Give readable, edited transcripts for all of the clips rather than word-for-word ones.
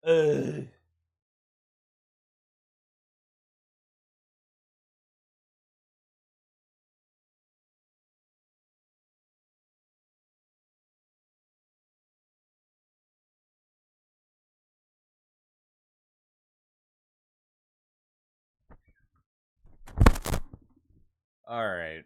Ugh. All right.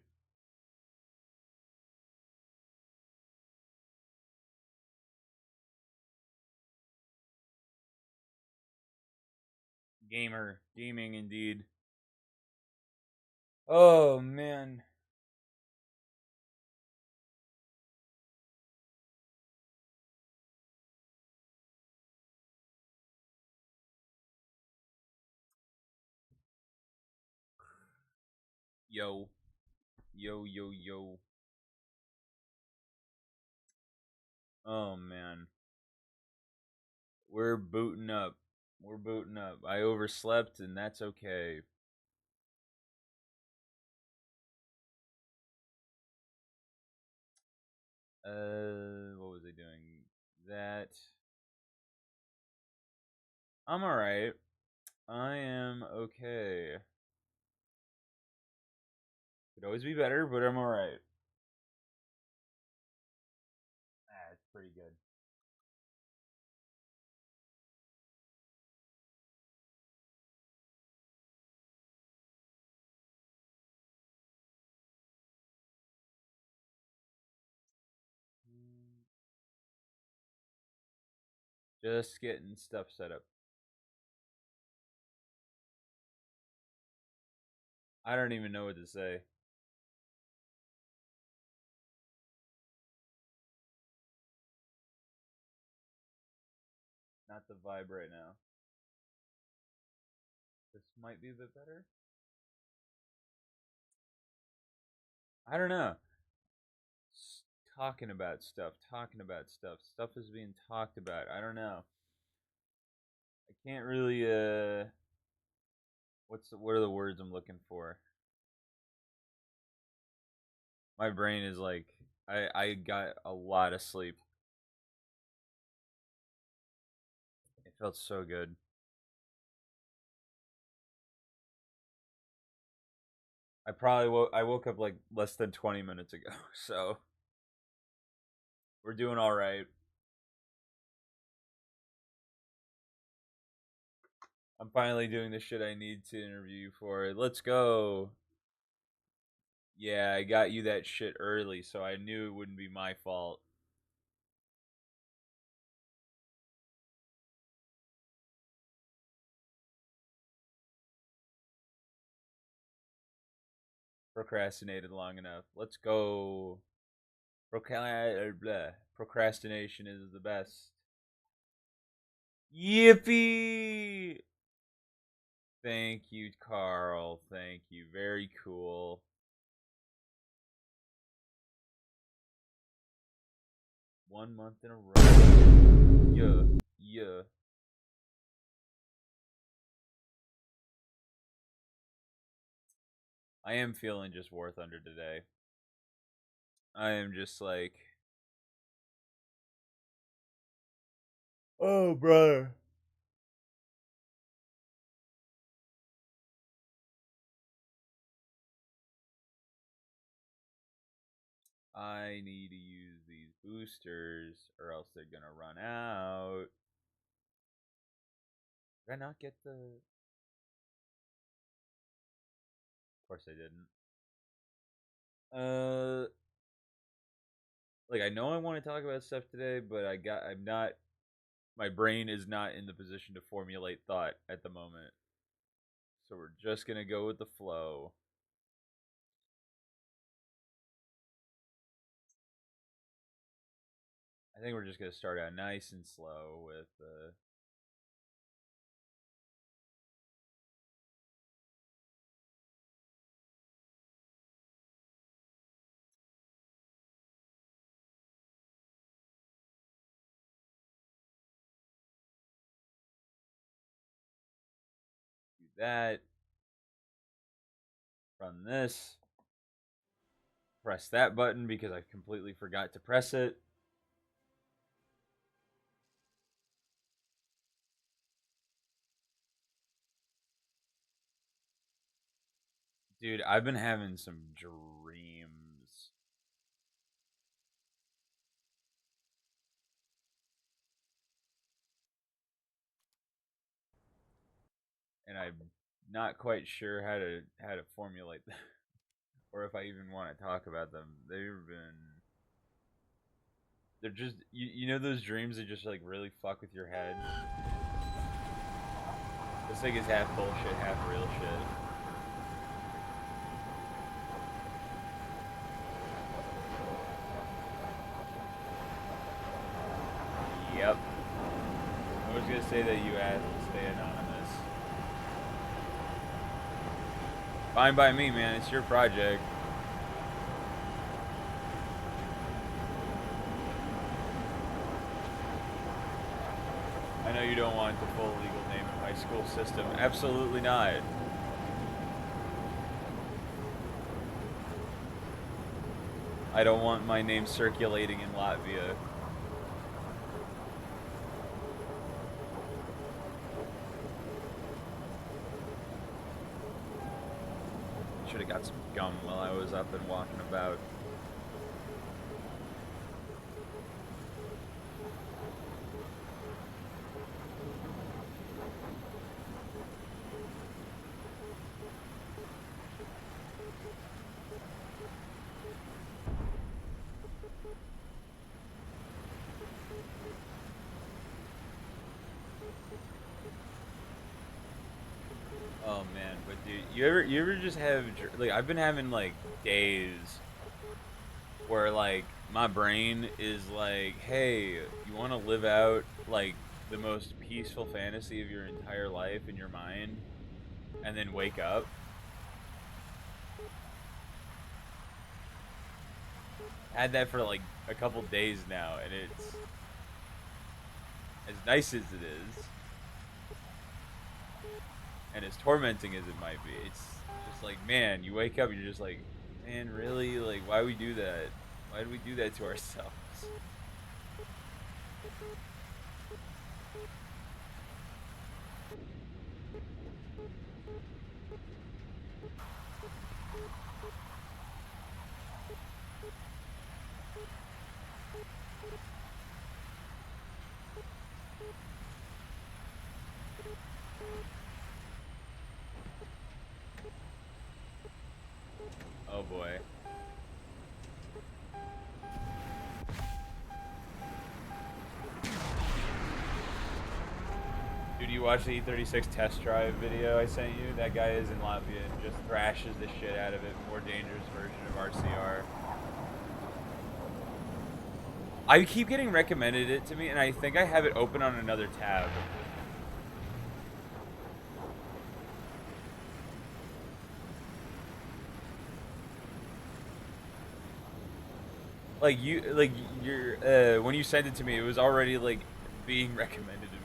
Gaming indeed. Oh man. Yo, yo. Oh man. We're booting up. We're booting up. I overslept and that's okay. What was I doing? That I'm all right. I am okay. Could always be better, but I'm all right. It's pretty good. Just getting stuff set up. I don't even know what to say. Not the vibe right now. This might be a bit better. I don't know. Talking about stuff. Talking about stuff. Stuff is being talked about. I don't know. I can't really. What are the words I'm looking for? My brain is like. I got a lot of sleep. It felt so good. I woke up like less than 20 minutes ago. So we're doing all right. I'm finally doing the shit I need to interview for. Let's go. Yeah, I got you that shit early, so I knew it wouldn't be my fault. Procrastinated long enough. Let's go. Procrastination is the best. Yippee! Thank you, Carl. Thank you. Very cool. One month in a row. Yeah, yeah. I am feeling just War Thunder today. I am just like, oh, brother. I need to use these boosters or else they're gonna run out. Did I not get the? Of course I didn't. Uh, like I know I want to talk about stuff today, but I'm not. My brain is not in the position to formulate thought at the moment, so we're just gonna go with the flow. I think we're just gonna start out nice and slow with do that. Run this. Press that button because I completely forgot to press it. Dude, I've been having some dreams. And I'm not quite sure how to formulate them or if I even want to talk about them. They're just you know those dreams that just like really fuck with your head. This thing is half bullshit, half real shit. Yep. I was gonna say that you asked to stay anonymous. Fine by me, man. It's your project. I know you don't want the full legal name of my school system. Absolutely not. I don't want my name circulating in Latvia. Should have got some gum while I was up and walking about. Oh man, but dude, you ever just have like I've been having like days where like my brain is like, hey, you want to live out like the most peaceful fantasy of your entire life in your mind, and then wake up. Had that for like a couple days now, and it's as nice as it is, and as tormenting as it might be. It's just like, man, you wake up, you're just like, man, really? Like, why we do that? Why do we do that to ourselves? Oh boy. Dude, you watch the E36 test drive video I sent you? That guy is in Latvia and just thrashes the shit out of it. More dangerous version of RCR. I keep getting recommended it to me, and I think I have it open on another tab. Like you're when you sent it to me, it was already like being recommended to me.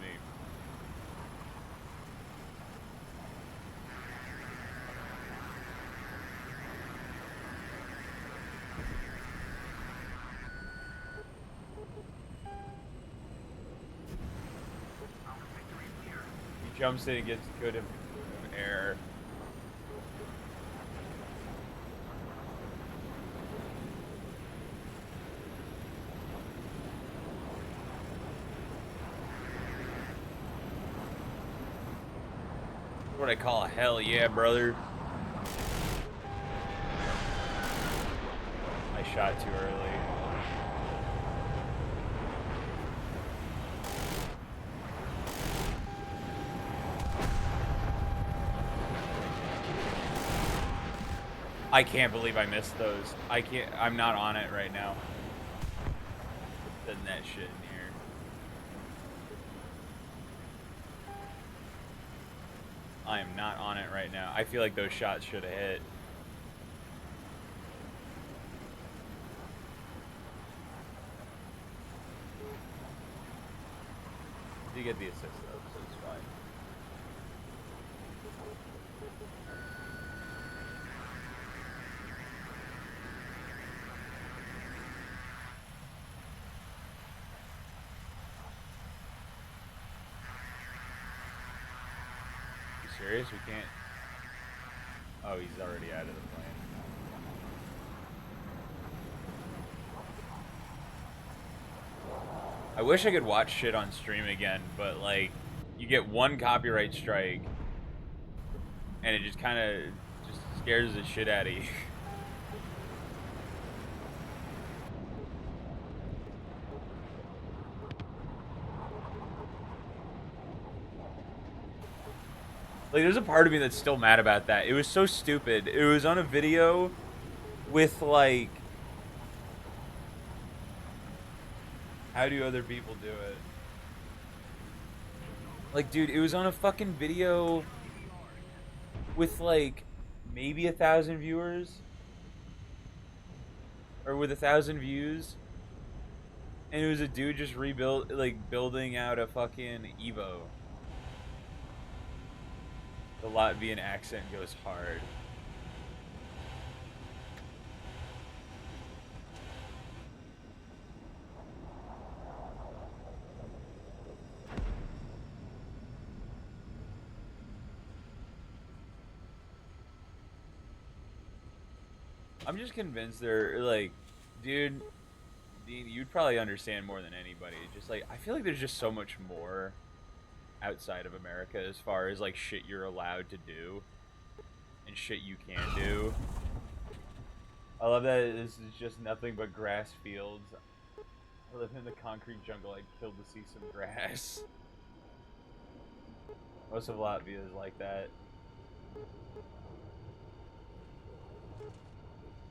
He jumps in and gets good of air. What I call a hell yeah, brother. I shot too early. I can't believe I missed those. I can't. I'm not on it right now. Doesn't that shit in here? I am not on it right now. I feel like those shots should have hit. You get the assist though, so it's fine. You serious? We can't. Oh, he's already out of the plane. I wish I could watch shit on stream again, but like, you get one copyright strike, and it just kind of just scares the shit out of you. Like, there's a part of me that's still mad about that. It was so stupid. It was on a video with, like... How do other people do it? Like, dude, it was on a fucking video with, like, maybe 1,000 viewers? Or with 1,000 views? And it was a dude just building out a fucking Evo. The Latvian accent goes hard. I'm just convinced they're, like, dude, Dean, you'd probably understand more than anybody. Just, like, I feel like there's just so much more outside of America as far as, like, shit you're allowed to do and shit you can do. I love that this is just nothing but grass fields. I live in the concrete jungle. I'd kill to see some grass. Most of Latvia is like that.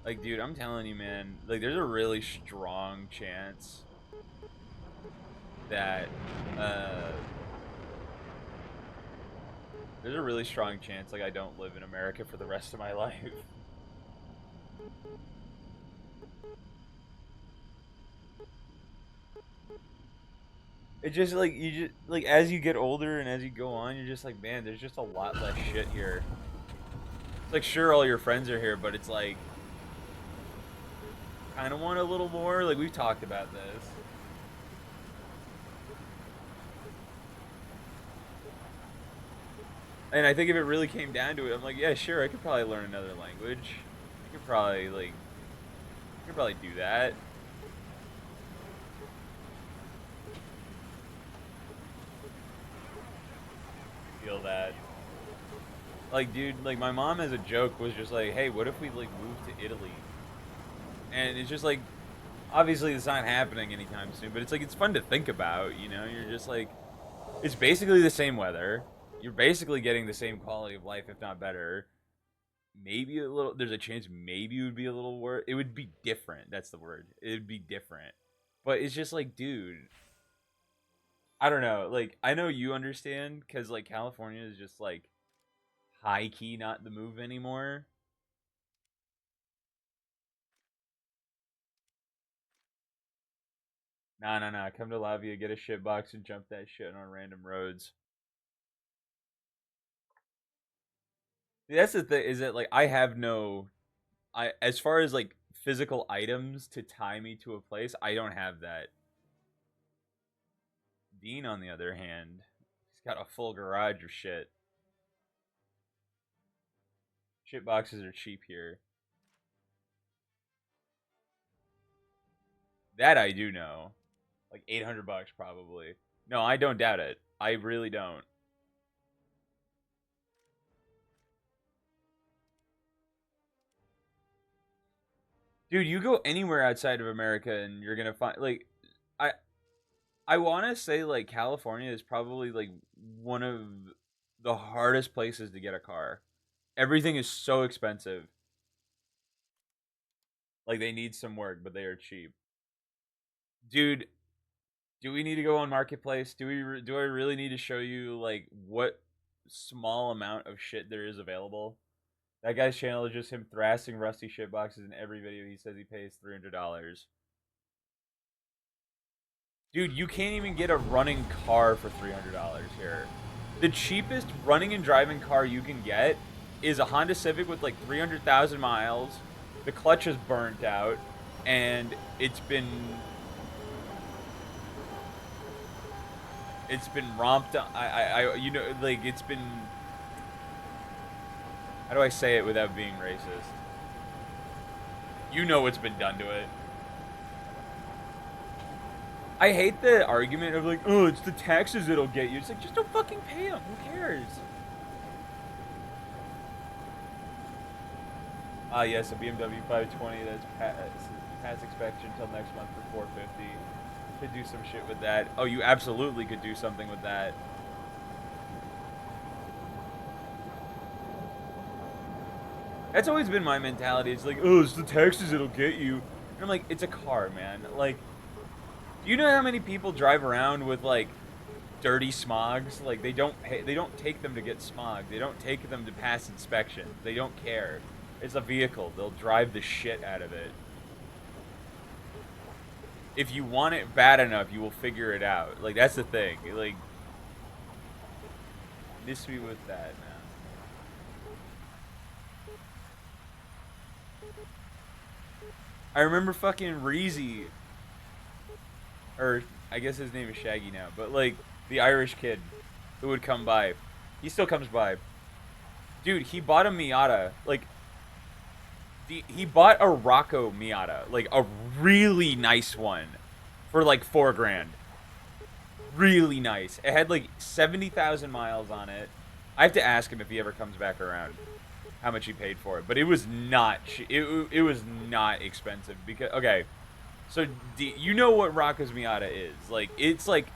Like, dude, I'm telling you, man. Like, there's a really strong chance that, there's a really strong chance, like, I don't live in America for the rest of my life. It just, like, you just, like, as you get older and as you go on, you're just like, man, there's just a lot less shit here. It's like, sure, all your friends are here, but it's like, kind of want a little more. Like, we've talked about this. And I think if it really came down to it, I'm like, yeah, sure, I could probably learn another language. I could probably, like, I could probably do that. Feel that. Like, dude, like, my mom as a joke was just like, hey, what if we, like, moved to Italy? And it's just like, obviously it's not happening anytime soon, but it's like, it's fun to think about, you know? You're just like, it's basically the same weather. You're basically getting the same quality of life, if not better. Maybe a little, there's a chance maybe it would be a little worse. It would be different. That's the word. It would be different. But it's just like, dude, I don't know. Like, I know you understand because, like, California is just, like, high key not the move anymore. Nah, nah, nah. Come to Lavia, get a shit box, and jump that shit on random roads. That's the thing, is that, like, I have no, as far as, like, physical items to tie me to a place, I don't have that. Dean, on the other hand, he's got a full garage of shit. Shit boxes are cheap here. That I do know. Like, 800 bucks probably. No, I don't doubt it. I really don't. Dude, you go anywhere outside of America and you're gonna find, like, I I want to say, like, California is probably, like, one of the hardest places to get a car. Everything is so expensive. Like, they need some work, but they are cheap. Dude, do we need to go on Marketplace? Do I really need to show you, like, what small amount of shit there is available? That guy's channel is just him thrashing rusty shit boxes in every video. He says he pays $300. Dude, you can't even get a running car for $300 here. The cheapest running and driving car you can get is a Honda Civic with like 300,000 miles. The clutch is burnt out, and it's been romped. You know, like, it's been How do I say it without being racist? You know what's been done to it. I hate the argument of like, oh, it's the taxes that'll get you. It's like, just don't fucking pay them. Who cares? Ah, yes, a BMW 520 that's pass inspection until next month for 450. Could do some shit with that. Oh, you absolutely could do something with that. That's always been my mentality. It's like, oh, it's the taxes that'll get you. And I'm like, it's a car, man. Like, do you know how many people drive around with like dirty smogs? Like they don't take them to get smog. They don't take them to pass inspection. They don't care. It's a vehicle. They'll drive the shit out of it. If you want it bad enough, you will figure it out. Like that's the thing. Like miss me with that, man. I remember fucking Reezy, or I guess his name is Shaggy now, but like the Irish kid who would come by. He still comes by. Dude, he bought a Miata. Like he bought a Rocco Miata, like a really nice one, for like $4,000. Really nice. It had like 70,000 miles on it. I have to ask him if he ever comes back around how much he paid for it, but it was not it was not expensive because okay, so you know what Rocco's Miata is? Like it's like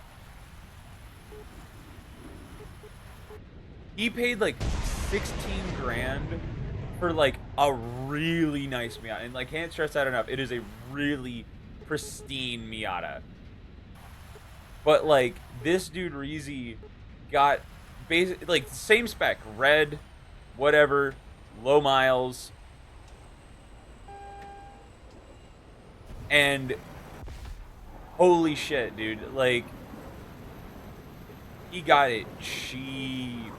he paid like 16 grand for like a really nice Miata, and like can't stress that enough. It is a really pristine Miata. But like this dude Reezy got basic like same spec, red, whatever, low miles, and holy shit, dude! Like he got it cheap.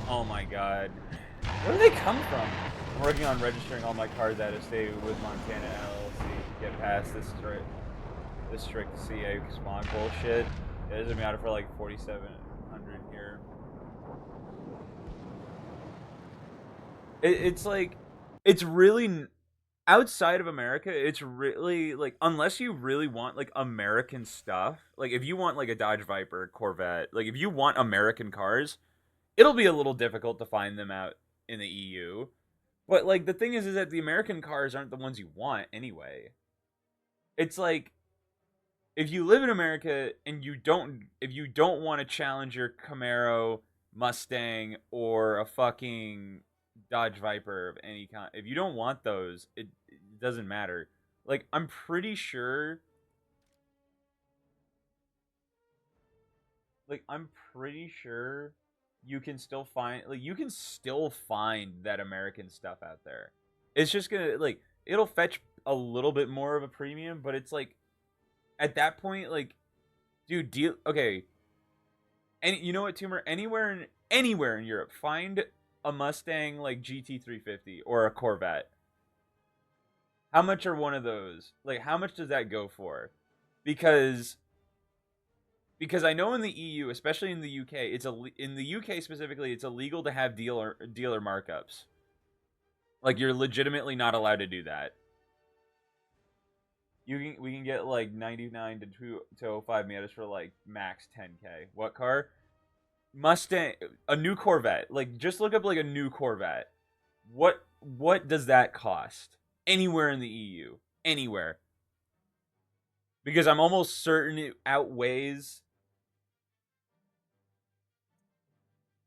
Oh my god. Where do they come from? I'm working on registering all my cars out of state with Montana LLC to get past this strict CA smog bullshit. It is out for like 4,700 here. It's like, it's really outside of America. It's really like unless you really want like American stuff. Like if you want like a Dodge Viper, Corvette, like if you want American cars, it'll be a little difficult to find them out in the EU. But like the thing is that the American cars aren't the ones you want anyway. It's like if you live in America and if you don't want to challenge your Camaro, Mustang, or a fucking Dodge Viper of any kind, if you don't want those, it doesn't matter. Like I'm pretty sure you can still find that American stuff out there. It's just gonna like it'll fetch a little bit more of a premium, but it's like at that point, like, dude, deal okay. And you know what, Tumor? Anywhere in Europe, find a Mustang like GT350 or a Corvette. How much are one of those? Like, how much does that go for? Because I know in the EU, especially in the UK, in the UK specifically, it's illegal to have dealer markups. Like you're legitimately not allowed to do that. We can get like 99 to 05 Miatas for like max 10K. What car? Mustang, a new Corvette. Like just look up like a new Corvette. What does that cost? Anywhere in the EU, anywhere. Because I'm almost certain it outweighs.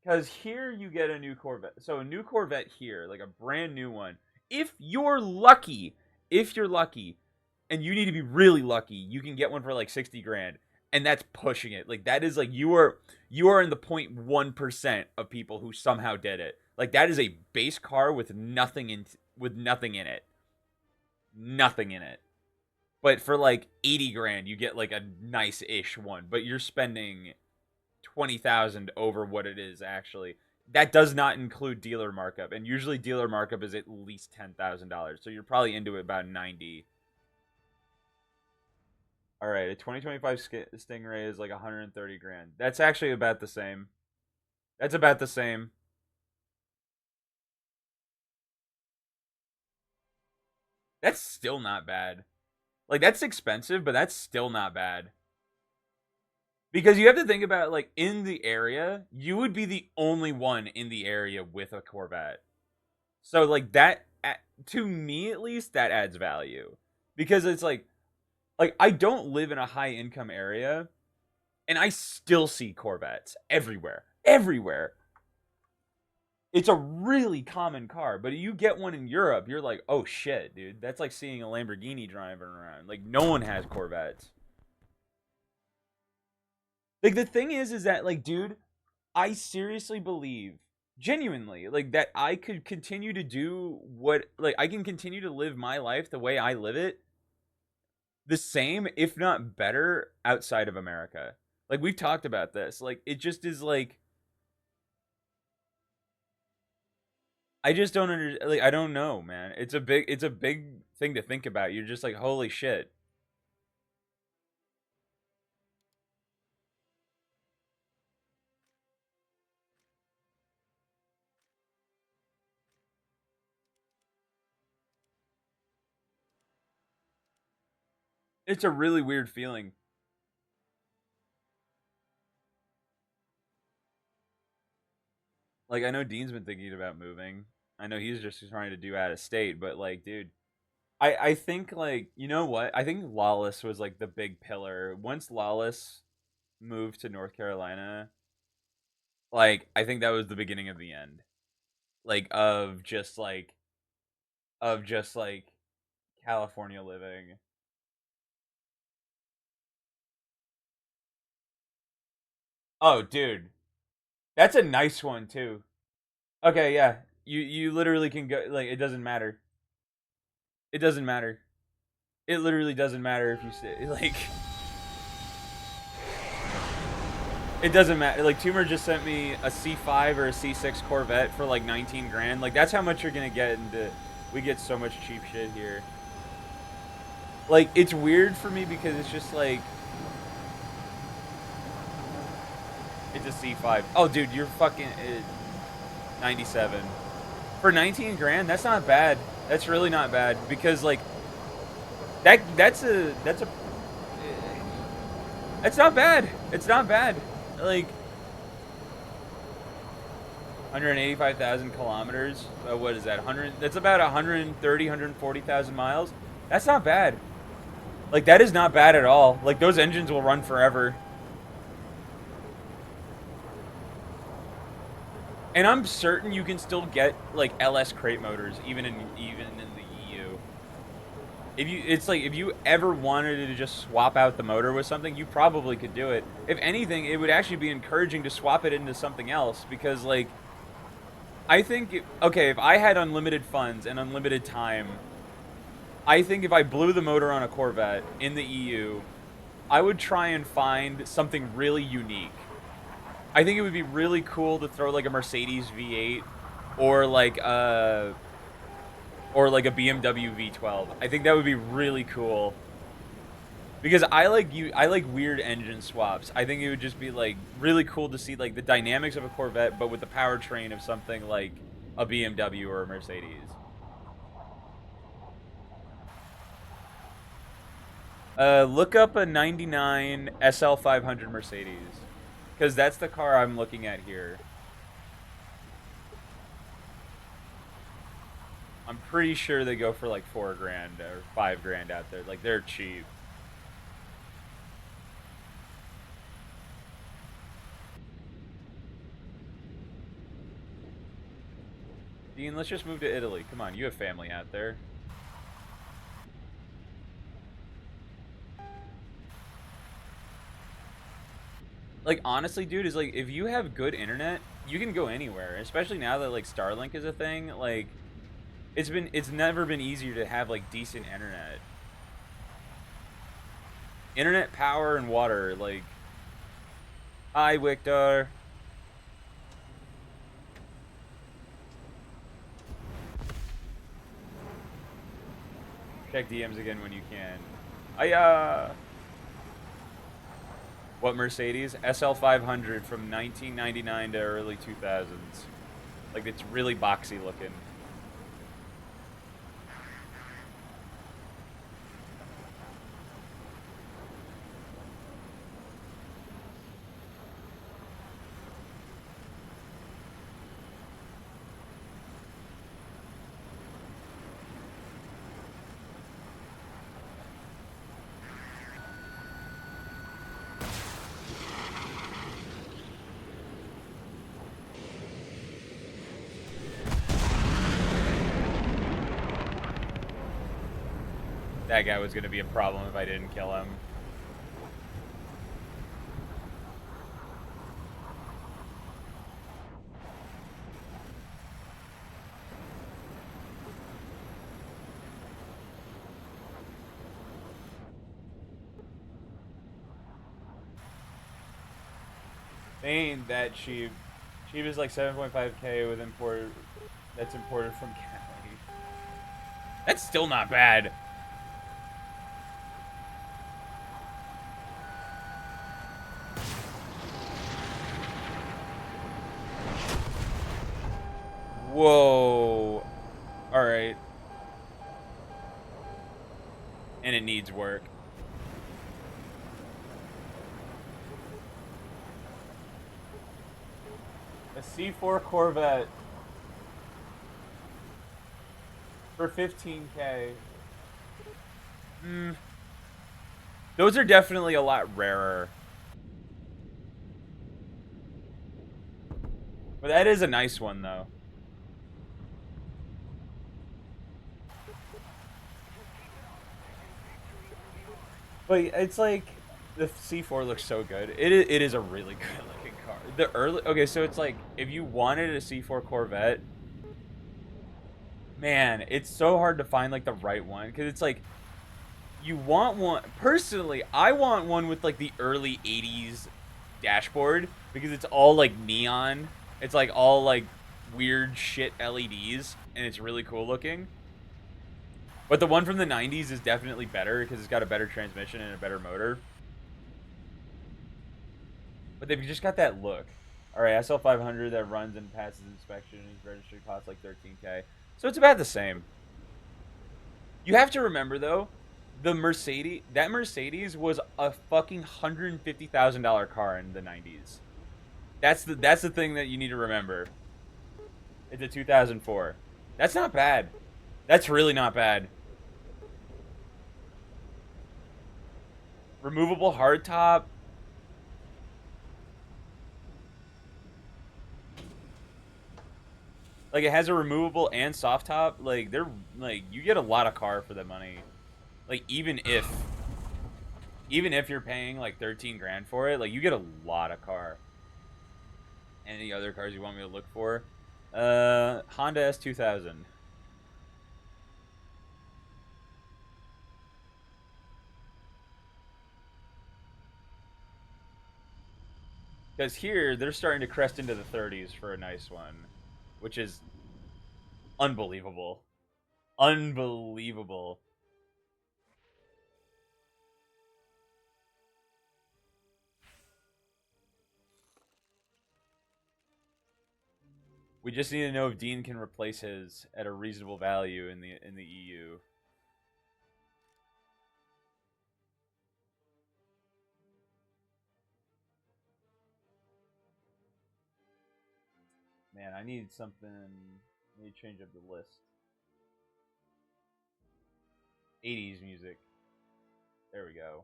Because here you get a new Corvette. So a new Corvette here, like a brand new one. If you're lucky, and you need to be really lucky, you can get one for like 60 grand. And that's pushing it. Like that is like you are in the 0.1% of people who somehow did it. Like that is a base car with nothing in it. Nothing in it. But for like 80 grand, you get like a nice-ish one. But you're spending 20,000 over what it is actually. That does not include dealer markup, and usually dealer markup is at least $10,000. So you're probably into it about 90. All right, a 2025 Stingray is like 130 grand. That's actually about the same. That's about the same. That's still not bad. Like that's expensive, but that's still not bad. Because you have to think about like in the area, you would be the only one in the area with a Corvette. So like that to me at least that adds value. Because it's like I don't live in a high income area and I still see Corvettes everywhere. Everywhere. It's a really common car, but you get one in Europe, you're like, "Oh shit, dude. That's like seeing a Lamborghini driving around." Like no one has Corvettes. Like the thing is that like dude, I seriously believe genuinely like that I could continue to do what like I can continue to live my life the way I live it the same if not better outside of America. Like we've talked about this. Like it just is like I just don't like I don't know, man. It's a big thing to think about. You're just like holy shit. It's a really weird feeling. Like I know Dean's been thinking about moving. I know he's just trying to do out of state, but like dude, I think like you know what? I think Lawless was like the big pillar. Once Lawless moved to North Carolina, like I think that was the beginning of the end. Like of just like California living. Oh, dude, that's a nice one too. Okay, yeah, you literally can go like it doesn't matter. It doesn't matter. It literally doesn't matter if you say like it doesn't matter. Like Toomer just sent me a C5 or a C6 Corvette for like 19 grand. Like that's how much you're gonna get into. We get so much cheap shit here. Like it's weird for me because it's just like it's a C5. Oh, dude, you're fucking 97 for 19 grand. That's not bad. That's really not bad because like that's a it's not bad. It's not bad. Like 185,000 kilometers. What is that? 100. That's about 130, 140,000 miles. That's not bad. Like that is not bad at all. Like those engines will run forever. And I'm certain you can still get like LS crate motors even in the EU. It's like if you ever wanted to just swap out the motor with something, you probably could do it. If anything, it would actually be encouraging to swap it into something else because like I think okay, if I had unlimited funds and unlimited time, I think if I blew the motor on a Corvette in the EU, I would try and find something really unique. I think it would be really cool to throw like a Mercedes V8 or like a BMW V12. I think that would be really cool. Because I like weird engine swaps. I think it would just be like really cool to see like the dynamics of a Corvette but with the powertrain of something like a BMW or a Mercedes. Look up a 99 SL 500 Mercedes. Because that's the car I'm looking at here. I'm pretty sure they go for like 4 grand or 5 grand out there. Like they're cheap. Dean, let's just move to Italy. Come on, you have family out there. Like honestly, dude, is like if you have good internet, you can go anywhere. Especially now that like Starlink is a thing. Like it's never been easier to have like decent internet. Internet, power, and water. Like Hi, Victor. Check DMs again when you can. What Mercedes? SL 500 from 1999 to early 2000s. Like, it's really boxy looking. That guy was going to be a problem if I didn't kill him. They ain't that cheap. Cheap is like 7.5k with import. That's imported from Cali. That's still not bad. Whoa. All right. And it needs work. A C4 Corvette for 15k. Those are definitely a lot rarer. But that is a nice one, though. But it's like the C4 looks so good. It is a really good looking car. The early okay, so it's like if you wanted a C4 Corvette, man, it's so hard to find like the right one because it's like you want one. Personally, I want one with like the early '80s dashboard because it's all like neon. It's like all like weird shit LEDs, and it's really cool looking. But the one from the '90s is definitely better because it's got a better transmission and a better motor. But they've just got that look. All right, SL 500 that runs and passes inspection and is registered costs like 13k. So it's about the same. You have to remember though, that Mercedes was a fucking $150,000 car in the 90s. That's the thing that you need to remember. It's a 2004. That's not bad. That's really not bad. Removable hardtop. Like it has a removable and soft top. Like they're like you get a lot of car for that money. Like even if you're paying like 13 grand for it, like you get a lot of car. Any other cars you want me to look for? Honda S2000. Because here they're starting to crest into the 30s for a nice one, which is unbelievable. Unbelievable. We just need to know if Dean can replace his at a reasonable value in the EU. Man, I need something. I need to change up the list. 80s music. There we go.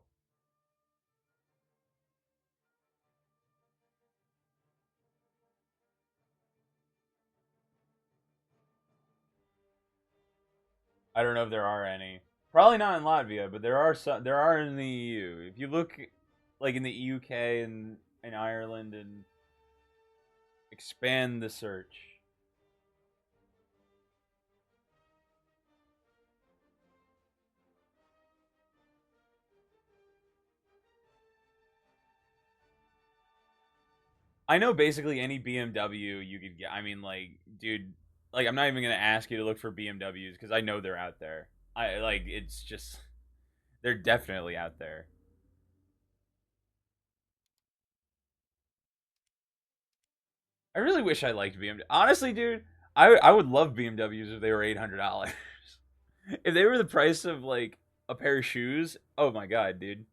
I don't know if there are any. Probably not in Latvia, but there are some. There are in the EU. If you look, like in the UK and Ireland, and expand the search. I know basically any BMW you could get. I mean, like, dude, like I'm not even gonna ask you to look for BMWs because I know they're out there. I like it's just they're definitely out there. I really wish I liked BMW. Honestly, dude, I would love BMWs if they were $800. If they were the price of like a pair of shoes, oh my god, dude.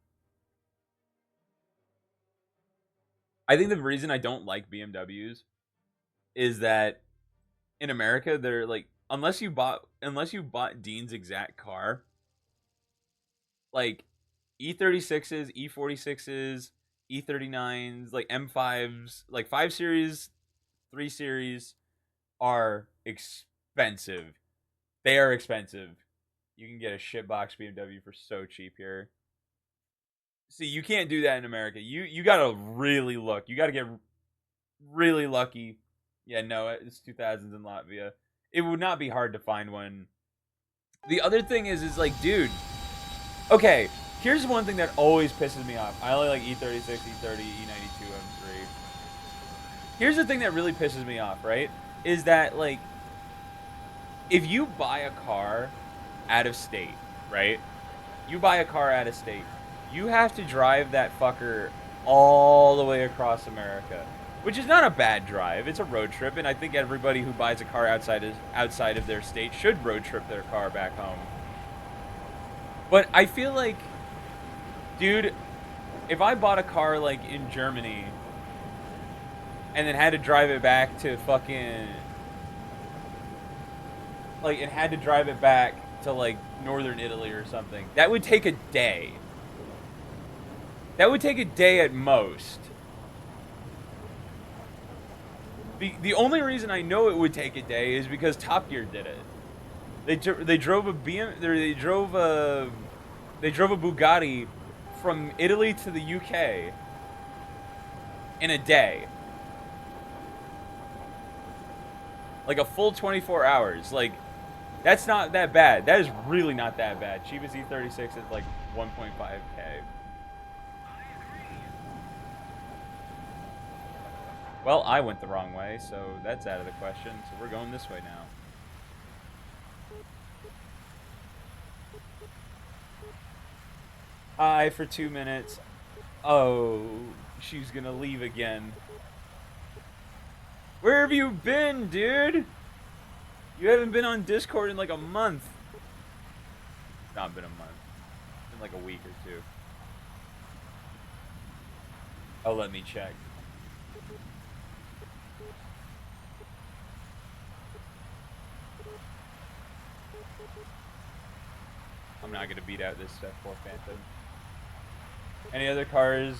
I think the reason I don't like BMWs is that in America they're like unless you bought Dean's exact car, like E36s, E46s, E39s, like M5s, like 5 series, 3 series are expensive. They are expensive. You can get a shitbox BMW for so cheap here. See, you can't do that in America. You gotta really look. You gotta get really lucky. Yeah, no, it's 2000s in Latvia. It would not be hard to find one. The other thing is like, dude, okay, here's one thing that always pisses me off. I only like E36, E30, E92, M3. Here's the thing that really pisses me off, right? Is that, like, if you buy a car out of state, right? You buy a car out of state, you have to drive that fucker all the way across America, which is not a bad drive. It's a road trip, and I think everybody who buys a car outside of their state should road trip their car back home. But I feel like, dude, if I bought a car like in Germany and then had to drive it back to fucking like and had to drive it back to like northern Italy or something, that would take a day. That would take a day at most. The only reason I know it would take a day is because Top Gear did it. They drove a Bugatti from Italy to the UK in a day. Like a full 24 hours. Like, that's not that bad. That is really not that bad. Cheapest E36 is like 1.5K. Well, I went the wrong way, so that's out of the question. So we're going this way now. Hi for 2 minutes. Oh, she's gonna leave again. Where have you been, dude? You haven't been on Discord in like a month. It's not been a month. It's been like a week or two. Oh, let me check. I'm not gonna beat out this Steph 4 Phantom. Any other cars?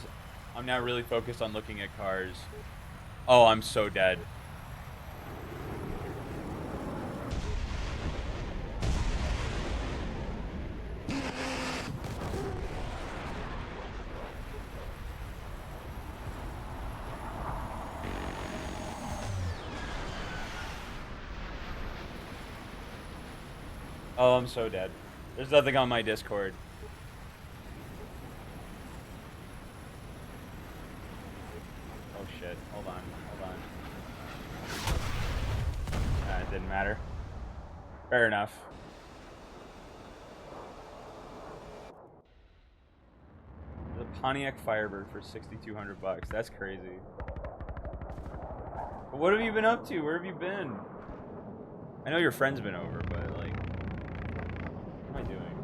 I'm now really focused on looking at cars. Oh, I'm so dead. Oh, I'm so dead. There's nothing on my Discord. Oh shit. Hold on. It didn't matter. Fair enough. The Pontiac Firebird for 6,200 bucks. That's crazy. But what have you been up to? Where have you been? I know your friend's been over, but like, what am I doing?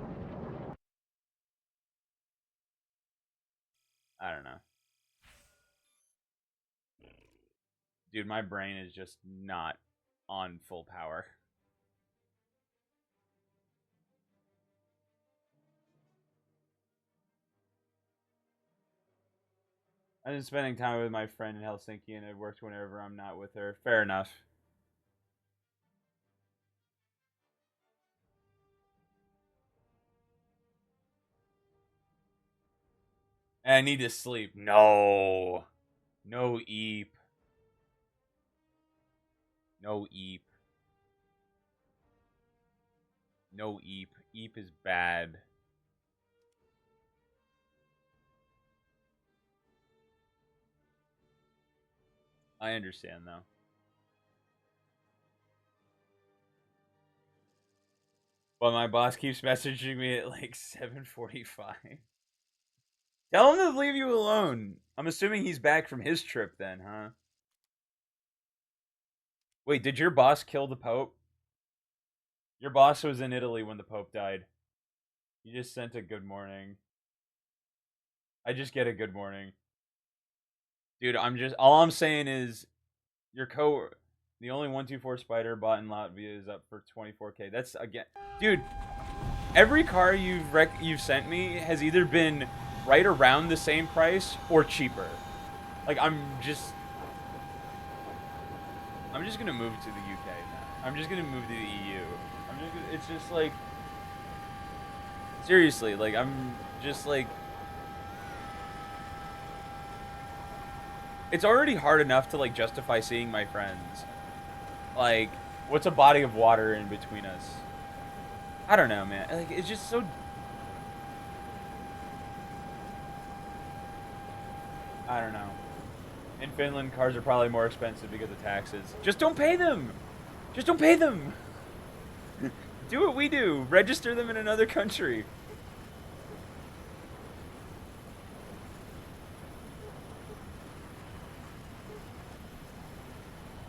I don't know. Dude, my brain is just not on full power. I've been spending time with my friend in Helsinki, and it works whenever I'm not with her. Fair enough. And I need to sleep. No. No Eep. No Eep. No Eep. Eep is bad. I understand though. But my boss keeps messaging me at like 7:45. Tell him to leave you alone. I'm assuming he's back from his trip then, huh? Wait, did your boss kill the Pope? Your boss was in Italy when the Pope died. You just sent a good morning. I just get a good morning. Dude, all I'm saying is your the only 124 Spider bought in Latvia is up for 24K. That's again, dude. Every car you've sent me has either been right around the same price or cheaper. Like I'm just gonna move to the UK now. I'm just gonna move to the EU. It's just like seriously, like I'm just like it's already hard enough to like justify seeing my friends. Like, what's a body of water in between us? I don't know, man. Like, it's just so. I don't know. In Finland, cars are probably more expensive because of taxes. Just don't pay them. Just don't pay them. Do what we do. Register them in another country.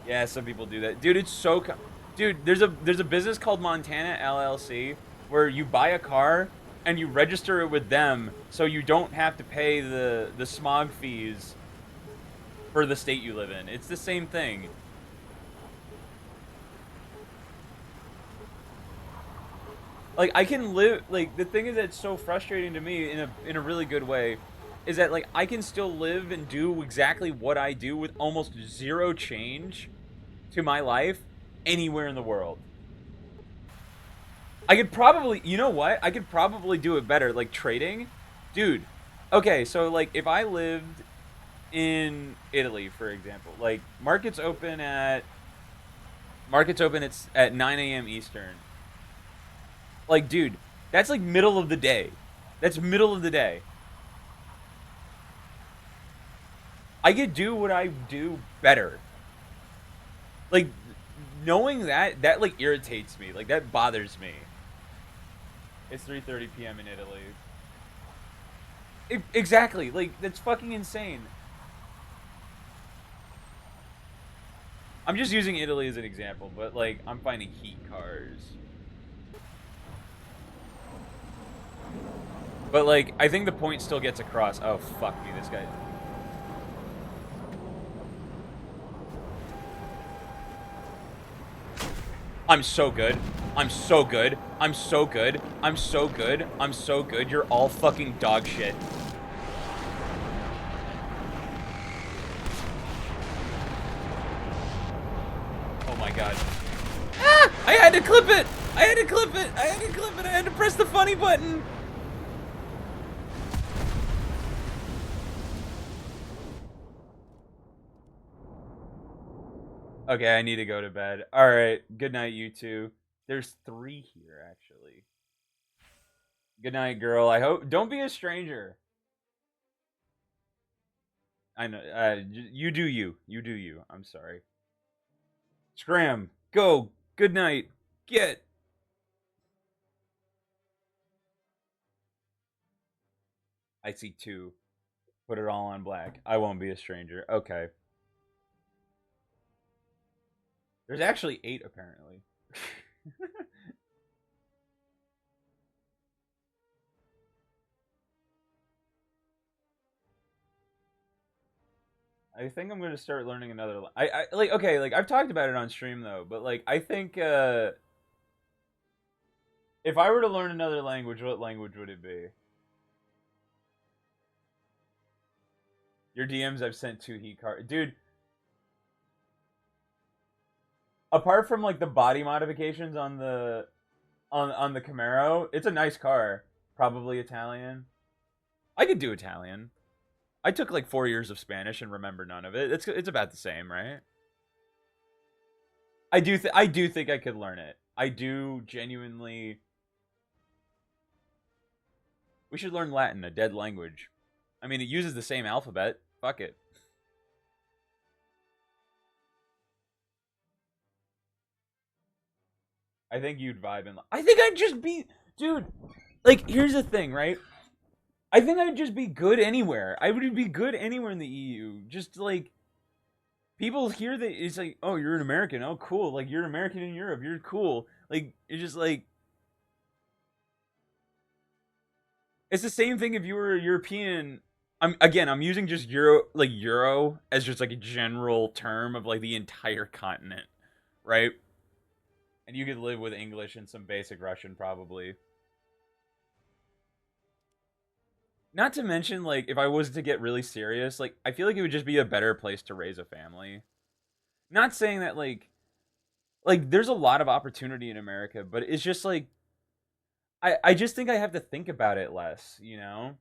Yeah, some people do that. Dude, it's so dude, there's a business called Montana LLC where you buy a car and you register it with them so you don't have to pay the smog fees for the state you live in. It's the same thing. Like I can live like the thing is that's so frustrating to me in a really good way is that like I can still live and do exactly what I do with almost zero change to my life anywhere in the world. I could probably, you know what? I could probably do it better, like trading. Dude, okay, so like if I lived in Italy, for example, like markets open at 9 a.m. Eastern. Like, dude, that's like middle of the day. That's middle of the day. I could do what I do better. Like knowing that like irritates me. Like that bothers me. It's 3:30 p.m. in Italy. Exactly. Like that's fucking insane. I'm just using Italy as an example, but like I'm finding heat cars. But like I think the point still gets across. Oh fuck me, this guy. I'm so good. I'm so good. I'm so good. I'm so good. I'm so good. You're all fucking dog shit. Oh my god. Ah! I had to clip it! I had to clip it! I had to clip it! I had to press the funny button! Okay, I need to go to bed. Alright, good night, you two. There's 3 here, actually. Good night, girl. I hope. Don't be a stranger. I know. You do you. You do you. I'm sorry. Scram. Go. Good night. Get. I see 2. Put it all on black. I won't be a stranger. Okay. There's actually 8, apparently. I think I'm gonna start learning another. I like okay, like I've talked about it on stream though, but like I think if I were to learn another language, what language would it be? Your DMs, I've sent 2 heat cards, dude. Apart from like the body modifications on the Camaro, it's a nice car. Probably Italian. I could do Italian. I took like 4 years of Spanish and remember none of it. It's about the same, right? I do think I could learn it. I do genuinely. We should learn Latin, a dead language. I mean, it uses the same alphabet. Fuck it. I think you'd vibe in. I think I'd just be, dude. Like, here's the thing, right? I think I'd just be good anywhere. I would be good anywhere in the EU. Just like people hear that it's like, oh, you're an American. Oh, cool. Like you're an American in Europe. You're cool. Like it's just like it's the same thing if you were a European. I'm using just euro as just like a general term of like the entire continent, right? And you could live with English and some basic Russian probably. Not to mention, like, if I was to get really serious, like, I feel like it would just be a better place to raise a family. Not saying that, there's a lot of opportunity in America, but it's just like, I just think I have to think about it less, you know?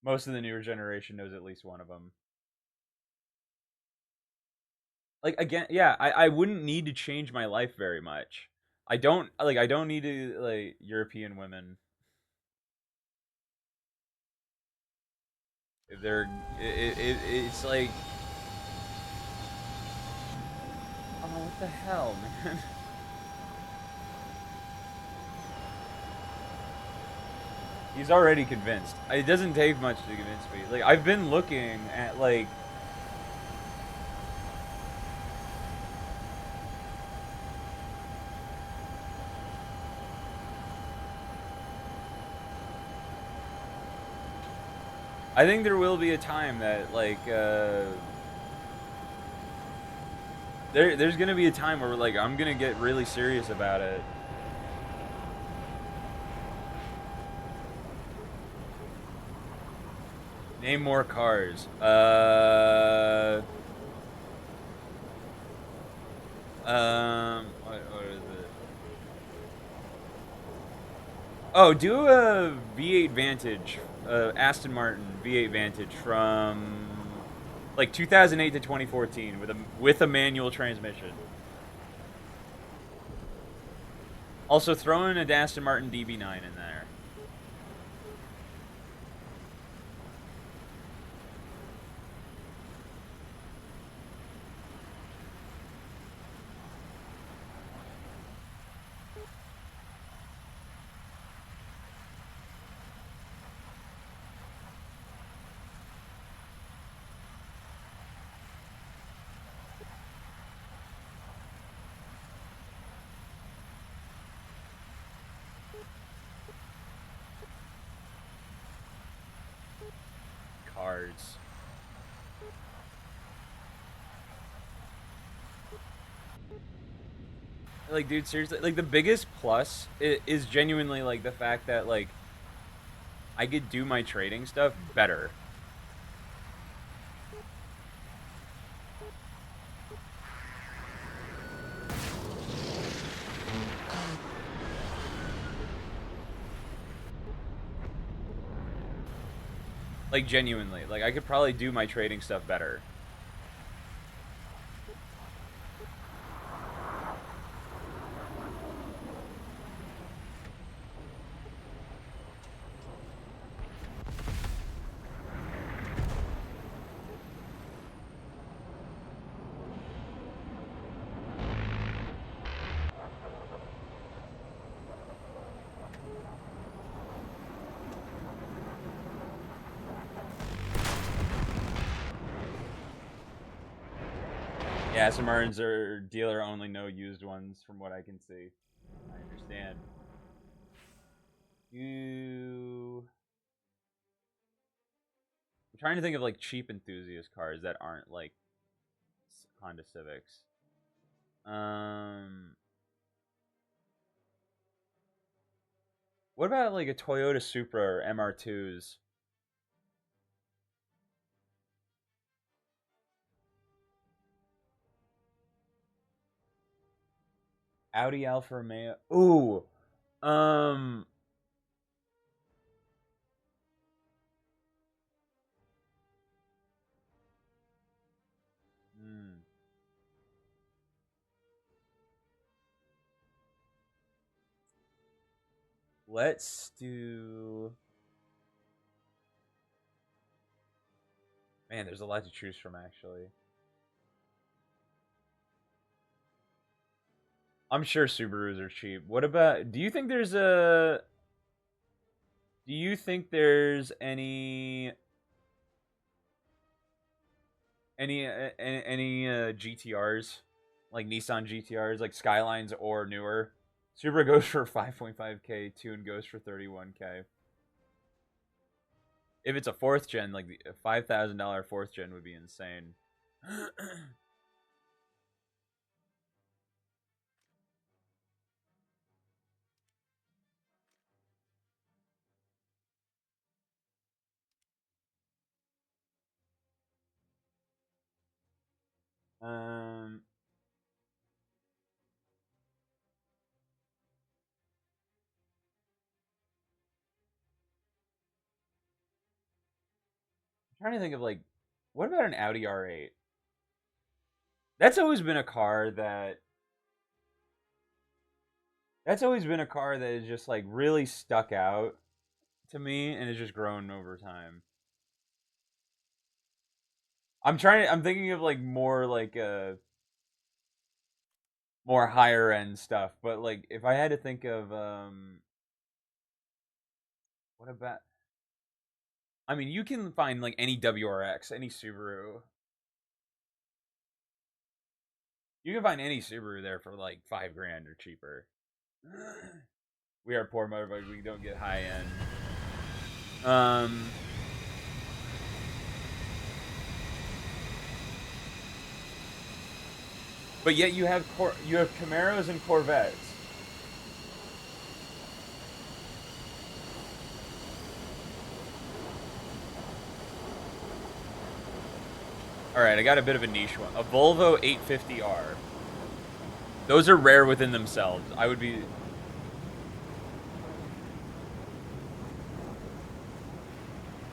Most of the newer generation knows at least one of them. Like, again, yeah, I wouldn't need to change my life very much. I don't need to, like, European women. If they're, it's like, oh, what the hell, man? He's already convinced. It doesn't take much to convince me. Like I've been looking at like I think there will be a time that there's gonna be a time where like I'm gonna get really serious about it. Name more cars. What is it? Oh, do a V8 Vantage, Aston Martin V8 Vantage from like 2008 to 2014 with a manual transmission. Also, throw in a Aston Martin DB9 in there. Cars. Like, dude, seriously, like the biggest plus is genuinely like the fact that like I could do my trading stuff better. Like genuinely, like I could probably do my trading stuff better. Yeah, Aston Martins are dealer only, no used ones, from what I can see. I understand. You. I'm trying to think of like cheap enthusiast cars that aren't like Honda Civics. Um, what about like a Toyota Supra or MR2s? Audi Alfa Romeo. Ooh. Um. hmm. Let's do. Man, there's a lot to choose from actually. I'm sure Subarus are cheap. What about? Do you think there's any GTRs, like Nissan GTRs, like Skylines or newer? Subaru goes for 5.5K. Tune goes for 31K. If it's a fourth gen, like the $5,000 fourth gen would be insane. I'm trying to think of like, what about an Audi R8? That's always been a car that that's always been a car that is just like really stuck out to me and has just grown over time. I'm thinking of like more higher end stuff, but like if I had to think of what about I mean, you can find like any WRX, any Subaru. You can find any Subaru there for like 5 grand or cheaper. We are poor motorbikes, we don't get high end. Um but yet you have Camaros and Corvettes. All right, I got a bit of a niche one. A Volvo 850R. Those are rare within themselves. I would be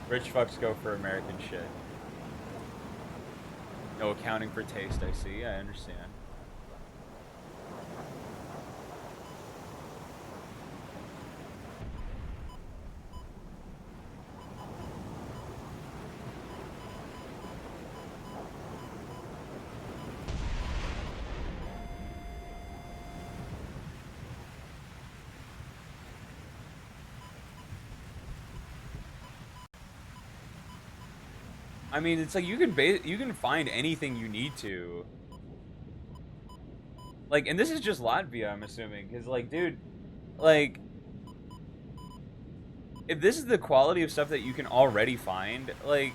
rich fucks go for American shit. No accounting for taste, I see. I understand. I mean, it's like you can find anything you need to. Like, and this is just Latvia, I'm assuming, because like, dude, like, if this is the quality of stuff that you can already find, like,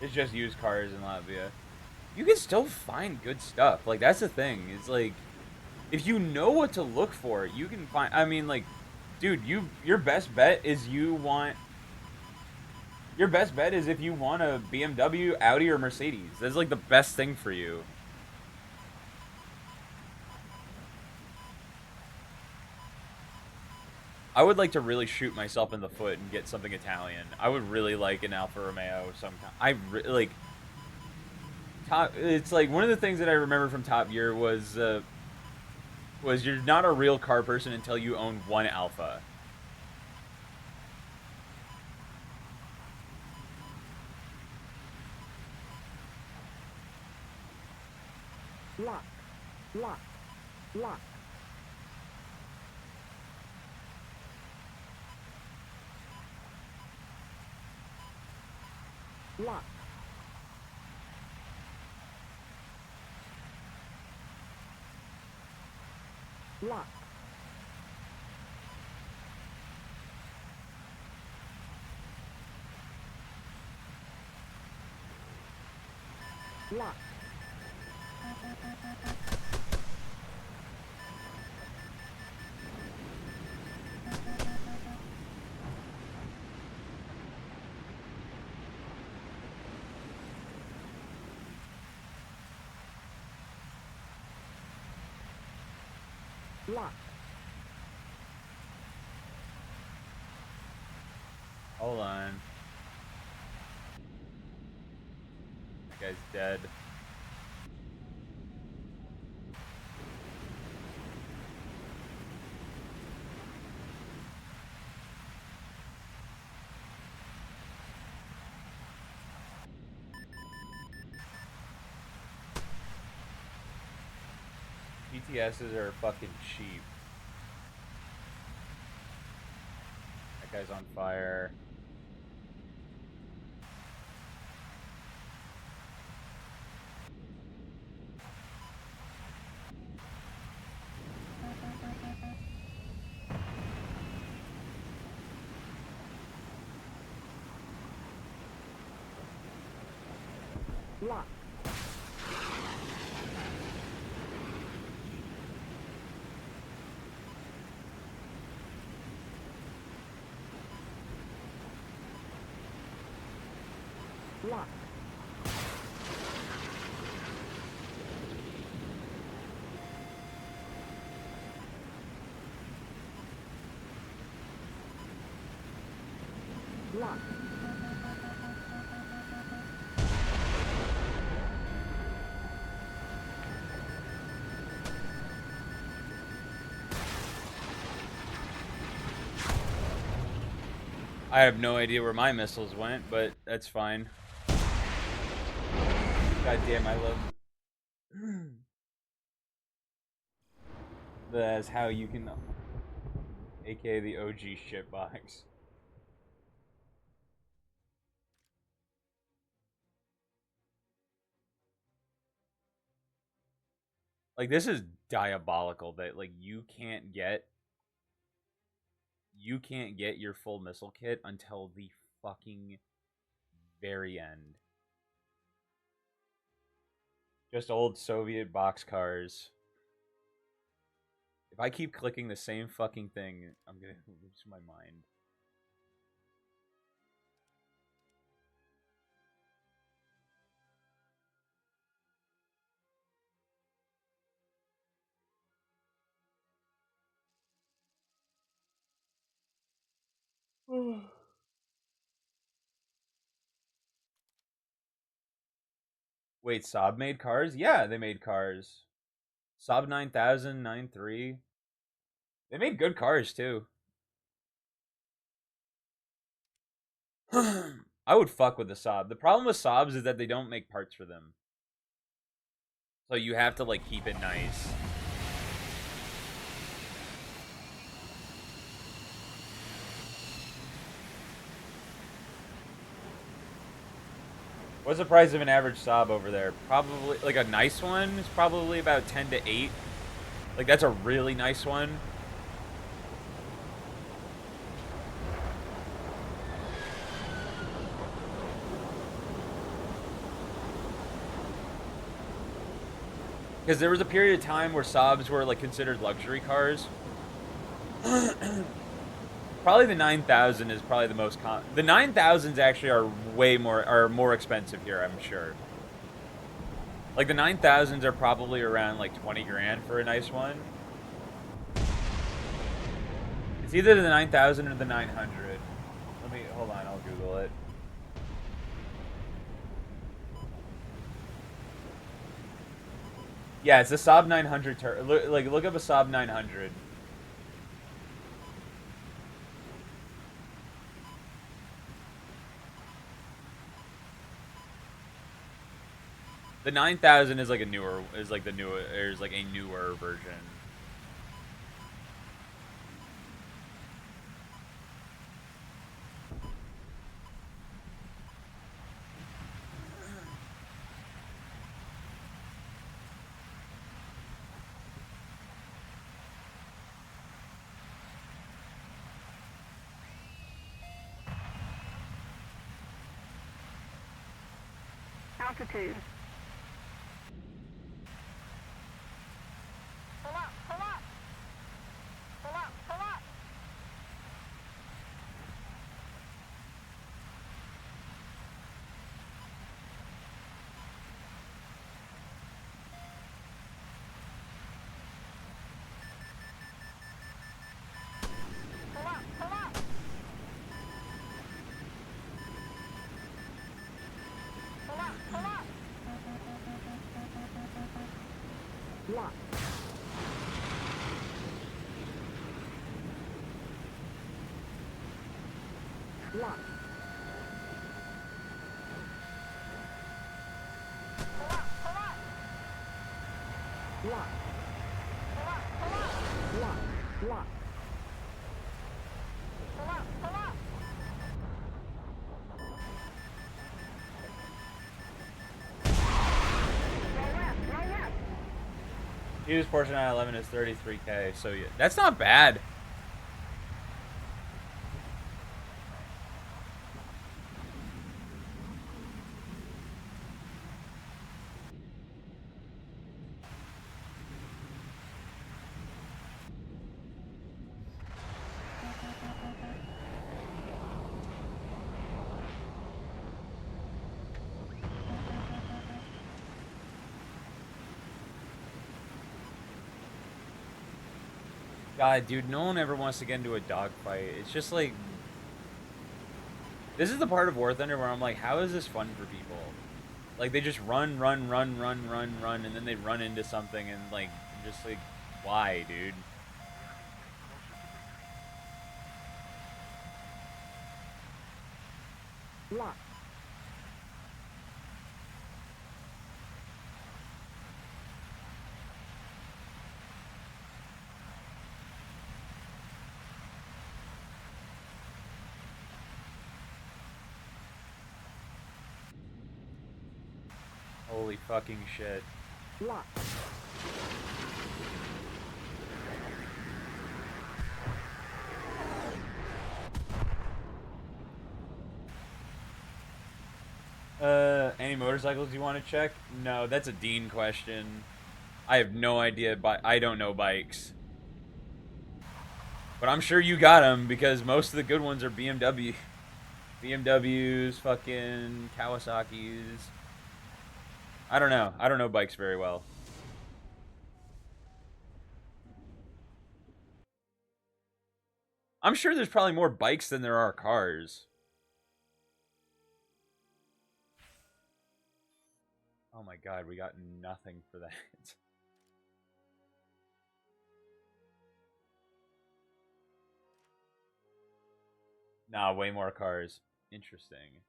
it's just used cars in Latvia. You can still find good stuff. Like, that's the thing. It's like, if you know what to look for, you can find. I mean, like, dude, your best bet is your best bet is if you want a BMW, Audi, or Mercedes. That's like the best thing for you. I would like to really shoot myself in the foot and get something Italian. I would really like an Alfa Romeo. Like top. It's like one of the things that I remember from Top Gear was you're not a real car person until you own one Alpha. Lock, lock, lock, lock, lock, lock, lock. Hold on. That guy's dead. GTSs are fucking cheap. That guy's on fire. Lock. Lock. Lock. I have no idea where my missiles went, but that's fine. God damn, I love. That's how you can, aka the OG shitbox. Like this is diabolical that like you can't get your full missile kit until the fucking very end. Just old Soviet boxcars. If I keep clicking the same fucking thing, I'm gonna lose my mind. Wait, Saab made cars? Yeah, they made cars. Saab 9000, 93. They made good cars too. I would fuck with the Saab. The problem with Saabs is that they don't make parts for them. So you have to like keep it nice. What's the price of an average Saab over there? Probably like a nice one is probably about 10 to 8. Like that's a really nice one. Because there was a period of time where Saabs were like considered luxury cars. Probably the 9000 is probably the most the 9000s actually are more expensive here, I'm sure. Like the 9000s are probably around like 20 grand for a nice one. It's either the 9000 or the 900. Let me hold on, I'll Google it. Yeah, it's a Saab 900 look up a Saab 900. The 9000 is like a newer is like the newer is like a newer version. Altitude. Pull up, pull up. Pull up, pull up. Pull up, pull up. Pull up, pull up. Lock. Lock. Pull up, pull up. Lock. Lock. Pull up, pull up. Go left, go left. Use portion out of 11 is 33K, so yeah, that's not bad. God, dude, no one ever wants to get into a dogfight. It's just like, this is the part of War Thunder where I'm like, how is this fun for people? Like, they just run, and then they run into something, and like, just like, why, dude? Lock. Holy fucking shit. Lock. Any motorcycles you want to check? No, that's a Dean question. I have no idea, I don't know bikes. But I'm sure you got them, because most of the good ones are BMW. BMWs, fucking Kawasaki's. I don't know. I don't know bikes very well. I'm sure there's probably more bikes than there are cars. Oh my god, we got nothing for that. Nah, way more cars. Interesting.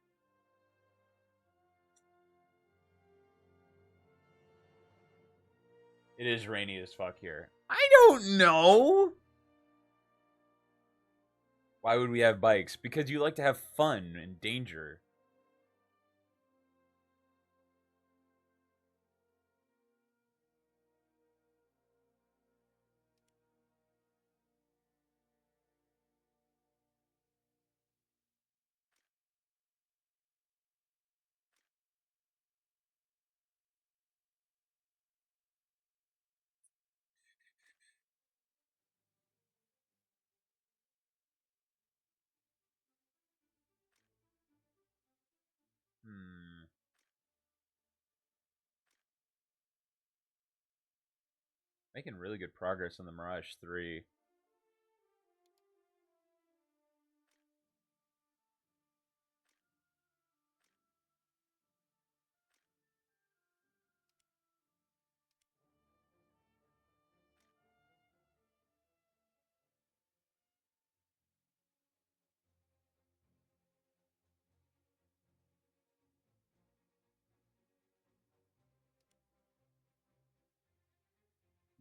It is rainy as fuck here. I don't know. Why would we have bikes? Because you like to have fun and danger. Hmm. Making really good progress on the Mirage 3.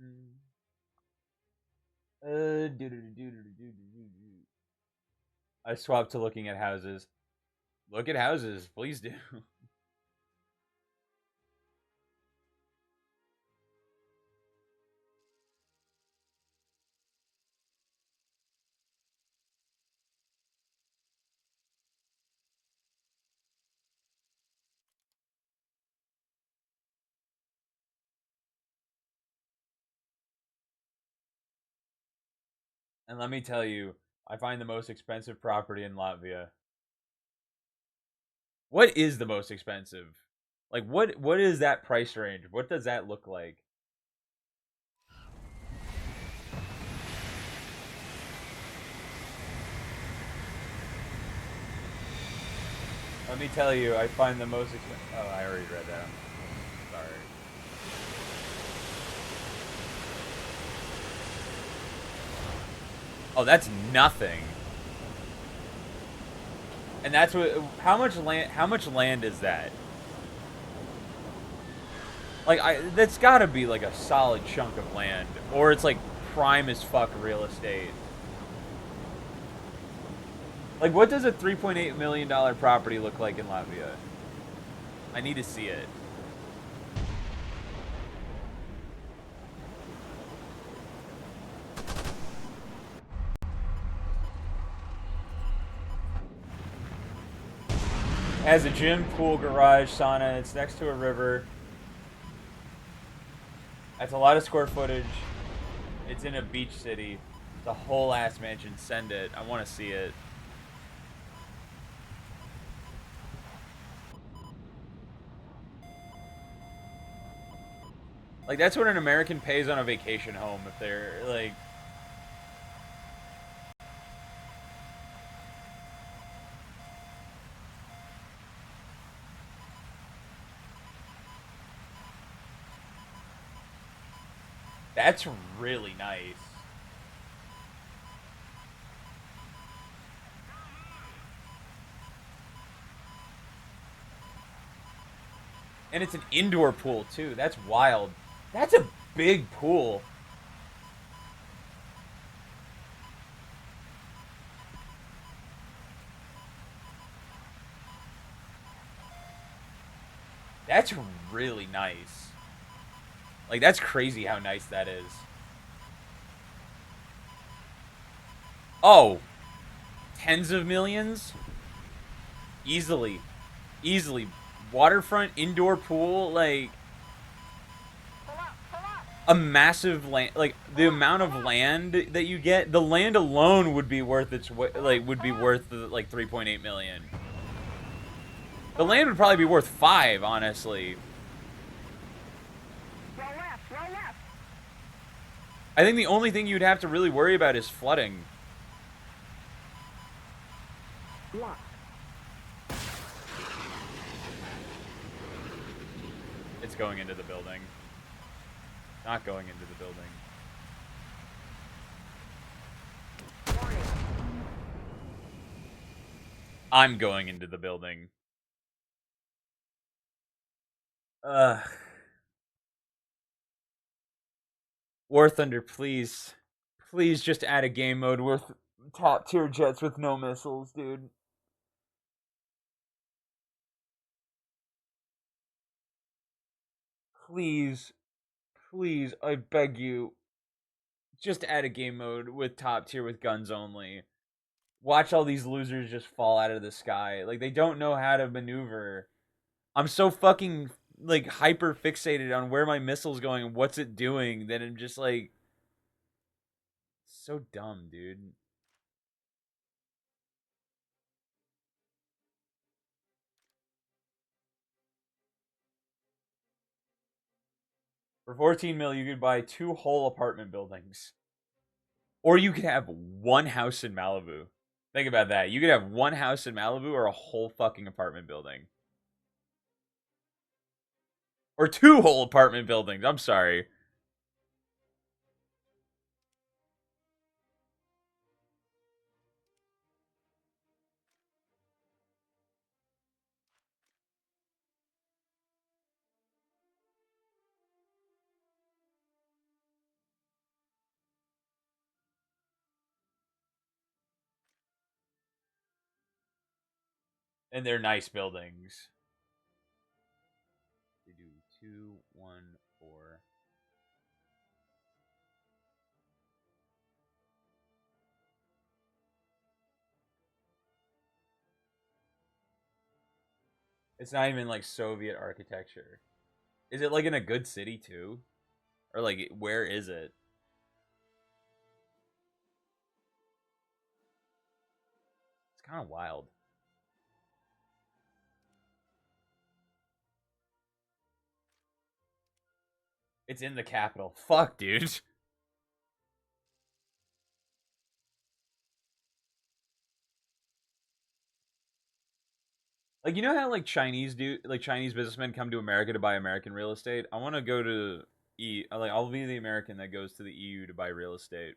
Hmm. I swapped to looking at houses. Look at houses, please do. And let me tell you, I find the most expensive property in Latvia. What is the most expensive? Like what is that price range? What does that look like? Let me tell you, I find the most expensive. Oh, I already read that. Sorry. Oh, that's nothing. And that's what. How much land? How much land is that? Like, that's got to be like a solid chunk of land, or it's like prime as fuck real estate. Like, what does a $3.8 million property look like in Latvia? I need to see it. It has a gym, pool, garage, sauna. It's next to a river. That's a lot of square footage. It's in a beach city. The whole ass mansion. Send it. I want to see it. Like, that's what an American pays on a vacation home if they're, like... That's really nice. And it's an indoor pool, too. That's wild. That's a big pool. That's really nice. Like, that's crazy how nice that is. Oh, tens of millions? Easily. Easily. Waterfront, indoor pool, like... A massive land, like the amount of land that you get, the land alone would be worth would be worth like 3.8 million. The land would probably be worth 5, honestly. Roll left, roll left. I think the only thing you'd have to really worry about is flooding. What? It's going into the building. Not going into the building. Warning. I'm going into the building. Ugh. War Thunder, please. Please just add a game mode with top tier jets with no missiles, dude. Please. Please, I beg you. Just add a game mode with top tier with guns only. Watch all these losers just fall out of the sky. Like, they don't know how to maneuver. I'm so fucking, like, hyper fixated on where my missile's going and what's it doing that I'm just like... So dumb, dude. For 14 mil, you could buy 2 whole apartment buildings. Or you could have 1 house in Malibu. Think about that. You could have 1 house in Malibu or a whole fucking apartment building. Or 2 whole apartment buildings. I'm sorry. And they're nice buildings. They do 2, 1, 4. It's not even like Soviet architecture. Is it like in a good city too? Or like where is it? It's kind of wild. It's in the capital. Fuck, dude. Like, you know how like Chinese businessmen come to America to buy American real estate? I want to go to I'll be the American that goes to the EU to buy real estate.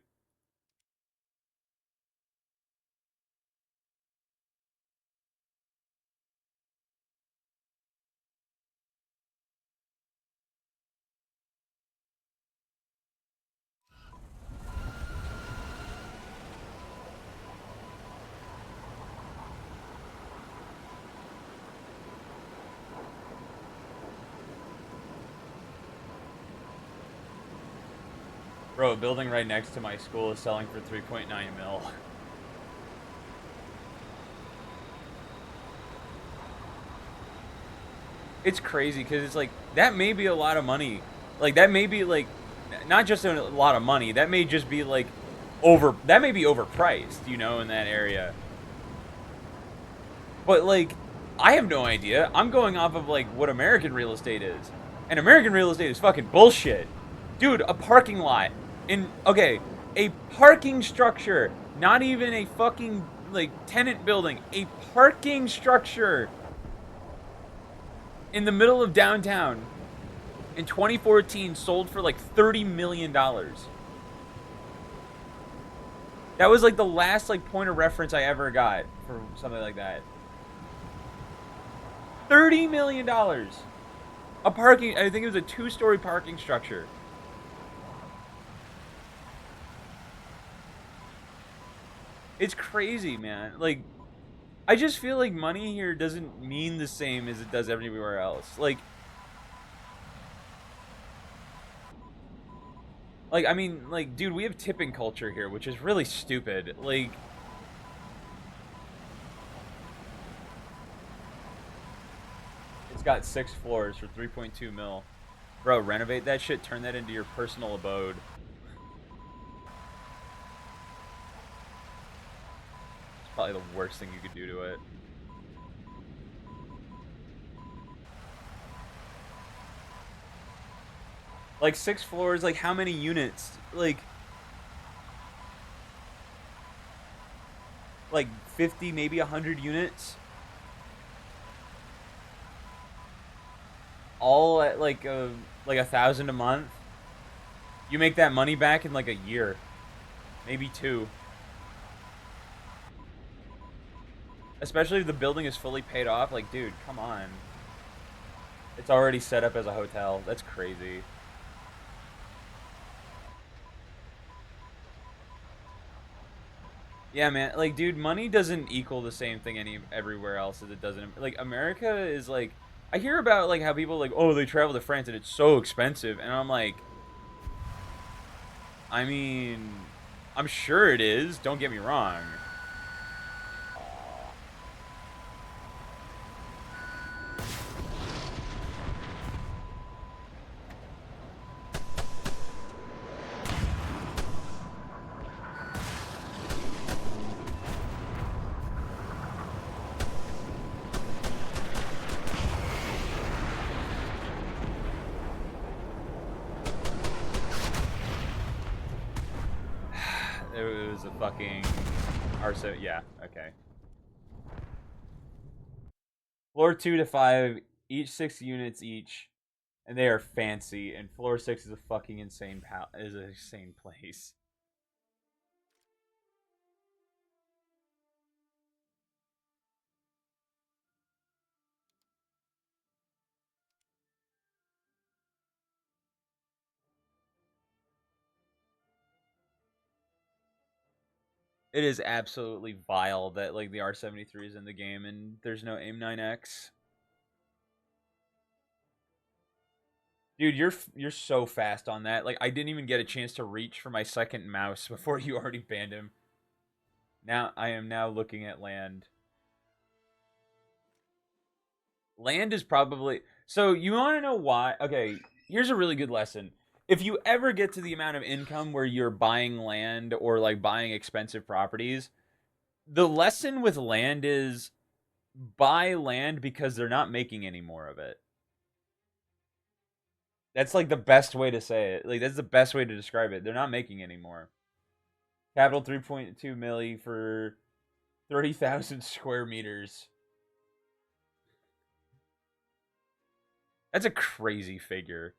Bro, a building right next to my school is selling for 3.9 mil. It's crazy because it's like that may be a lot of money. Like that may be like not just a lot of money. That may just be like over. That may be overpriced, you know, in that area. But like, I have no idea. I'm going off of like what American real estate is, and American real estate is fucking bullshit, dude. A parking lot in okay, a parking structure, not even a fucking like tenant building, a parking structure in the middle of downtown in 2014 sold for like $30 million. That was like the last like point of reference I ever got for something like that. $30 million. A parking, I think it was a two-story parking structure. It's crazy, man. Like, I just feel like money here doesn't mean the same as it does everywhere else. Like I mean, like, dude, we have tipping culture here, which is really stupid. Like, it's got 6 floors for 3.2 mil. Bro, renovate that shit, turn that into your personal abode. It's probably the worst thing you could do to it. Like 6 floors, like how many units? Like 50, maybe 100 units, all at like 1,000 a month. You make that money back in like a year, maybe two. Especially if the building is fully paid off. Like, dude, come on. It's already set up as a hotel. That's crazy. Yeah, man. Like, dude, money doesn't equal the same thing everywhere else as it does in like America is like. I hear about like how people like, oh, they travel to France and it's so expensive, and I'm like, I mean, I'm sure it is. Don't get me wrong. It was a fucking Arso. Yeah. Okay. Floor 2 to 5, each 6 units each, and they are fancy. And floor 6 is a fucking is an insane place. It is absolutely vile that like the R73 is in the game and there's no AIM-9X. Dude, you're so fast on that. Like I didn't even get a chance to reach for my second mouse before you already banned him. Now I am now looking at land. Land is probably so you want to know why? Okay, here's a really good lesson. If you ever get to the amount of income where you're buying land or like buying expensive properties, the lesson with land is buy land because they're not making any more of it. That's like the best way to say it. Like that's the best way to describe it. They're not making any more. Capital 3.2 milli for 30,000 square meters. That's a crazy figure.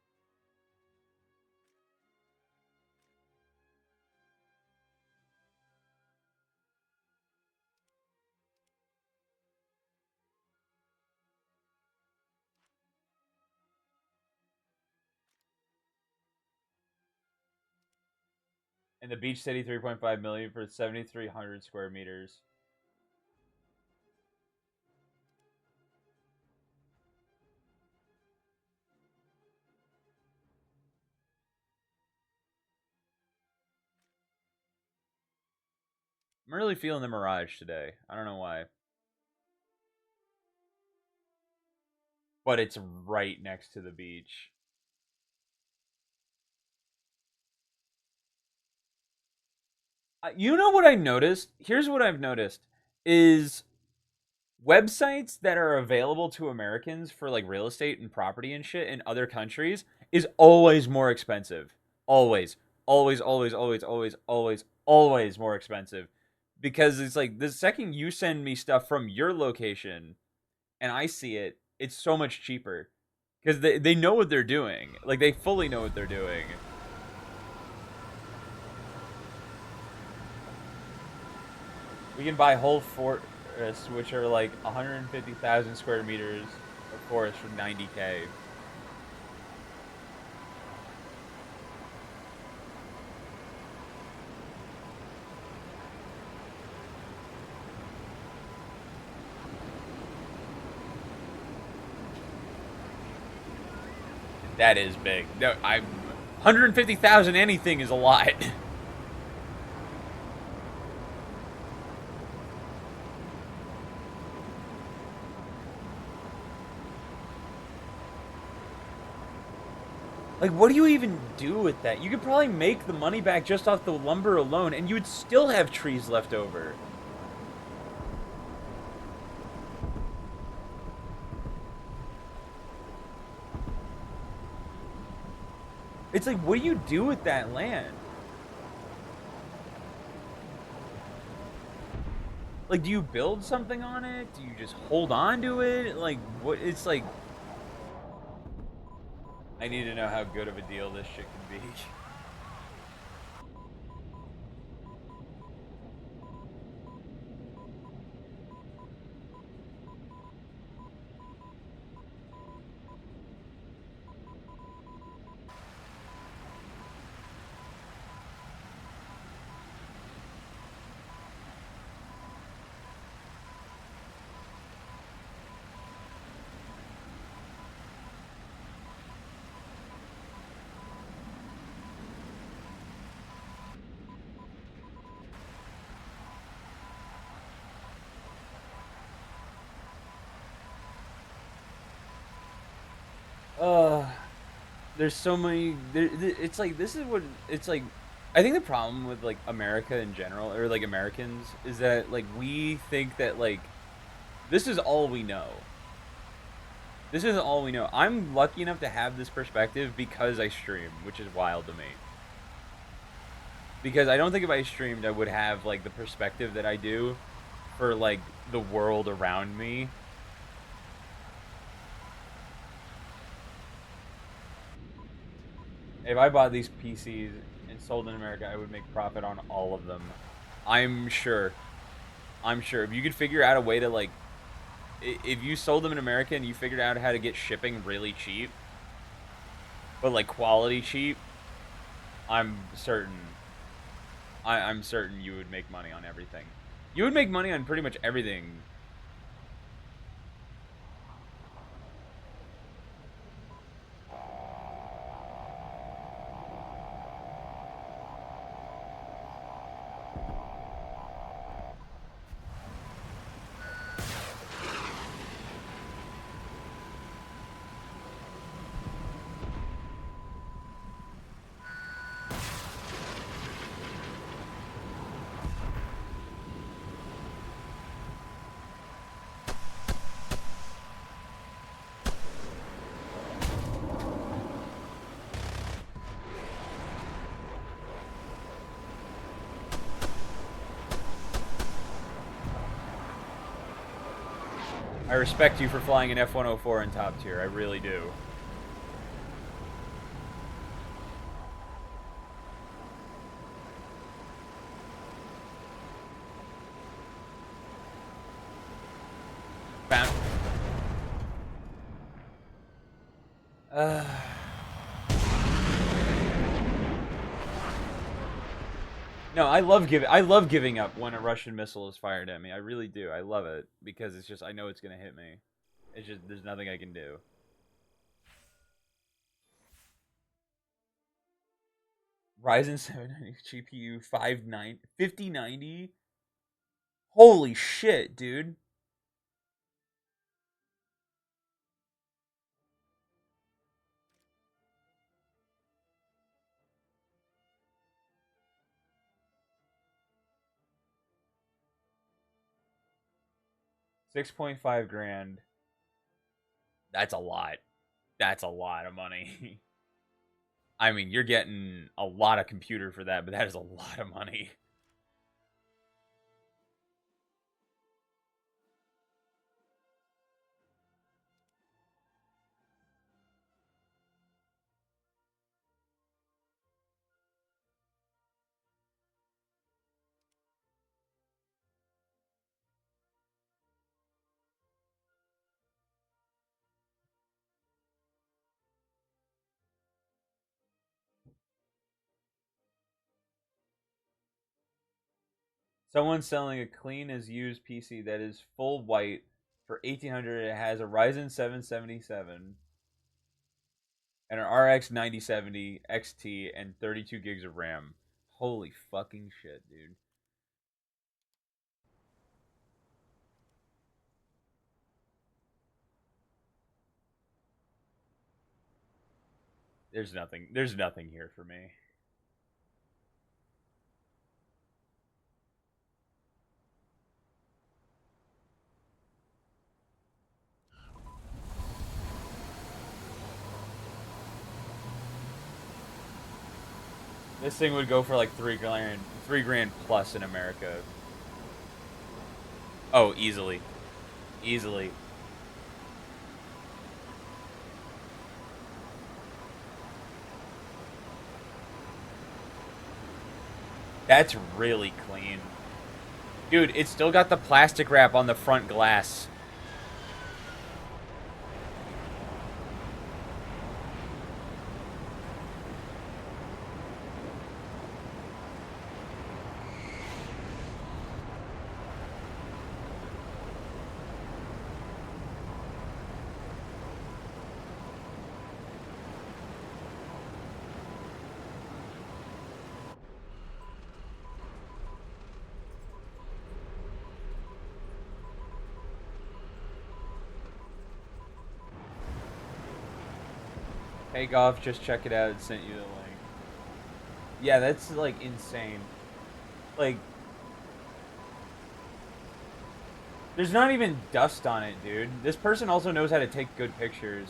And the beach city 3.5 million for 7,300 square meters. I'm really feeling the Mirage today. I don't know why. But it's right next to the beach. You know what I noticed? Here's what I've noticed is websites that are available to Americans for like real estate and property and shit in other countries is always more expensive. Always. Always, always, always, always, always, always more expensive. Because it's like the second you send me stuff from your location and I see it, it's so much cheaper. Because they know what they're doing. Like they fully know what they're doing. We can buy whole forests, which are like 150,000 square meters of forest for 90K. That is big. No, I 150,000 anything is a lot. Like, what do you even do with that? You could probably make the money back just off the lumber alone, and you would still have trees left over. It's like, what do you do with that land? Like, do you build something on it? Do you just hold on to it? Like, what? It's like, I need to know how good of a deal this shit can be. Uh, there's so many. It's like this is what it's like. I think the problem with like America in general, or like Americans, is that like we think that like this is all we know. This is all we know. I'm lucky enough to have this perspective because I stream, which is wild to me. Because I don't think if I streamed, I would have like the perspective that I do for like the world around me. If I bought these PCs and sold in America, I would make profit on all of them. I'm sure. I'm sure. If you could figure out a way to like, if you sold them in America and you figured out how to get shipping really cheap, but like quality cheap, I'm certain. I'm certain you would make money on everything. You would make money on pretty much everything. I respect you for flying an F-104 in top tier. I really do. Found. Uh, no, I love giving up when a Russian missile is fired at me. I really do. I love it because it's just I know it's gonna hit me. It's just there's nothing I can do. Ryzen 7 GPU 5090. Holy shit, dude. $6.5 grand. That's a lot. That's a lot of money. I mean, you're getting a lot of computer for that, but that is a lot of money. Someone's selling a clean as used PC that is full white for 1800. It has a Ryzen 777 and an RX 9070 XT and 32 gigs of RAM. Holy fucking shit, dude. There's nothing. There's nothing here for me. This thing would go for like 3 grand, 3 grand plus in America. Oh, easily, easily. That's really clean, dude. It's still got the plastic wrap on the front glass. Hey, Golf, just check it out. It sent you the link. Yeah, that's like insane. Like, there's not even dust on it, dude. This person also knows how to take good pictures.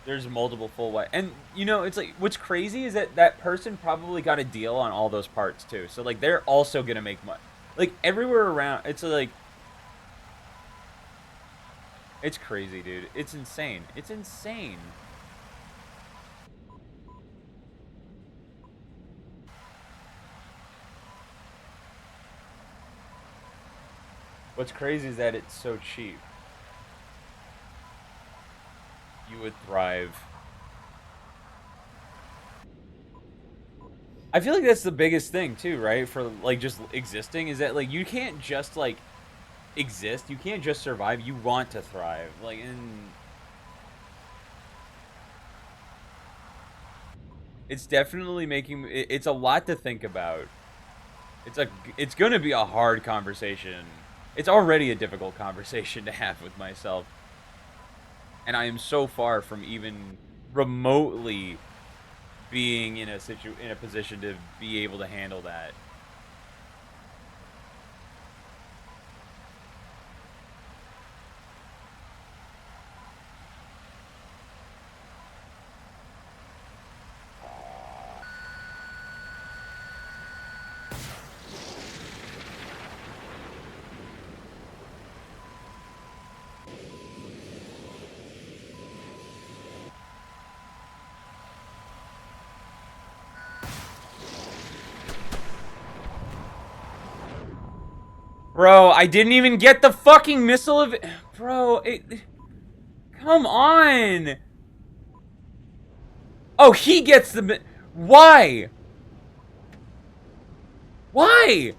There's multiple full white, and you know, it's like what's crazy is that that person probably got a deal on all those parts too. So like they're also gonna make money. Like everywhere around, it's like it's crazy, dude. It's insane. It's insane. What's crazy is that it's so cheap. You would thrive. I feel like that's the biggest thing too, right? For like just existing is that like you can't just like exist. You can't just survive. You want to thrive. Like and it's definitely making it's a lot to think about. It's going to be a hard conversation. It's already a difficult conversation to have with myself. And I am so far from even remotely being in a position to be able to handle that. Bro, I didn't even get the fucking missile of it. Bro, come on. Oh, he gets the why? Why?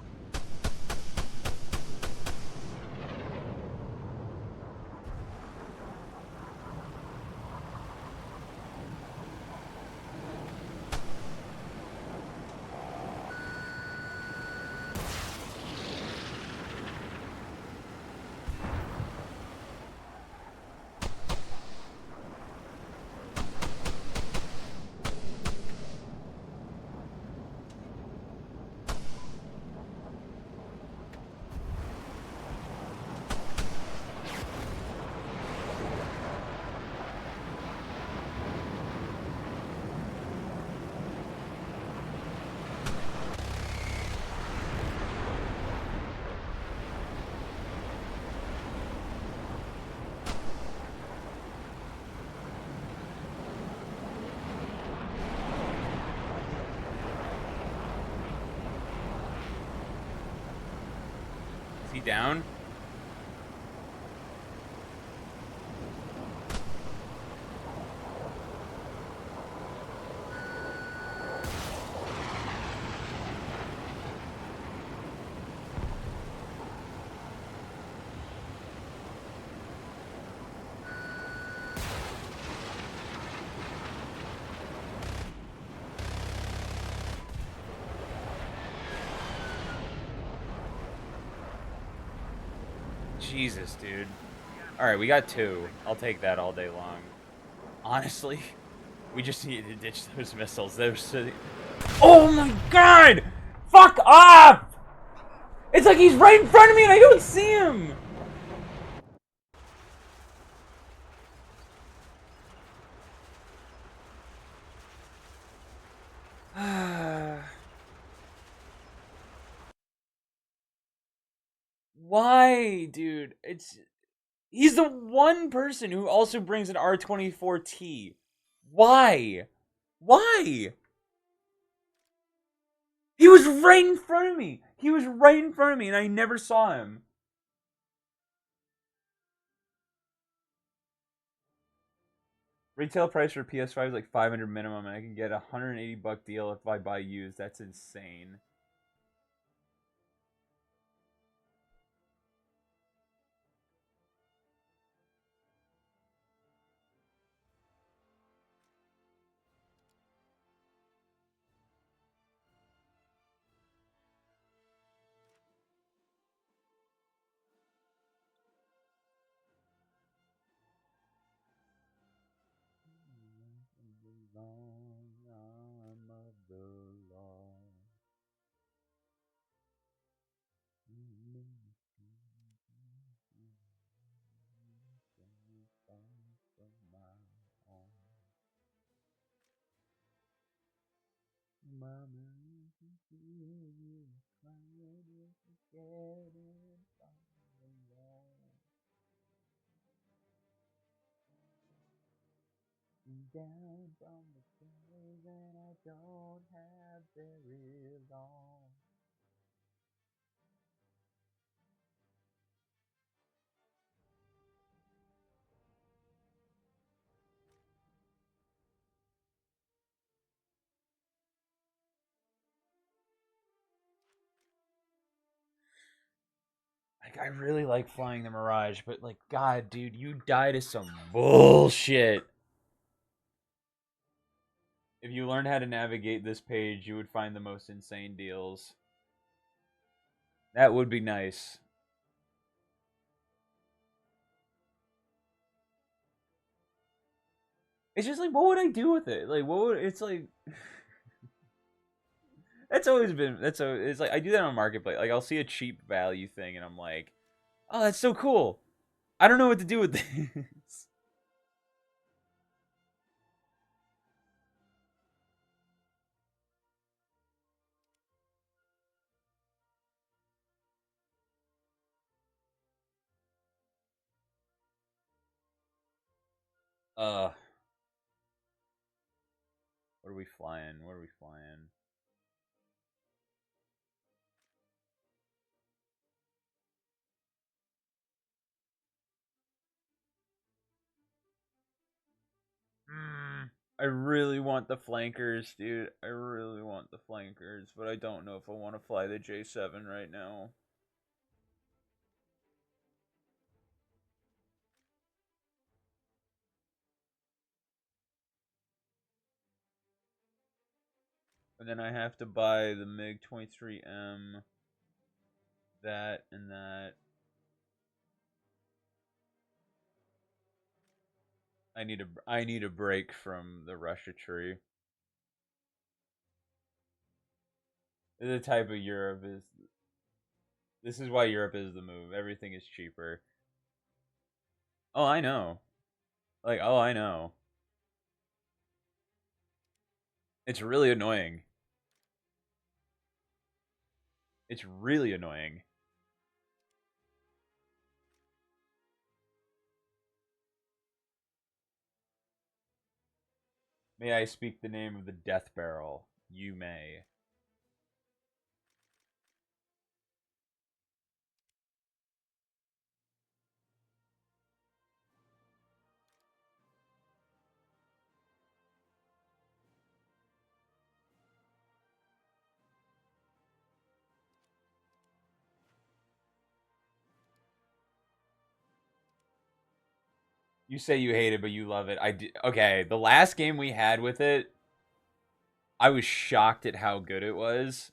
Is he down? Jesus, dude. All right, we got two. I'll take that all day long. Honestly, we just need to ditch those missiles. Those. Oh my god! Fuck off! It's like he's right in front of me and I don't see him. Why, dude? He's the one person who also brings an R24T. Why? Why? He was right in front of me. He was right in front of me and I never saw him. Retail price for PS5 is like 500 minimum and I can get a $180 deal if I buy used. That's insane. Down from the stairs and I don't have very long. Like, I really like flying the Mirage, but like, God, dude, you die to some bullshit. If you learned how to navigate this page, you would find the most insane deals. That would be nice. It's just like, what would I do with it? Like, what would it's like? That's always been it's like I do that on Marketplace. Like, I'll see a cheap value thing, and I'm like, oh, that's so cool. I don't know what to do with this. Uh, what are we flying? What are we flying? I really want the flankers, dude. I really want the flankers, but I don't know if I want to fly the J7 right now. And then I have to buy the MiG 23M, that and that. I need a break from the Russia tree. The type of Europe is this is why Europe is the move. Everything is cheaper. Oh, I know. Like, oh, I know. It's really annoying. It's really annoying. May I speak the name of the death barrel? You may. You say you hate it, but you love it. I do. Okay, the last game we had with it, I was shocked at how good it was.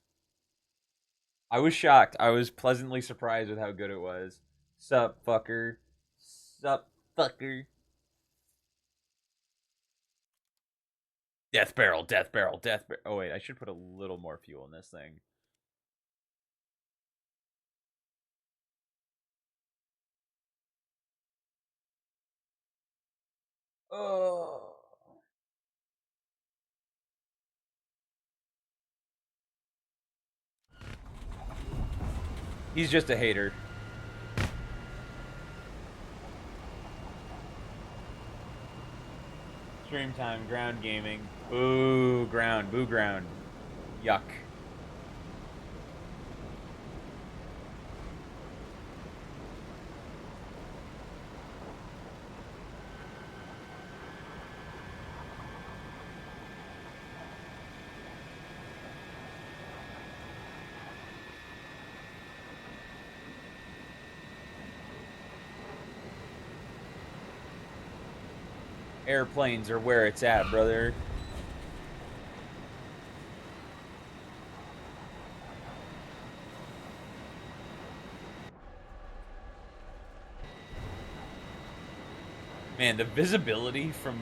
I was shocked. I was pleasantly surprised with how good it was. Sup, fucker. Sup, fucker. Death barrel, death barrel, death barrel. Oh, wait, I should put a little more fuel in this thing. Oh. He's just a hater. Stream time, ground gaming. Boo, ground, boo, ground. Yuck. Airplanes are where it's at, brother. Man, the visibility from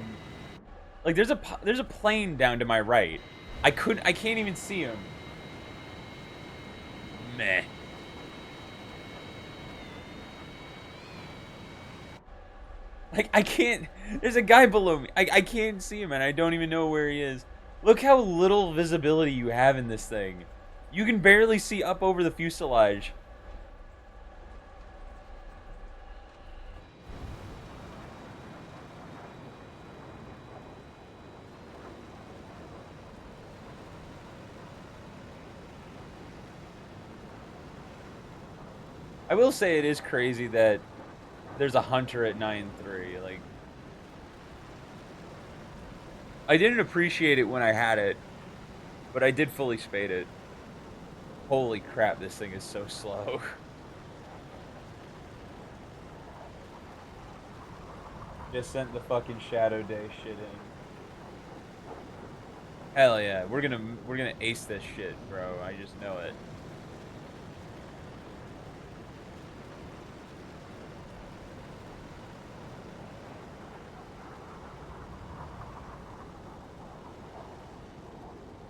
like there's a plane down to my right. I can't even see him. Meh. Like I can't. There's a guy below me. I can't see him, and I don't even know where he is. Look how little visibility you have in this thing. You can barely see up over the fuselage. I will say it is crazy that there's a hunter at 9.3. Like I didn't appreciate it when I had it, but I did fully spade it. Holy crap, this thing is so slow. Just sent the fucking Shadow Day shit in. Hell yeah, we're gonna ace this shit, bro. I just know it.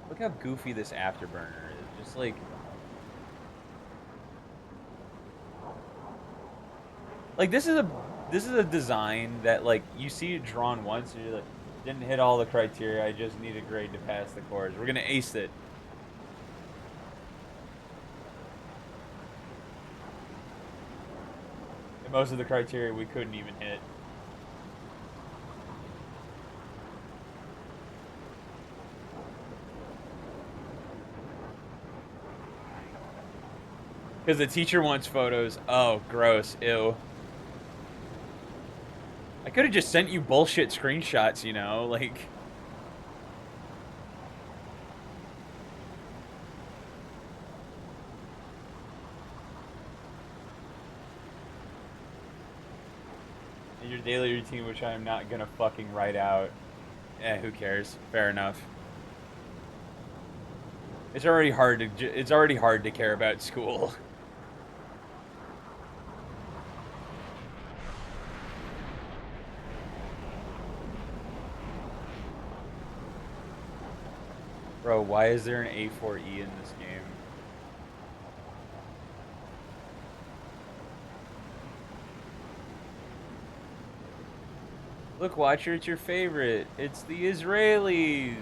Look how goofy this afterburner is. Just like this is a design that like you see it drawn once and you're like didn't hit all the criteria. I just need a grade to pass the course. We're gonna ace it. And most of the criteria we couldn't even hit. Because the teacher wants photos. Oh, gross. Ew. I could have just sent you bullshit screenshots, you know? Like, in your daily routine, which I am not gonna fucking write out. Eh, who cares? Fair enough. It's already hard to care about school. Bro, why is there an A4E in this game? Look, Watcher, it's your favorite. It's the Israelis.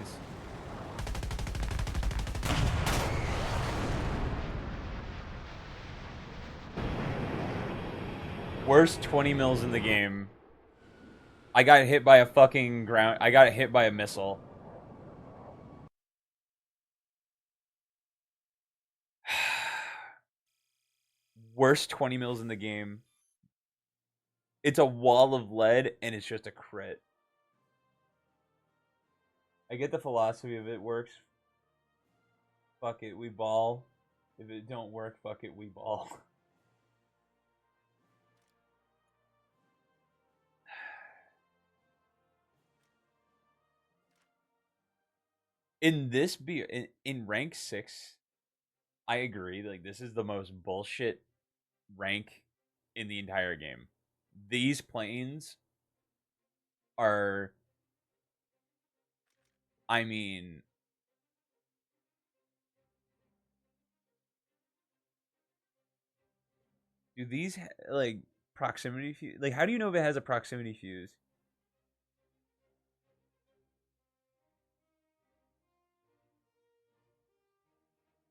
Worst 20 mils in the game. I got hit by a fucking ground. I got hit by a missile. Worst 20 mils in the game. It's a wall of lead, and it's just a crit. I get the philosophy of it works. Fuck it, we ball. If it don't work, fuck it, we ball. in this be in rank 6, I agree. Like this is the most bullshit rank in the entire game. These planes are, I mean, do these like proximity fuse? Like, how do you know if it has a proximity fuse?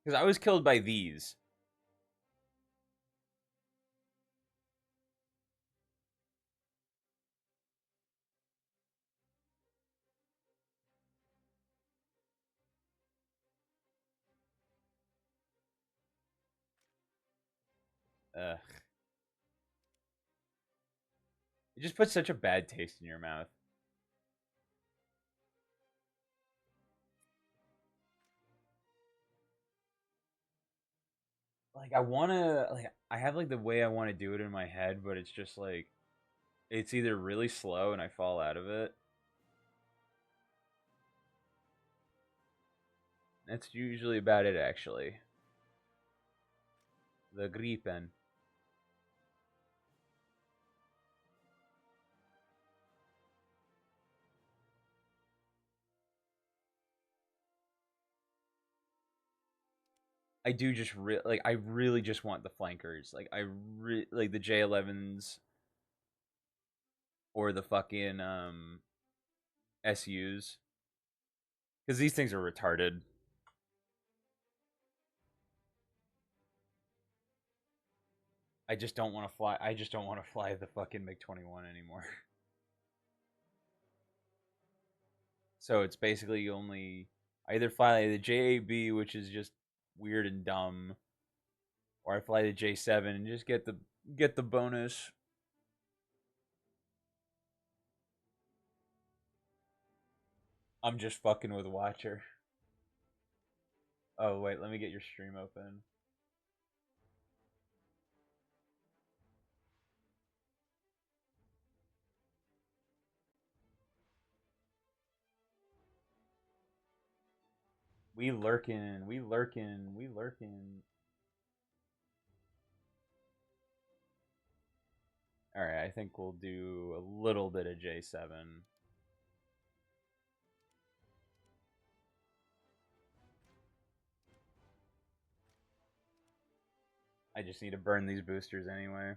Because I was killed by these. Ugh. It just puts such a bad taste in your mouth. Like I wanna like I have like the way I want to do it in my head, but it's just like it's either really slow and I fall out of it. That's usually about it actually. The Gripen. I do just like I really just want the flankers. Like like the J11s or the fucking SUs because these things are retarded. I just don't want to fly. I just don't want to fly the fucking MiG-21 anymore. So it's basically only I either fly the JAB, which is just weird and dumb, or I fly the J7 and just get the bonus. I'm just fucking with Watcher. Oh wait, let me get your stream open. We lurking, we lurking, we lurking. All right, I think we'll do a little bit of J7. I just need to burn these boosters anyway.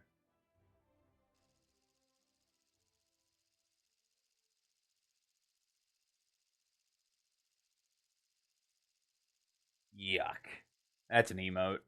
Yuck. That's an emote.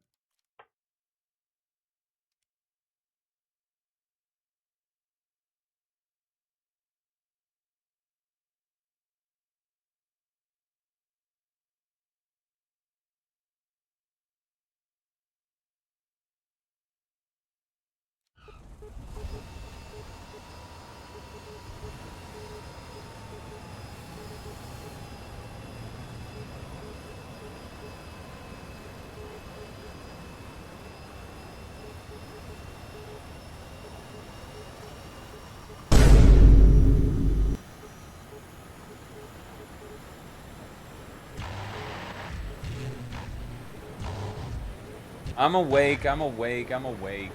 I'm awake, I'm awake, I'm awake.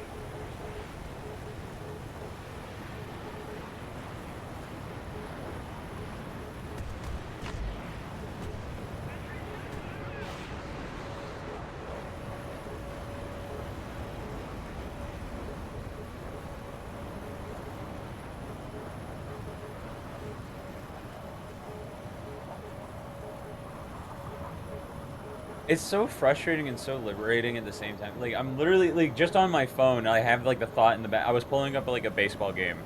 It's so frustrating and so liberating at the same time. Like I'm literally like just on my phone, I have like the thought in the back. I was pulling up like a baseball game,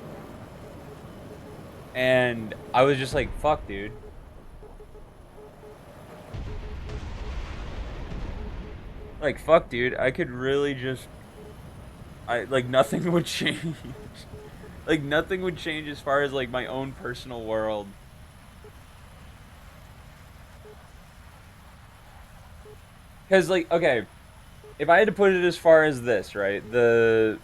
and I was just like, "Fuck, dude." Like, fuck, dude. I could really just, I like nothing would change. Like nothing would change as far as like my own personal world. Cause like, okay, if I had to put it as far as this, right? The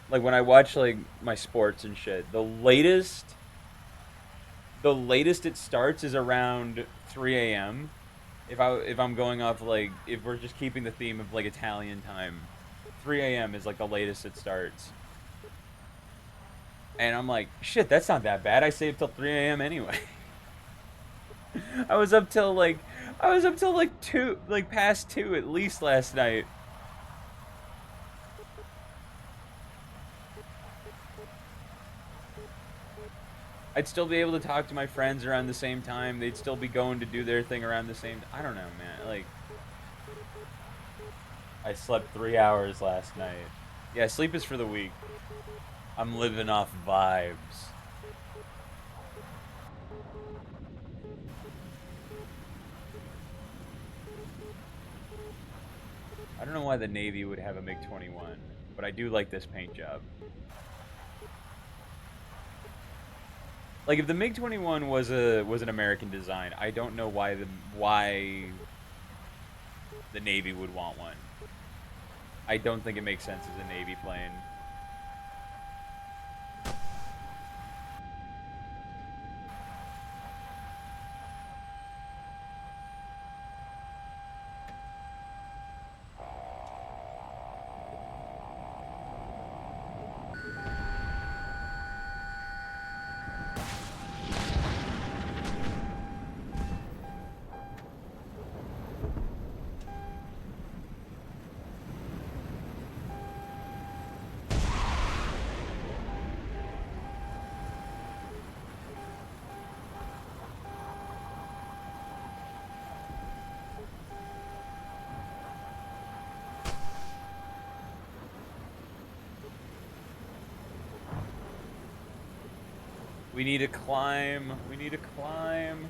like when I watch like my sports and shit, the latest it starts is around 3 a.m. if I'm going off like if we're just keeping the theme of like Italian time, 3 a.m. is like the latest it starts. And I'm like, shit, that's not that bad. I saved till 3 a.m. anyway. I was up till like I was up till like two, like past two at least last night. I'd still be able to talk to my friends around the same time. They'd still be going to do their thing around the same. I don't know, man. Like I slept 3 hours last night. Yeah, sleep is for the weak. I'm living off vibes. I don't know why the Navy would have a MiG-21, but I do like this paint job. Like if the MiG-21 was an American design, I don't know why the Navy would want one. I don't think it makes sense as a Navy plane. We need to climb. We need to climb.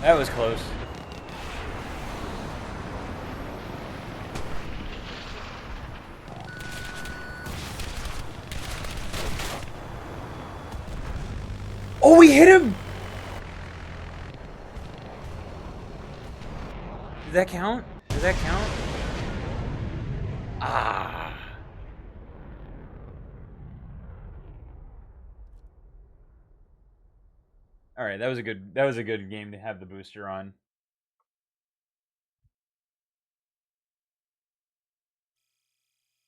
That was close. Oh, we hit him! Does that count? Does that count? Ah. All right, that was a good game to have the booster on.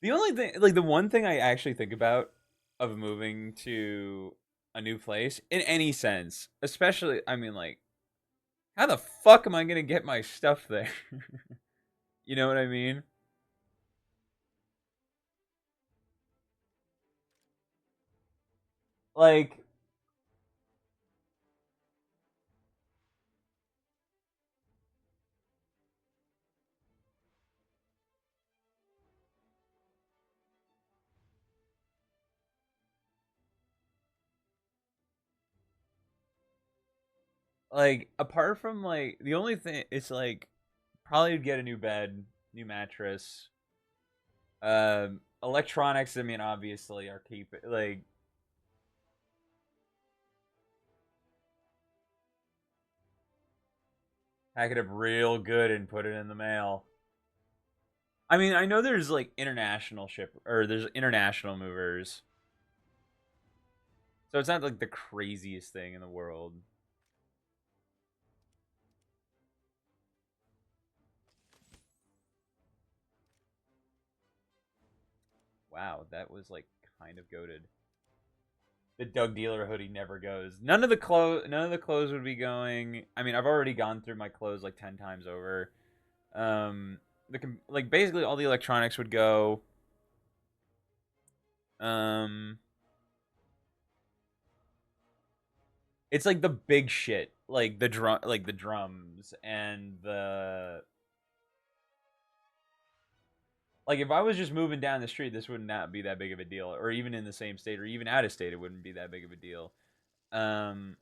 The only thing, like the one thing I actually think about of moving to a new place in any sense, especially, I mean, like, how the fuck am I gonna get my stuff there? You know what I mean? Like, apart from like the only thing, it's like probably get a new bed, new mattress, electronics. I mean, obviously, are keep like pack it up real good and put it in the mail. I mean, I know there's like international ship or there's international movers, so it's not like the craziest thing in the world. Wow, that was like kind of goaded. The Doug Dealer hoodie never goes. None of the clothes would be going. I mean, I've already gone through my clothes like 10 times over. Like basically all the electronics would go. Um, It's like the big shit, like the drums and the like. If I was just moving down the street, this would not be that big of a deal, or even in the same state, or even out of state, it wouldn't be that big of a deal. Um,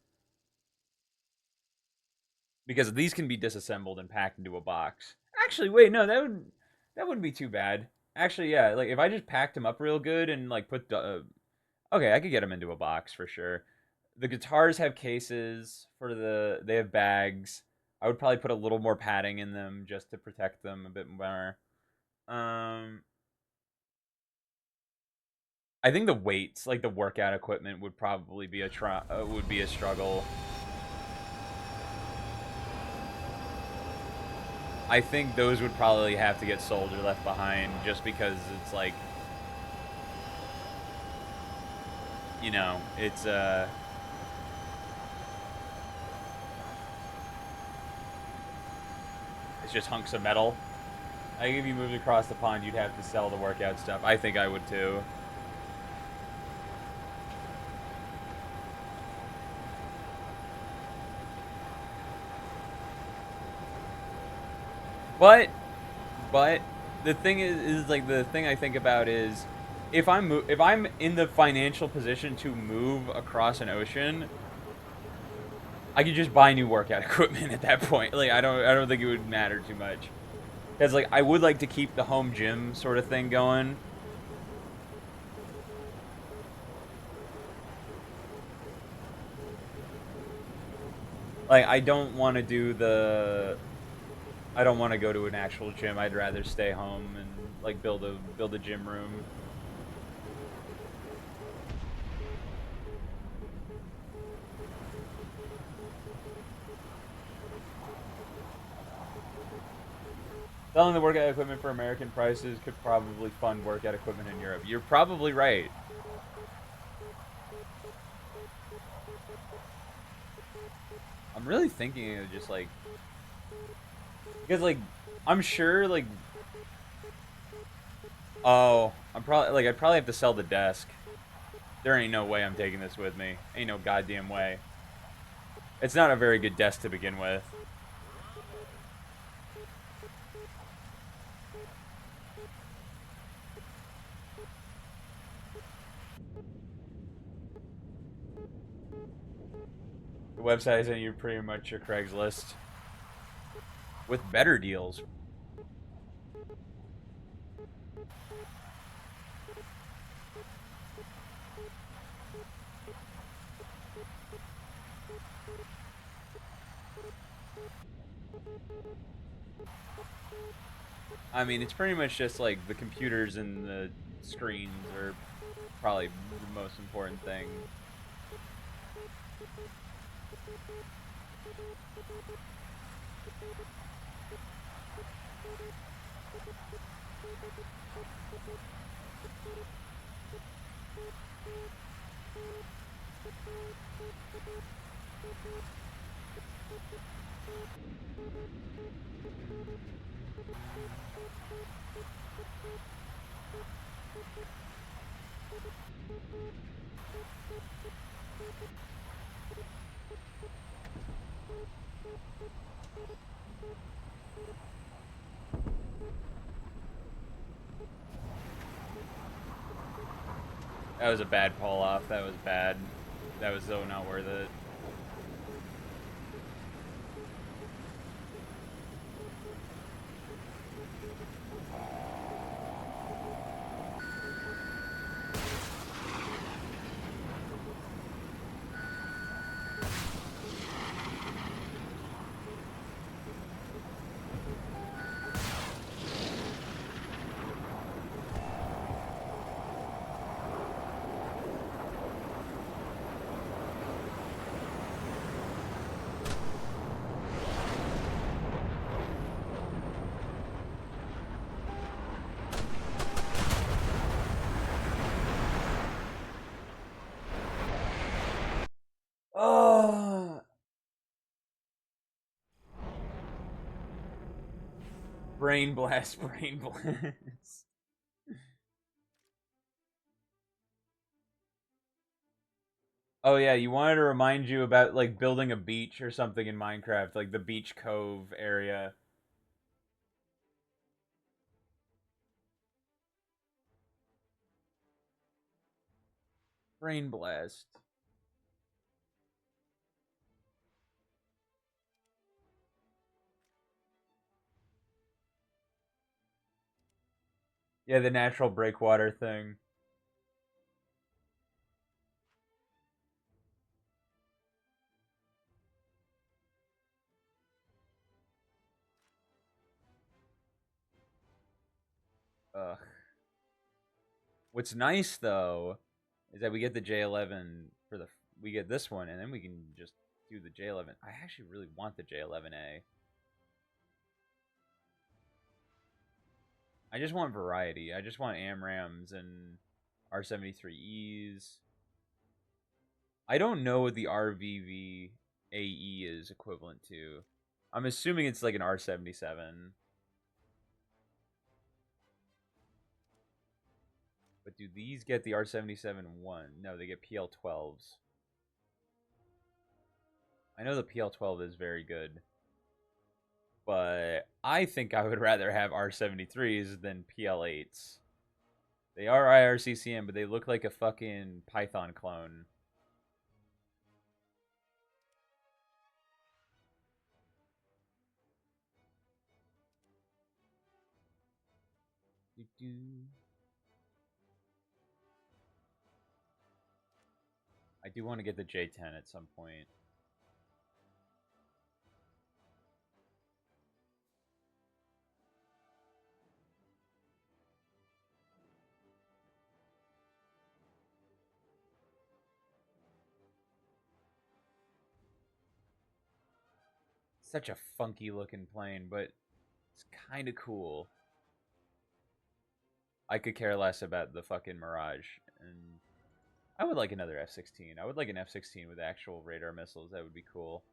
because these can be disassembled and packed into a box. Actually, wait, no, that wouldn't be too bad. Actually, yeah, like if I just packed them up real good and like put okay, I could get them into a box for sure. The guitars have cases for they have bags. I would probably put a little more padding in them just to protect them a bit more. Um, I think the weights, like the workout equipment, would probably be would be a struggle. I think those would probably have to get sold or left behind just because it's like, it's just hunks of metal. I think if you moved across the pond, you'd have to sell the workout stuff. I think I would too. But but the thing is like the thing I think about is if I'm in the financial position to move across an ocean, I could just buy new workout equipment at that point. Like I don't think it would matter too much. Cuz like I would like to keep the home gym sort of thing going. Like I don't want to go to an actual gym. I'd rather stay home and like build a gym room. Selling the workout equipment for American prices could probably fund workout equipment in Europe. You're probably right. I'm really thinking of just like because like I'm sure like I'm probably like I'd probably have to sell the desk. There ain't no way I'm taking this with me. Ain't no goddamn way. It's not a very good desk to begin with. The website isn't you pretty much your Craigslist with better deals. I mean, it's pretty much just like the computers and the screens are probably the most important thing. That was a bad pull off. That was bad. That was so not worth it. Oh, brain blast, brain blast. Oh yeah, you wanted to remind you about like building a beach or something in Minecraft, like the beach cove area. Brain blast. Yeah, the natural breakwater thing. Ugh. What's nice though is that we get the J11 for the we get this one and then we can just do the J11. I actually really want the J11A. I just want variety. I just want AMRAMs and R73Es. I don't know what the RVV AE is equivalent to. I'm assuming it's like an R77. But do these get the R77 one? No, they get PL12s. I know the PL12 is very good, but I think I would rather have R73s than PL8s. They are IRCCM, but they look like a fucking Python clone. I do want to get the J10 at some point. Such a funky looking plane, but it's kind of cool. I could care less about the fucking Mirage, and I would like another F-16. I would like an F-16 with actual radar missiles. That would be cool.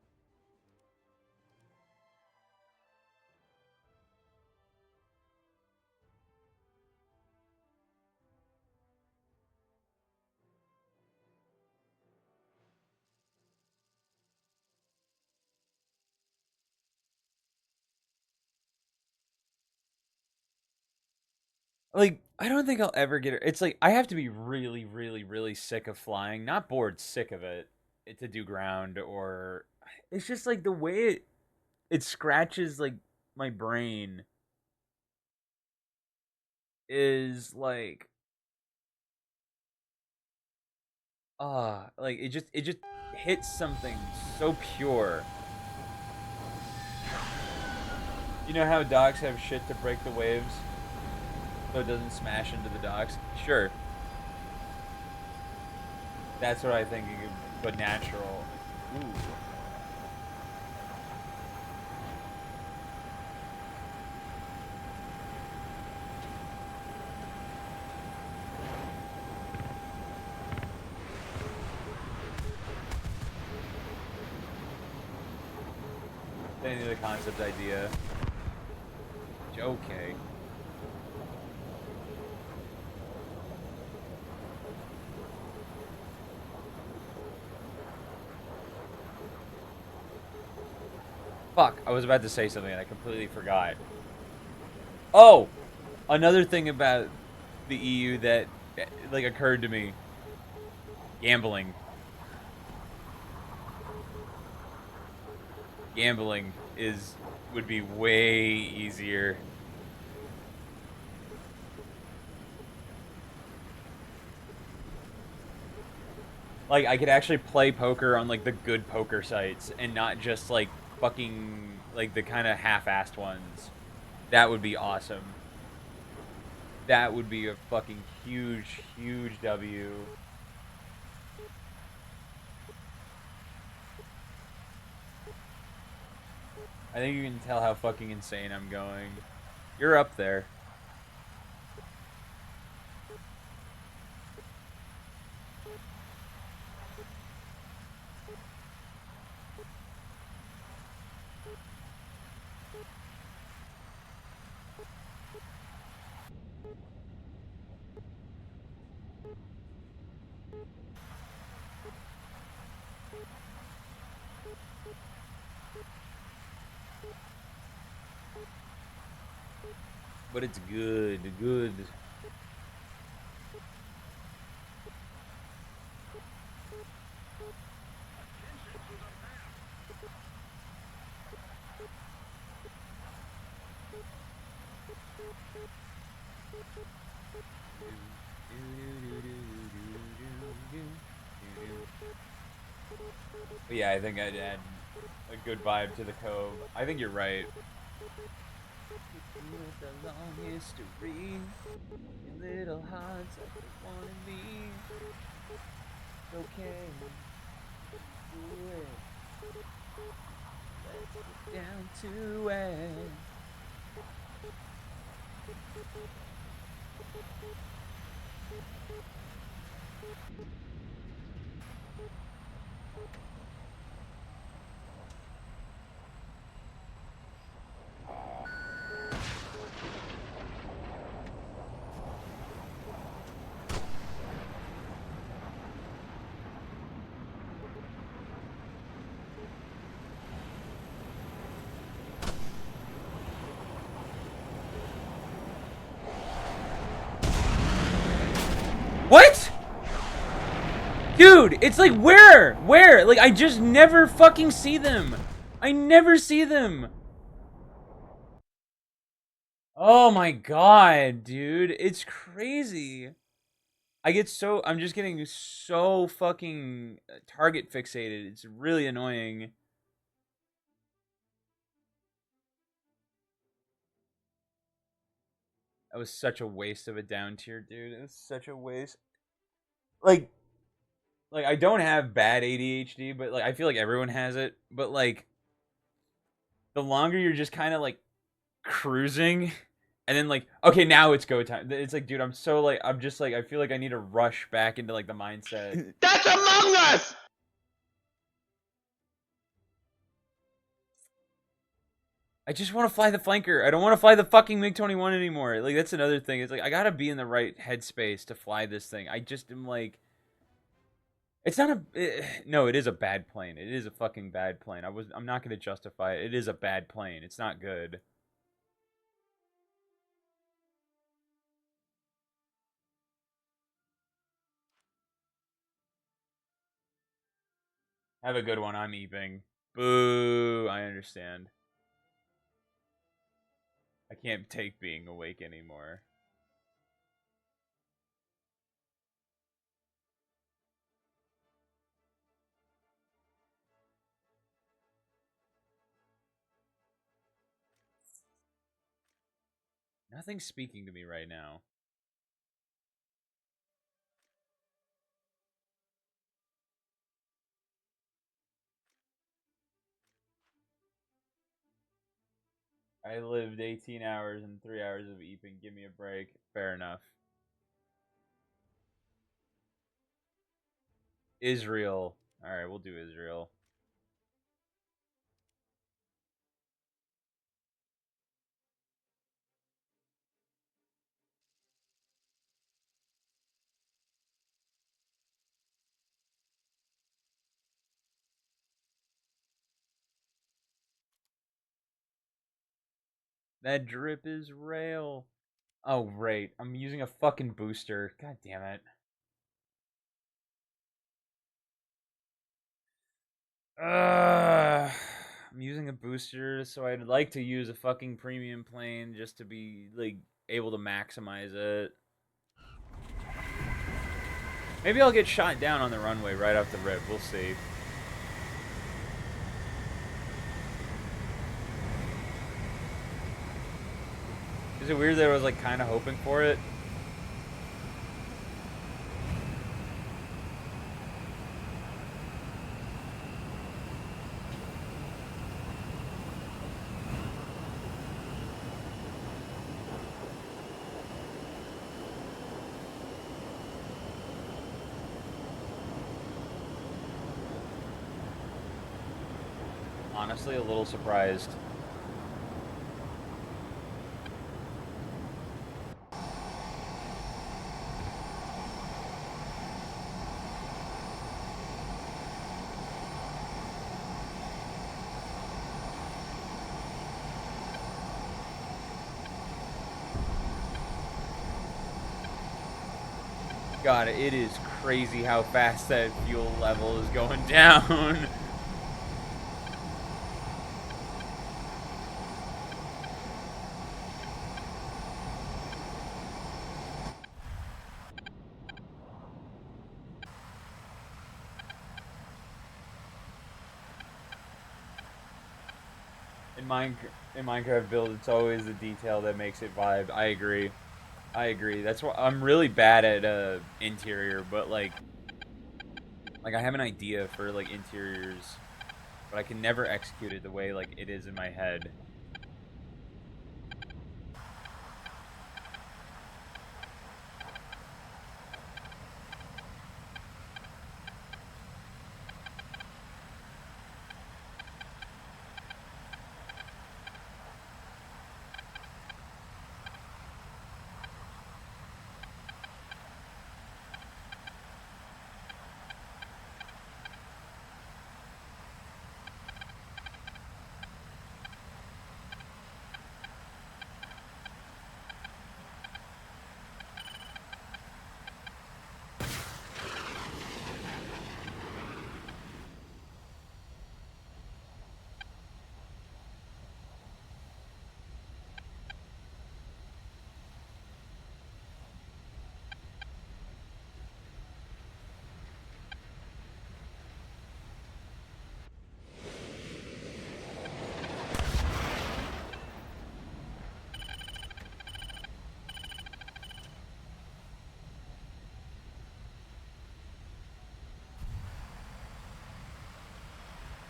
Like, I don't think I'll ever get it. It's like I have to be really, really, really sick of flying. Not bored, sick of it. To do ground or it's just like the way it scratches like my brain is like like it just hits something so pure. You know how docks have shit to break the waves so it doesn't smash into the docks? Sure. That's what I think, but natural. Ooh. Any of the concept idea. Okay. Fuck, I was about to say something and I completely forgot. Oh, another thing about the EU that like occurred to me: gambling. Gambling is would be way easier. Like I could actually play poker on like the good poker sites and not just like fucking like the kind of half-assed ones. That would be awesome. That would be a fucking huge, huge W. I think you can tell how fucking insane I'm going. You're up there. But it's good, good. But yeah, I think I'd add a good vibe to the Cove. I think you're right. People with a long history, your little hearts like they wanted me. It's okay, do it. Let's get down to it. What? Dude, it's like where? Where? Like I just never fucking see them. I never see them. Oh my god, dude. It's crazy. I'm just getting so fucking target fixated. It's really annoying. That was such a waste of a down tier, dude. It was such a waste. Like, like I don't have bad ADHD, but like I feel like everyone has it. But like the longer you're just kind of like cruising, and then like okay, now it's go time. It's like, dude, I'm just like I feel like I need to rush back into like the mindset. That's Among Us! I just want to fly the flanker. I don't want to fly the fucking MiG-21 anymore. Like that's another thing. It's like I gotta be in the right headspace to fly this thing. I just am like, it's not no, it is a bad plane. It is a fucking bad plane. I'm not gonna justify it. It is a bad plane. It's not good. Have a good one. I'm eeping. Boo. I understand. I can't take being awake anymore. Nothing's speaking to me right now. I lived 18 hours and 3 hours of eeping. Give me a break. Fair enough. Israel. All right, we'll do Israel. That drip is rail. Oh, right. I'm using a fucking booster. God damn it. I'm using a booster, so I'd like to use a fucking premium plane just to be, like, able to maximize it. Maybe I'll get shot down on the runway right off the rip. We'll see. Is it weird that I was, like, kind of hoping for it? Honestly, a little surprised. God, it is crazy how fast that fuel level is going down. in Minecraft build, it's always the detail that makes it vibe. I agree. I agree. That's why I'm really bad at interior, but like I have an idea for like interiors, but I can never execute it the way like it is in my head.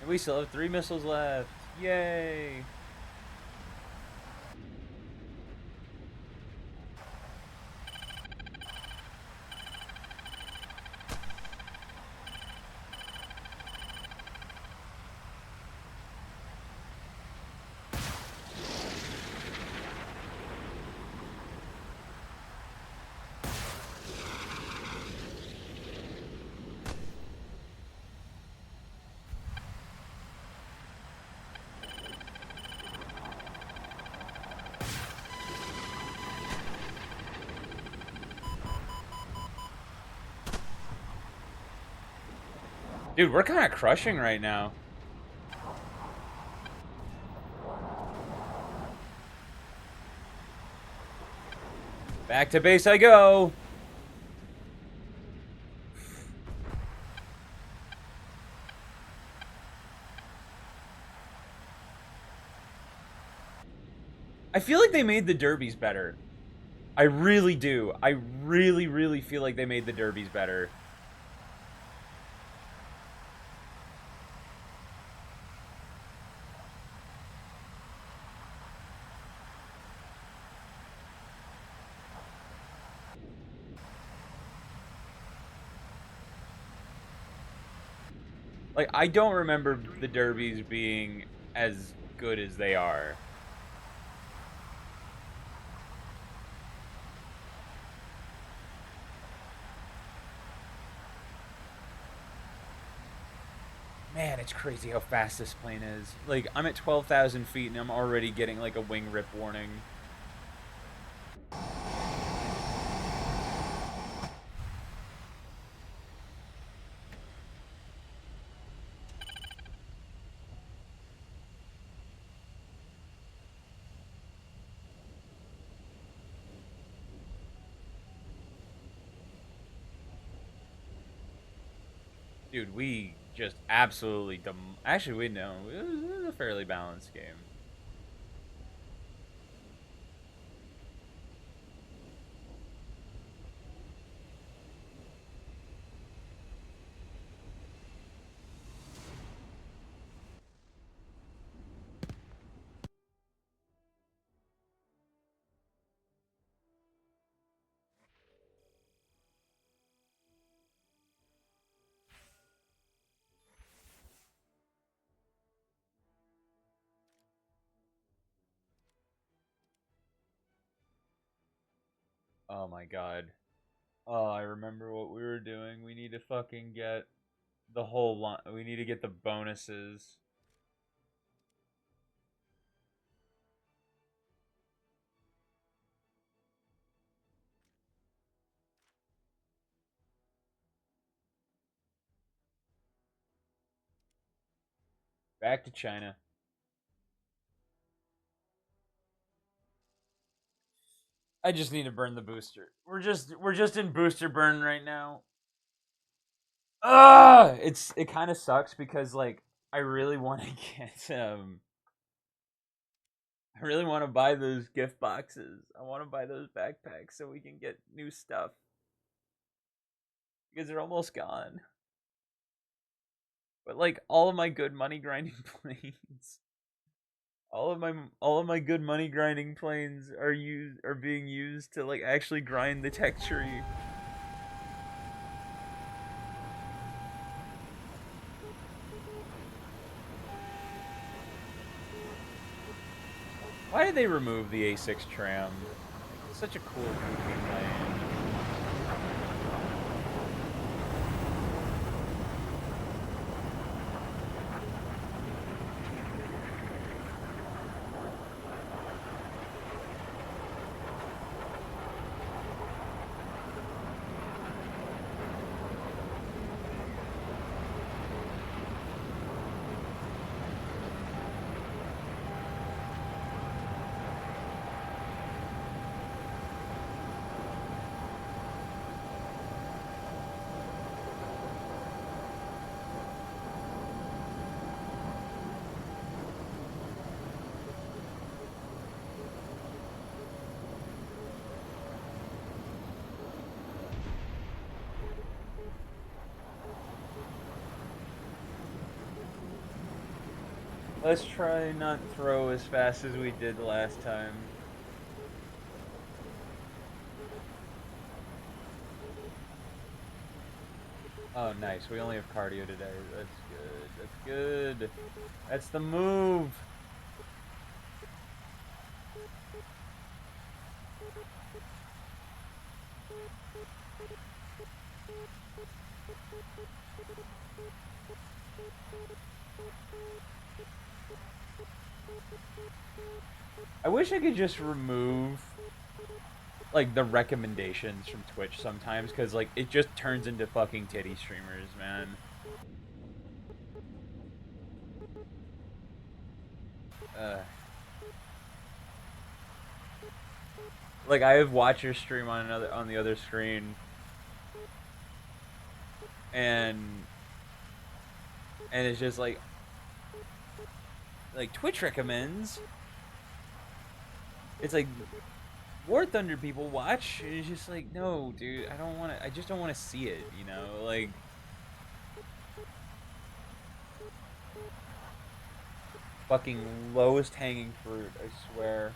And we still have 3 missiles left. Yay! Dude, we're kind of crushing right now. Back to base I go. I feel like they made the derbies better. I really do. I really, really feel like they made the derbies better. Like, I don't remember the derbies being as good as they are. Man, it's crazy how fast this plane is. Like, I'm at 12,000 feet and I'm already getting like a wing rip warning. Dude, we just absolutely actually, we know it was a fairly balanced game. Oh my god. Oh, I remember what we were doing. We need to fucking get the whole line. We need to get the bonuses. Back to China. I just need to burn the booster. We're just in booster burn right now. It kind of sucks because like I really want to get I really want to buy those gift boxes. I want to buy those backpacks so we can get new stuff because they're almost gone. But like all of my good money grinding planes, all of my good money grinding planes are being used to like actually grind the tech tree. Why did they remove the A6 tram? It's such a cool looking plane. Let's try not throw as fast as we did last time. Oh, nice. We only have cardio today. That's good. That's good. That's the move. I wish I could just remove like the recommendations from Twitch sometimes because like it just turns into fucking titty streamers, man. Uh, like I have watcher stream on the other screen, and it's just like Twitch recommends. It's like War Thunder people watch. And it's just like no, dude. I don't want to. I just don't want to see it. You know, like fucking lowest hanging fruit. I swear.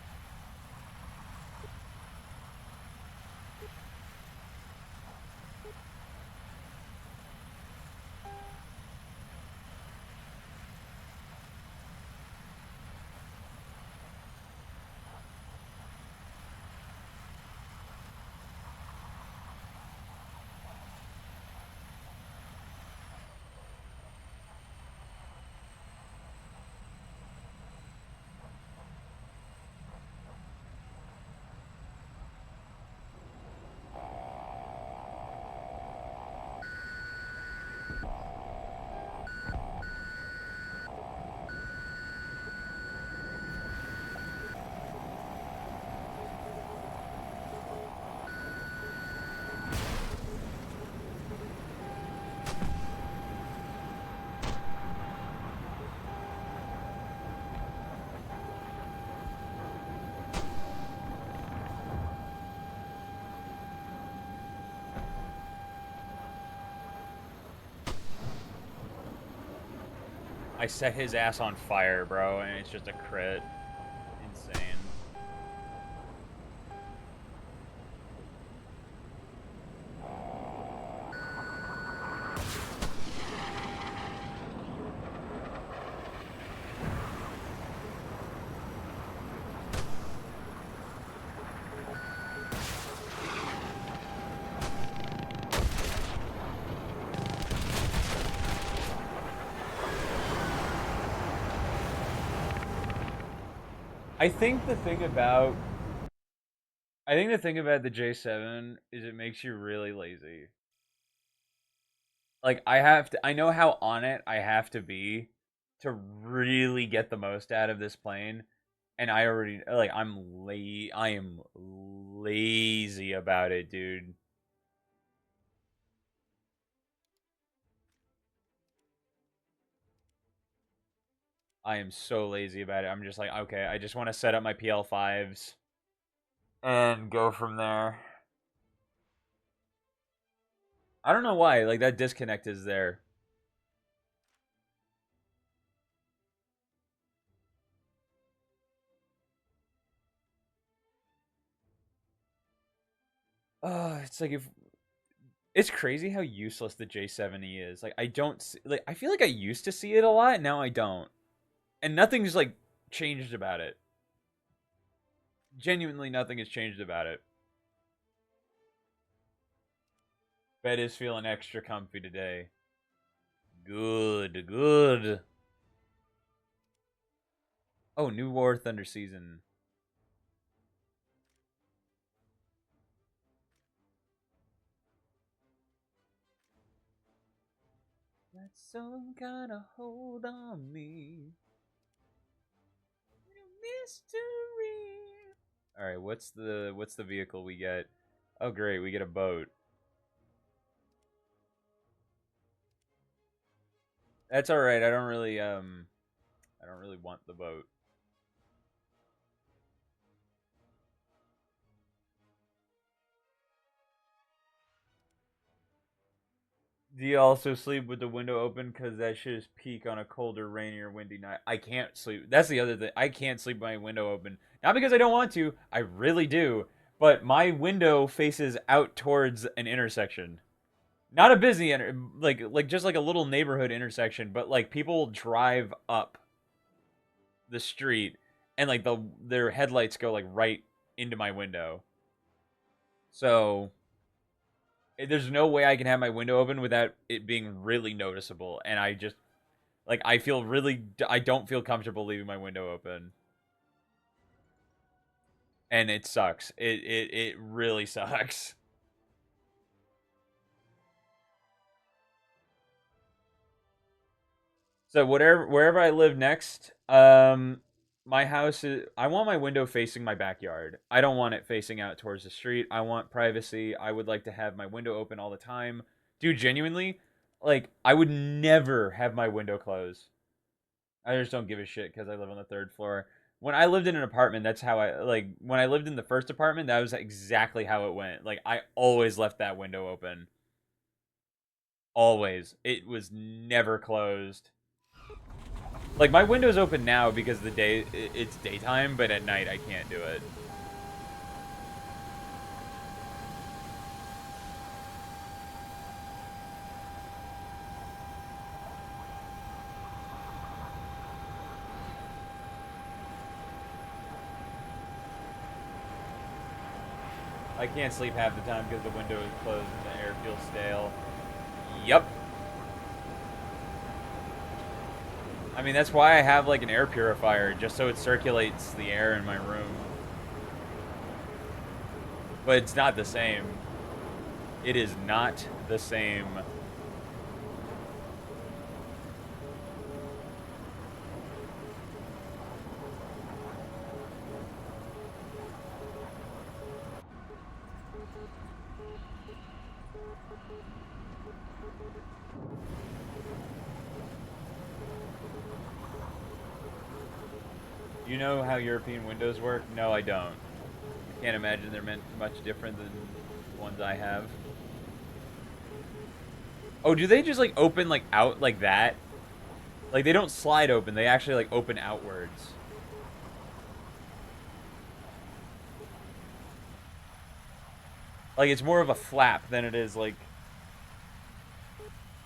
I set his ass on fire, bro, and it's just a crit. Insane. I think the thing about I think the thing about the J7 is it makes you really lazy. Like I know how on it I have to be to really get the most out of this plane, and I already like I am lazy about it, dude. I am so lazy about it. I'm just like, okay, I just want to set up my PL5s and go from there. I don't know why, like that disconnect is there. It's like if it's crazy how useless the J70 is. Like I don't like I feel like I used to see it a lot, now I don't. And nothing's like changed about it. Genuinely nothing has changed about it. Bed is feeling extra comfy today. Good, good. Oh, new War Thunder season. Let some kind of hold on me. Mystery. All right, what's the vehicle we get? Oh, great, we get a boat. That's all right. I don't really want the boat. Do you also sleep with the window open? Because that shit is peak on a colder, rainier, windy night. I can't sleep. That's the other thing. I can't sleep with my window open. Not because I don't want to. I really do. But my window faces out towards an intersection. Not a busy like just like a little neighborhood intersection, but like people drive up the street and like their headlights go like right into my window. So there's no way I can have my window open without it being really noticeable. And I just like I feel really I don't feel comfortable leaving my window open, and it sucks. It really sucks. So whatever wherever I live next, my house is I want my window facing my backyard. I don't want it facing out towards the street. I want privacy. I would like to have my window open all the time. Dude, genuinely, like I would never have my window closed. I just don't give a shit because I live on the third floor. When I lived in an apartment, that's how I like. When I lived in the first apartment, that was exactly how it went. Like I always left that window open. Always, it was never closed. Like my window's open now because the day it's daytime, but at night I can't do it. I can't sleep half the time because the window is closed and the air feels stale. Yep. I mean that's why I have like an air purifier just so it circulates the air in my room. But it's not the same. It is not the same. Do you know how European windows work? No, I don't. I can't imagine they're meant much different than the ones I have. Oh, do they just like open like out like that? Like they don't slide open, they actually like open outwards. Like it's more of a flap than it is like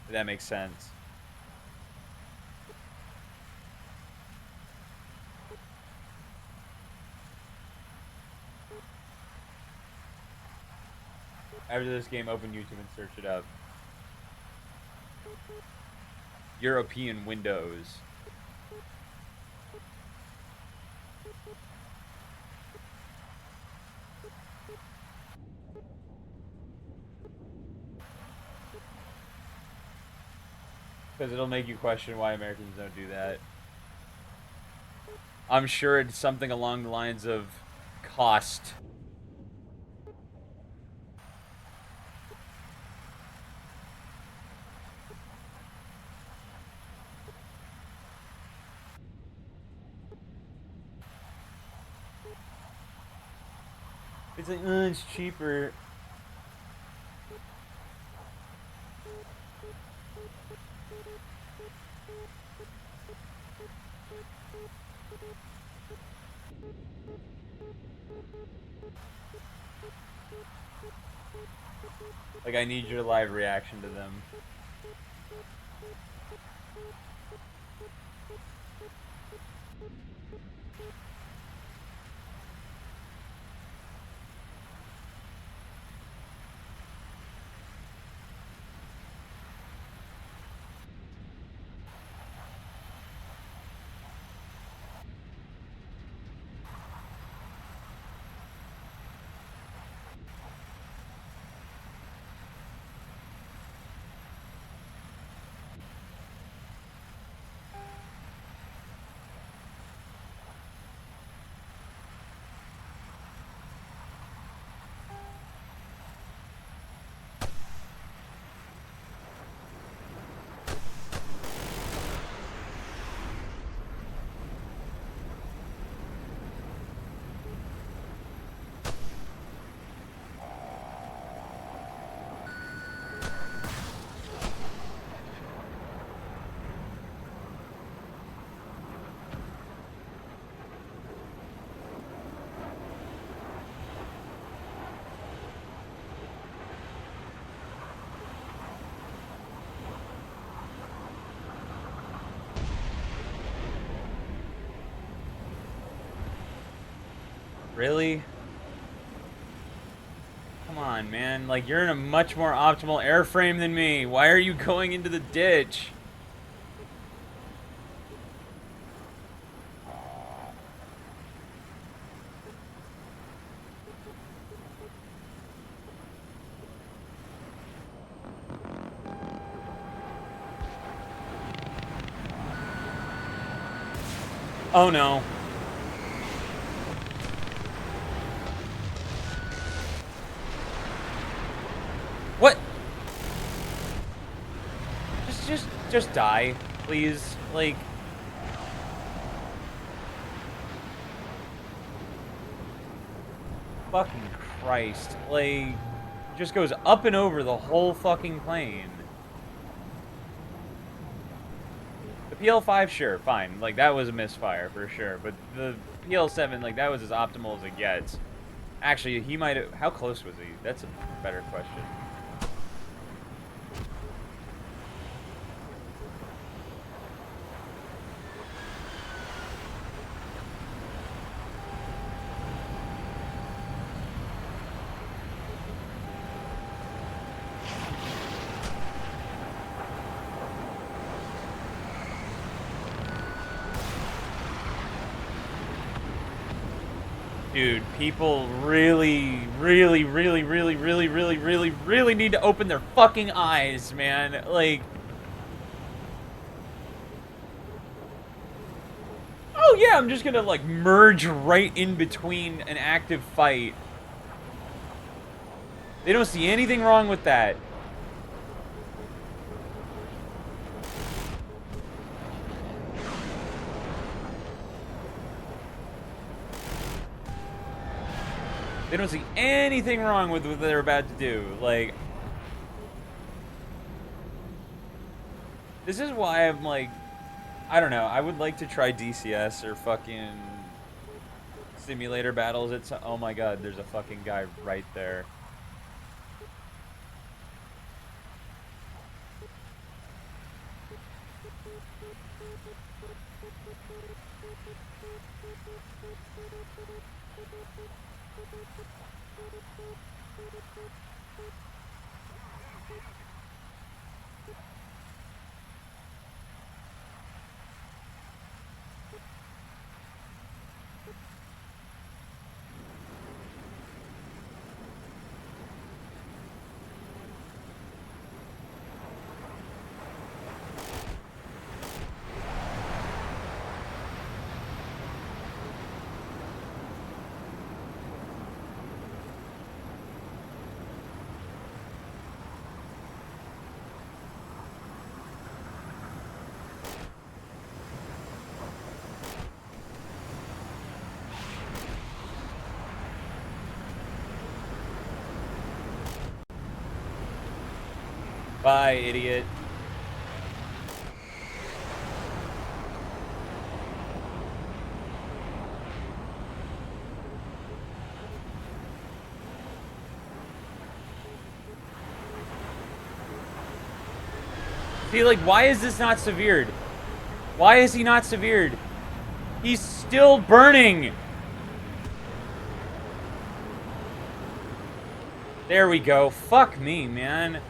if that makes sense. After this game, open YouTube and search it up. European windows. Because it'll make you question why Americans don't do that. I'm sure it's something along the lines of cost. It's like, it's cheaper. Like, I need your live reaction to them. Really? Come on, man. Like, you're in a much more optimal airframe than me. Why are you going into the ditch? Oh no. What? Just die, please. Like, fucking Christ. Like, just goes up and over the whole fucking plane. The PL5, sure, fine. Like, that was a misfire for sure. But the PL7, like, that was as optimal as it gets. Actually, he might have. How close was he? That's a better question. Dude, people really, really, really, really, really, really, really, really need to open their fucking eyes, man. Like, oh yeah, I'm just gonna, like, merge right in between an active fight. They don't see anything wrong with that. They don't see anything wrong with what they're about to do. Like, this is why I'm like, I don't know. I would like to try DCS or fucking simulator battles. It's, oh my god, there's a fucking guy right there. Bye, idiot. See, like, why is this not severed? Why is he not severed? He's still burning. There we go. Fuck me, man.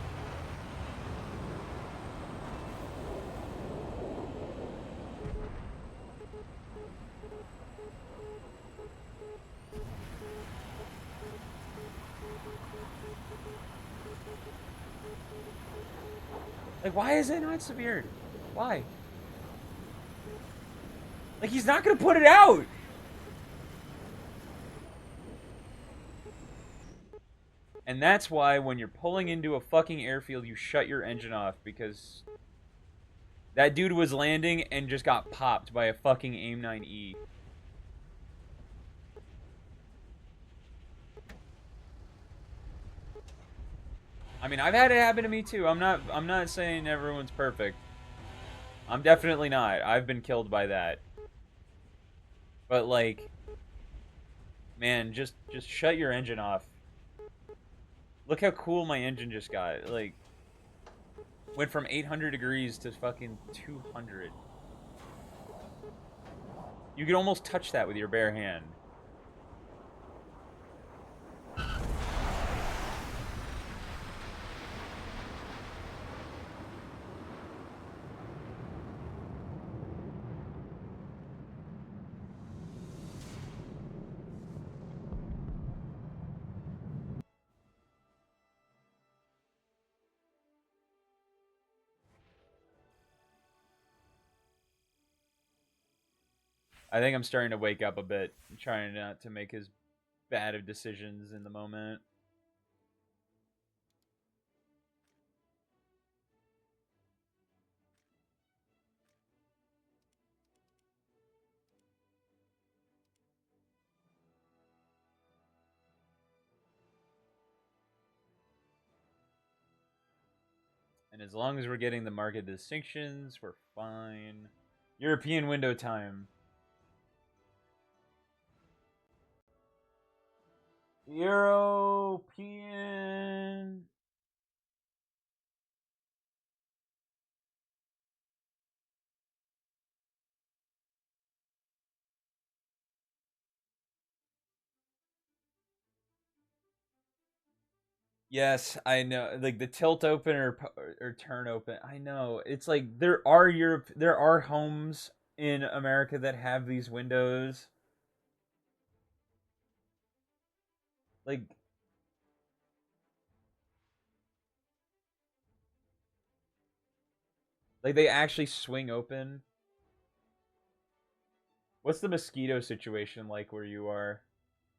Like, why is it not severed? Why? Like, he's not gonna put it out. And that's why when you're pulling into a fucking airfield, you shut your engine off, because that dude was landing and just got popped by a fucking AIM-9E. I mean, I've had it happen to me too. I'm not saying everyone's perfect. I'm definitely not. I've been killed by that. But like, man, just shut your engine off. Look how cool my engine just got. Like, went from 800 degrees to fucking 200. You could almost touch that with your bare hand. I think I'm starting to wake up a bit, trying not to make as bad of decisions in the moment. And as long as we're getting the market distinctions, we're fine. European window time. European. Yes, I know. Like the tilt open or turn open. I know. It's like there are homes in America that have these windows. Like they actually swing open. What's the mosquito situation like where you are?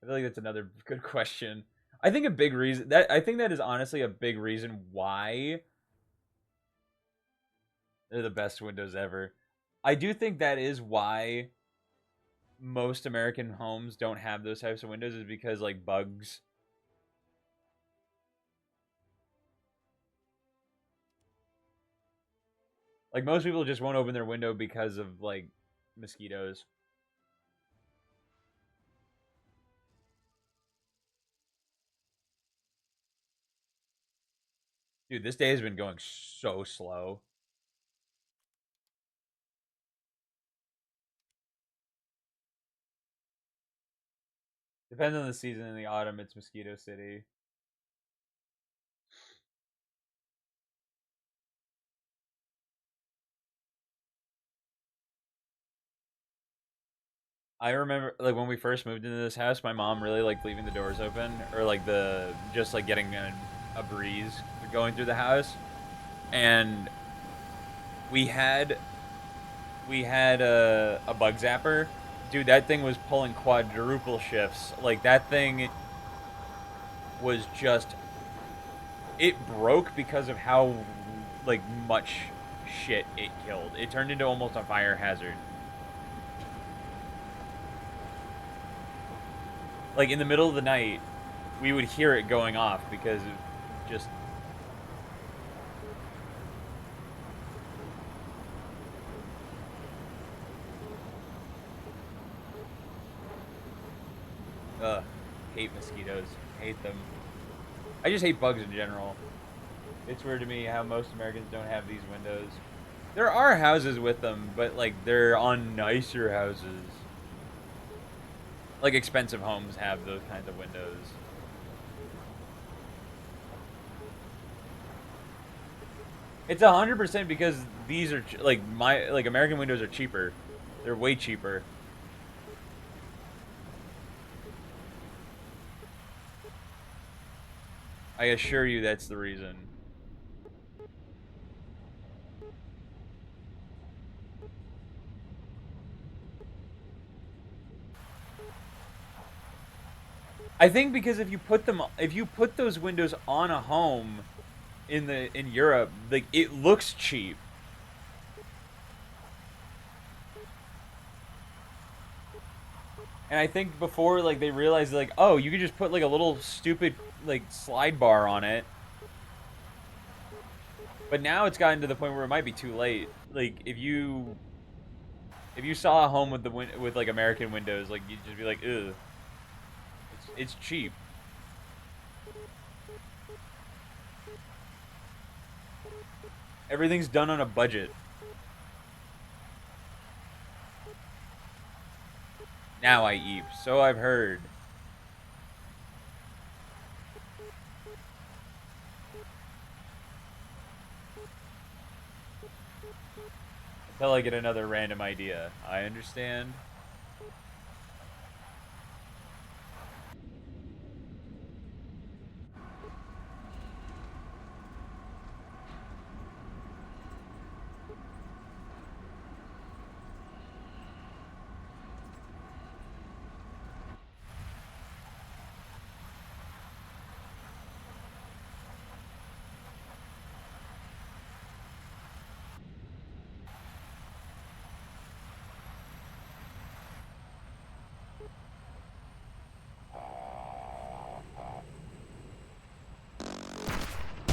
I feel like that's another good question. I think a big reason that I think that is honestly a big reason why they're the best windows ever. I do think that is why most American homes don't have those types of windows, is because like bugs. Like most people just won't open their window because of like mosquitoes. Dude, this day has been going so slow. Depends on the season. In the autumn, it's Mosquito City. I remember like when we first moved into this house, my mom really liked leaving the doors open, or like the just like getting a breeze going through the house. And we had a bug zapper. Dude, that thing was pulling quadruple shifts. Like that thing was just, it broke because of how like much shit it killed. It turned into almost a fire hazard. Like in the middle of the night, we would hear it going off because of just Ugh, hate mosquitoes. Hate them. I just hate bugs in general. It's weird to me how most Americans don't have these windows. There are houses with them, but like they're on nicer houses. Like expensive homes have those kinds of windows. It's 100% because these are like American windows are cheaper. They're way cheaper. I assure you that's the reason. I think because if you put those windows on a home in Europe, like it looks cheap. And I think before like they realized like, oh, you could just put like a little stupid like slide bar on it. But now it's gotten to the point where it might be too late. Like if you saw a home with with like American windows, like you'd just be like, ugh, it's cheap. Everything's done on a budget. Now I eat. So I've heard. Until I get another random idea. I understand.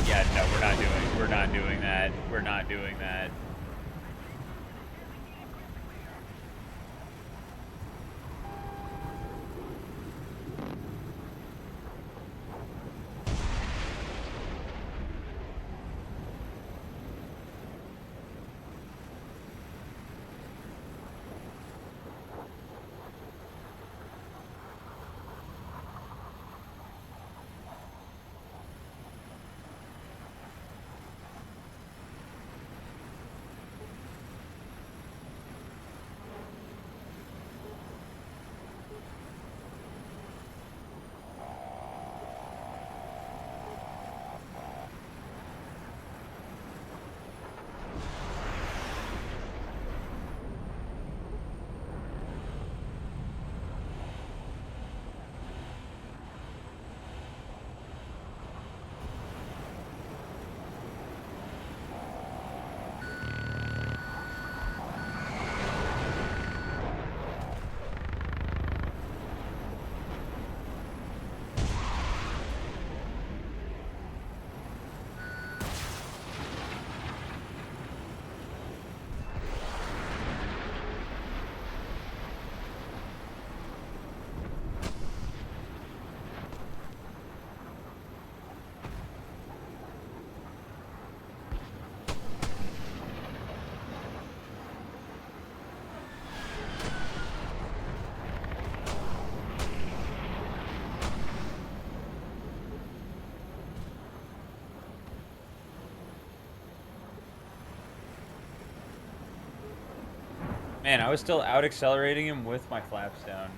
Yeah, no, we're not doing that. We're not doing that. Man, I was still out accelerating him with my flaps down.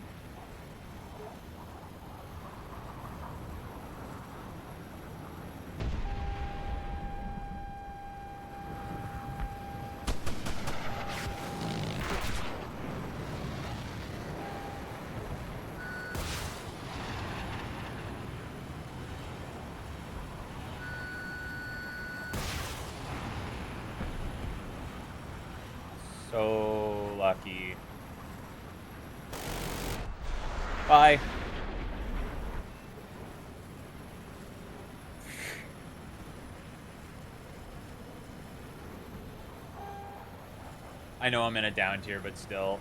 So lucky. Bye. I know I'm in a down tier, but still.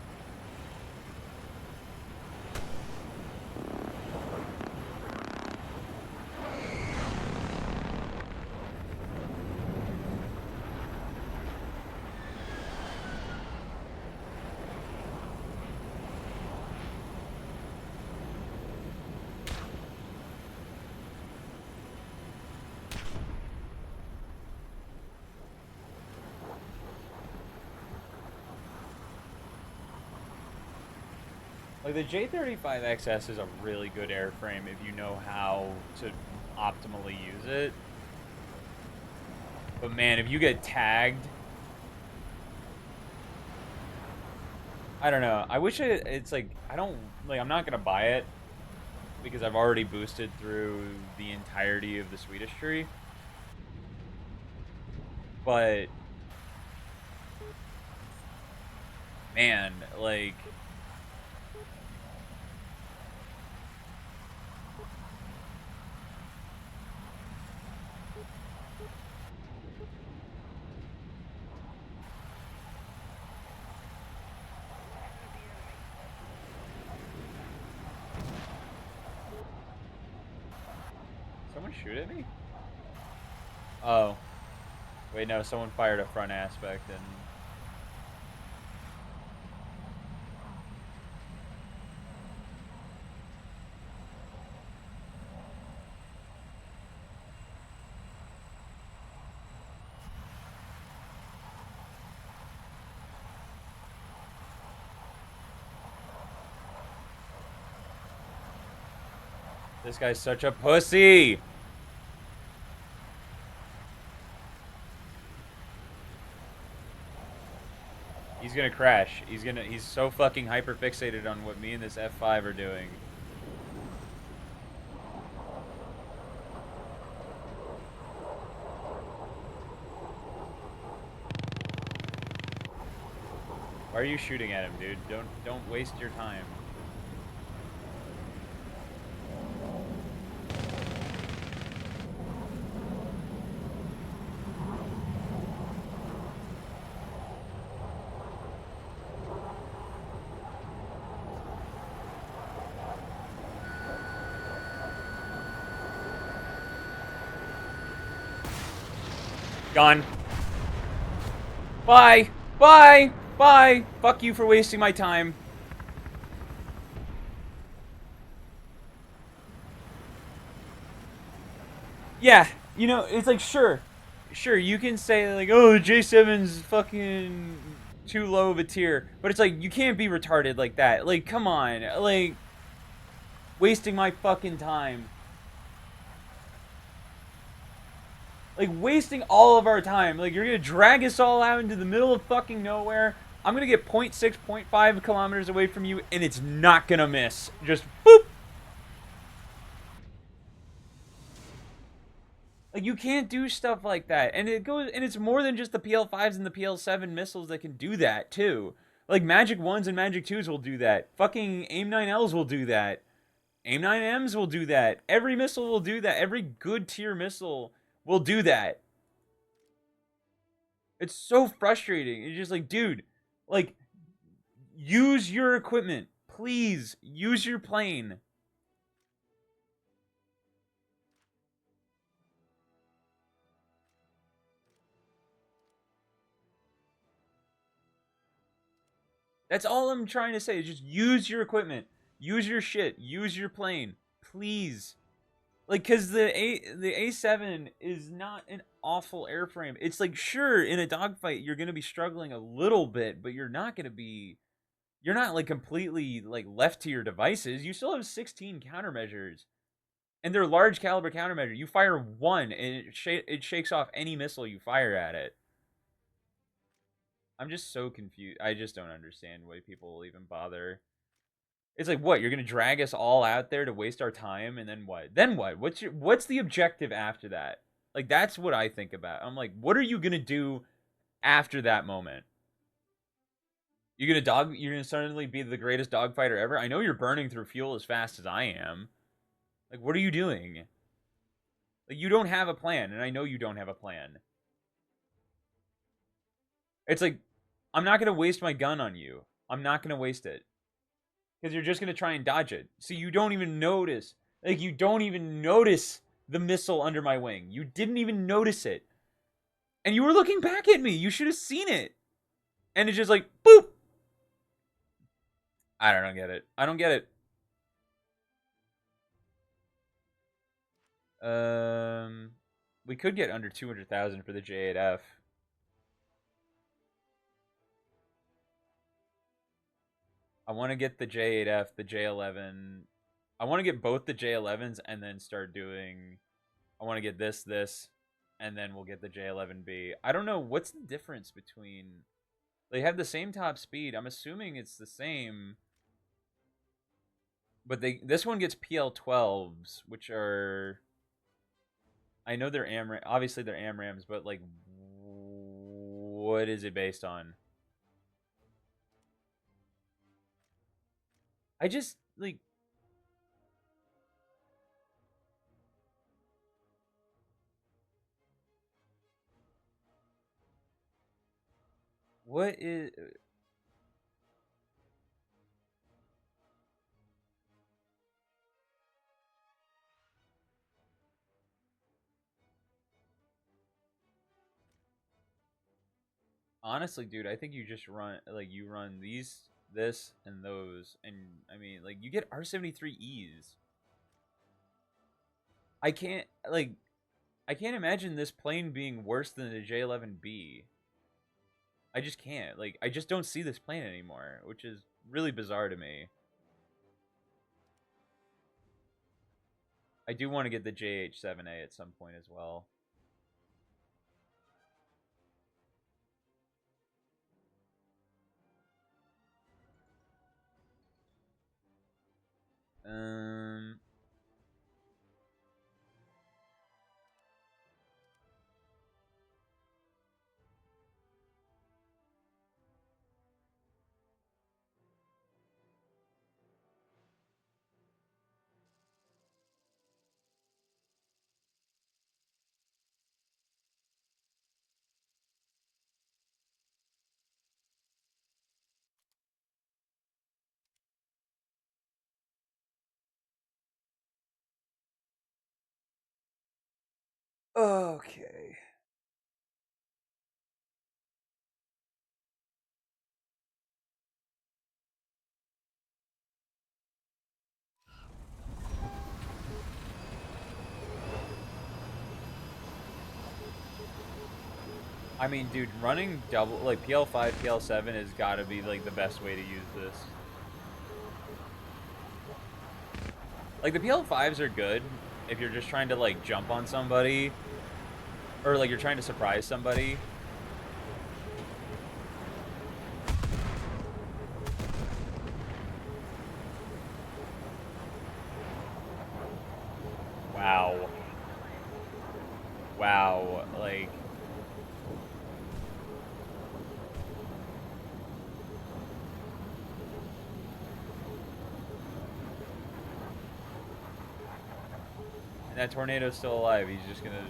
Like the J35XS is a really good airframe if you know how to optimally use it. But man, if you get tagged, I don't know. I wish it's like I don't like I'm not gonna buy it because I've already boosted through the entirety of the Swedish tree. But man, like someone shoot at me? Oh, wait, no, someone fired a front aspect and this guy's such a pussy. He's gonna crash. He's so fucking hyper fixated on what me and this F5 are doing. Why are you shooting at him, dude? Don't waste your time. Gone. Bye. Bye. Bye. Fuck you for wasting my time. Yeah, you know, it's like sure, you can say like, oh, the J7's fucking too low of a tier, but it's like you can't be retarded like that. Like, come on, like wasting my fucking time. Like wasting all of our time. Like you're gonna drag us all out into the middle of fucking nowhere. I'm gonna get 0.6, 0.5 kilometers away from you, and it's not gonna miss. Just boop. Like you can't do stuff like that, and it's more than just the PL5s and the PL7 missiles that can do that too. Like Magic 1s and Magic 2s will do that. Fucking AIM 9Ls will do that. AIM 9Ms will do that. Every missile will do that. Every good tier missile will do that. It's so frustrating. It's just like, dude, like use your equipment. Please use your plane. That's all I'm trying to say. Is just use your equipment. Use your shit. Use your plane. Please. Like, cause the A7 is not an awful airframe. It's like, sure, in a dogfight you're gonna be struggling a little bit, but you're not like completely like left to your devices. You still have 16 countermeasures, and they're large caliber countermeasure. You fire one, and it shakes off any missile you fire at it. I'm just so confused. I just don't understand why people will even bother. It's like, what, you're gonna drag us all out there to waste our time, and then what? Then what? What's the objective after that? Like that's what I think about. I'm like, what are you gonna do after that moment? You're gonna suddenly be the greatest dogfighter ever? I know you're burning through fuel as fast as I am. Like, what are you doing? Like, you don't have a plan, and I know you don't have a plan. It's like, I'm not gonna waste my gun on you. I'm not gonna waste it. Because you're just gonna try and dodge it. So you don't even notice. Like, you don't even notice the missile under my wing. You didn't even notice it. And you were looking back at me. You should have seen it. And it's just like, boop. I don't get it. I don't get it. Um, we could get under 200,000 for the J8F. I want to get the J8F, the J11. I want to get both the J11s and then start doing. I want to get this, and then we'll get the J11B. I don't know what's the difference between. They have the same top speed. I'm assuming it's the same, but this one gets PL12s, which are I know they're obviously they're AMRAMs, but like, what is it based on? I just like what is honestly, dude. I think you just run like you run this, and those, and I mean, like you get R73Es. I can't like I can't imagine this plane being worse than the J11B. I just can't. Like I just don't see this plane anymore, which is really bizarre to me. I do want to get the JH7A at some point as well. Um Okay. I mean, dude, running double like PL5, PL7 has got to be like the best way to use this. Like the PL5s are good if you're just trying to like jump on somebody or like you're trying to surprise somebody. Wow. Wow, like and that tornado's still alive. He's just going to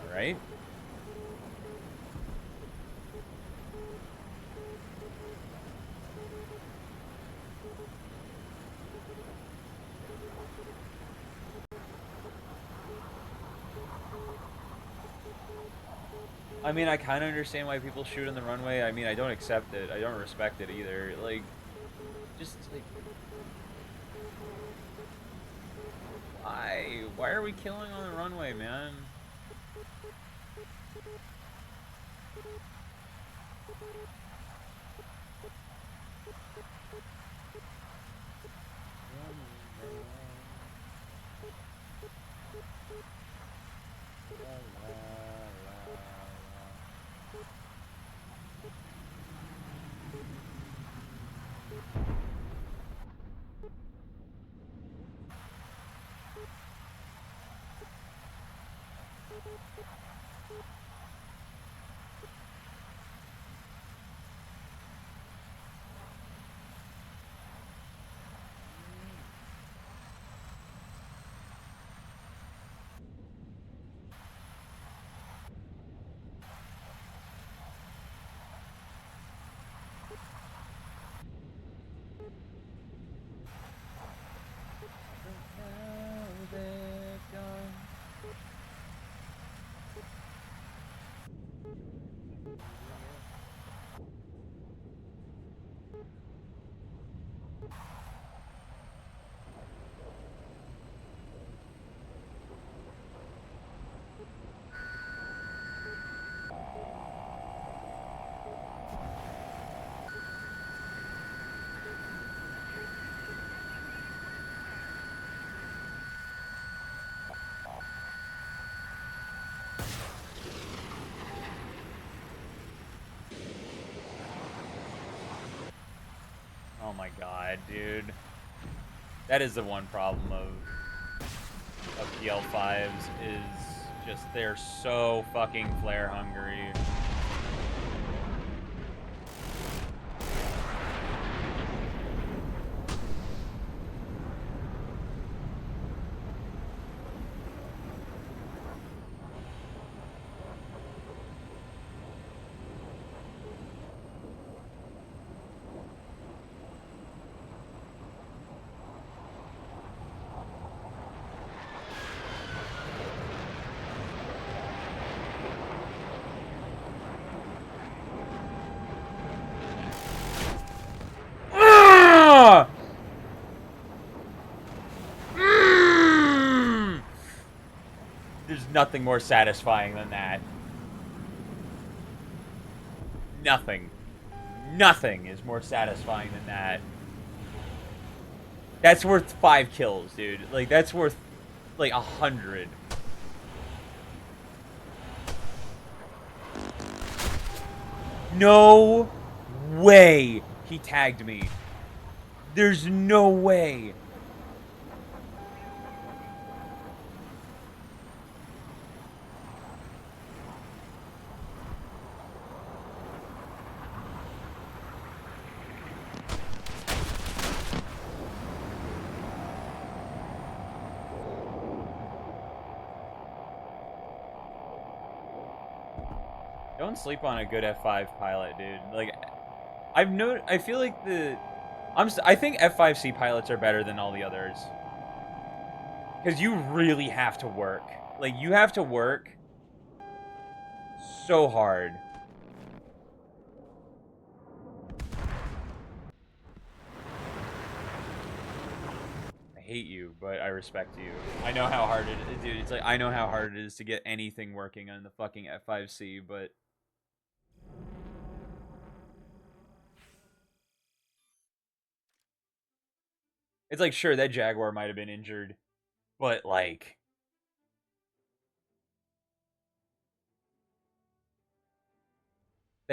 all right? I mean, I kind of understand why people shoot on the runway. I mean, I don't accept it. I don't respect it either. Like just like why? Why are we killing on the runway, man? Oh my god, dude. That is the one problem of PL5s is just they're so fucking flare hungry. Ah! There's nothing more satisfying than that. Nothing. Nothing is more satisfying than that. That's worth 5 kills, dude. Like, that's worth, like, 100. No way he tagged me. There's no way. Don't sleep on a good F5 pilot, dude. Like, I feel like I think F5C pilots are better than all the others. Because you really have to work. Like, you have to work so hard. I hate you, but I respect you. I know how hard it is, dude. It's like, I know how hard it is to get anything working on the fucking F5C, but it's like, sure, that Jaguar might have been injured, but like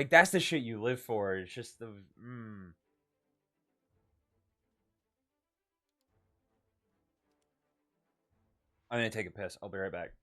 that's the shit you live for. It's just the, I'm gonna take a piss. I'll be right back.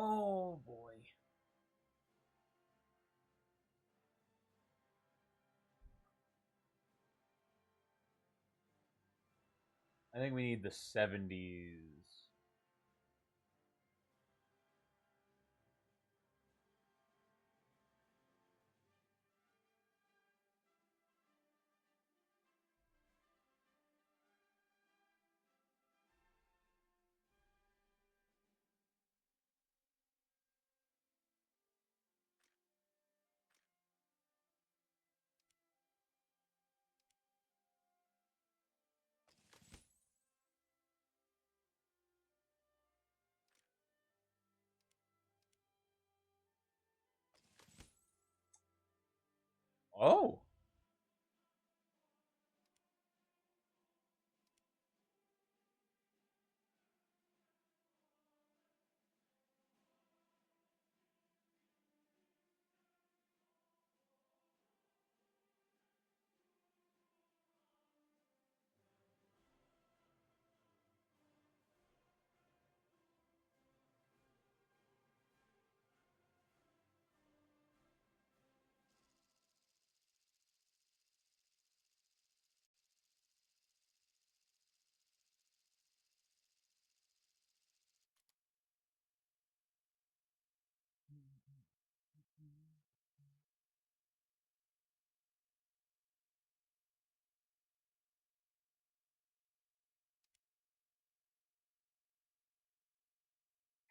Oh boy. I think we need the 70s. Oh.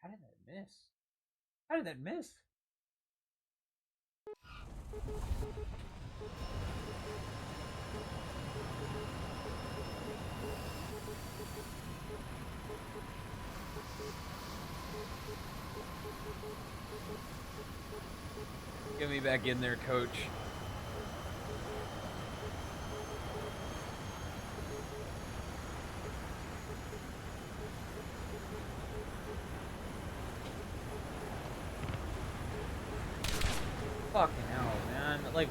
How did that miss? How did that miss? Get me back in there, coach. Fucking hell, man. Like,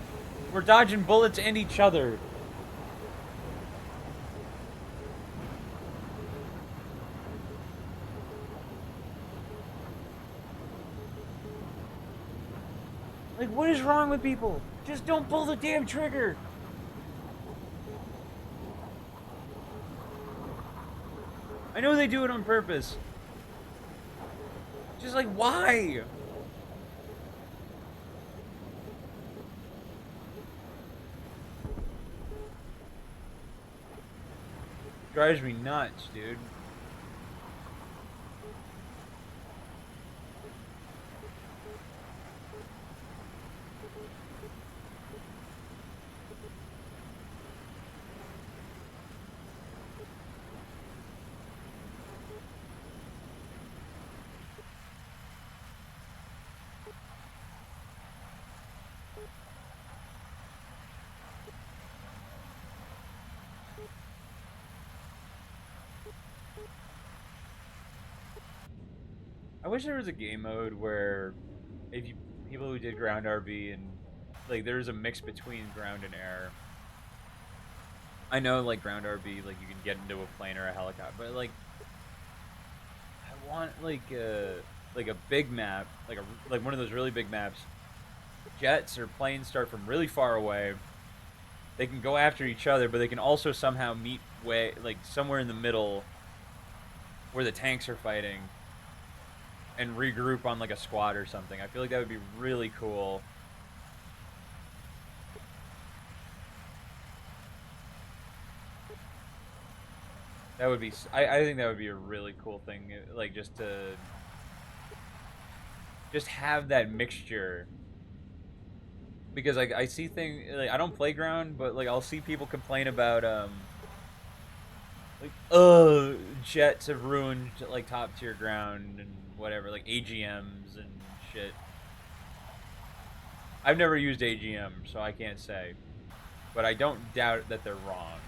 we're dodging bullets and each other. Like, what is wrong with people? Just don't pull the damn trigger. I know they do it on purpose. Just like, why? Drives me nuts, dude. I wish there was a game mode where if you people who did ground RB and like there's a mix between ground and air. I know like ground RB like you can get into a plane or a helicopter, but I want like a big map, like one of those really big maps. Jets or planes start from really far away. They can go after each other, but they can also somehow meet way like somewhere in the middle where the tanks are fighting and regroup on like a squad or something. I feel like that would be really cool. That would be. I think that would be a really cool thing. Like just to just have that mixture because like I see things like I don't play ground, but like I'll see people complain about like jets have ruined like top tier ground and whatever like AGMs and shit. I've never used AGM, so I can't say, but I don't doubt that they're wrong.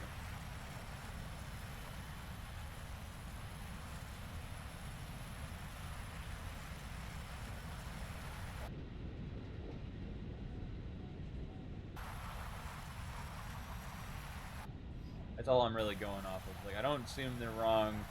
That's all I'm really going off of. Like I don't assume they're wrong.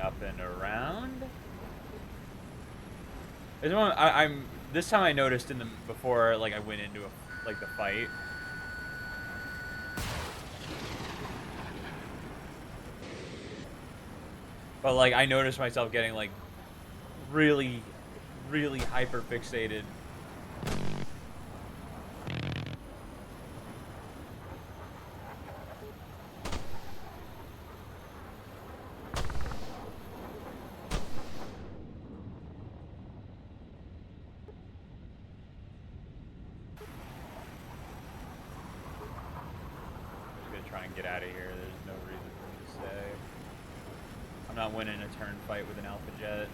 up and around. I'm this time I noticed in the before like I went into like the fight. But like I noticed myself getting like really, really hyper fixated. I'm just gonna try and get out of here. There's no reason for me to stay. I'm not winning a turn fight with an Alpha Jet.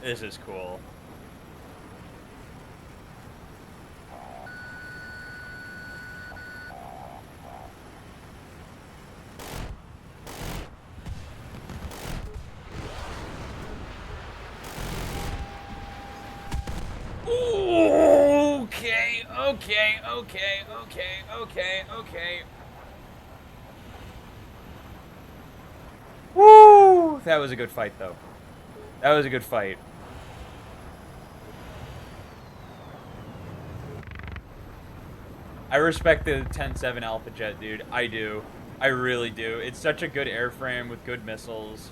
This is cool. Okay, okay, okay, okay, okay, okay. Woo! That was a good fight, though. That was a good fight. I respect the 10-7 Alpha Jet, dude. I do. I really do. It's such a good airframe with good missiles.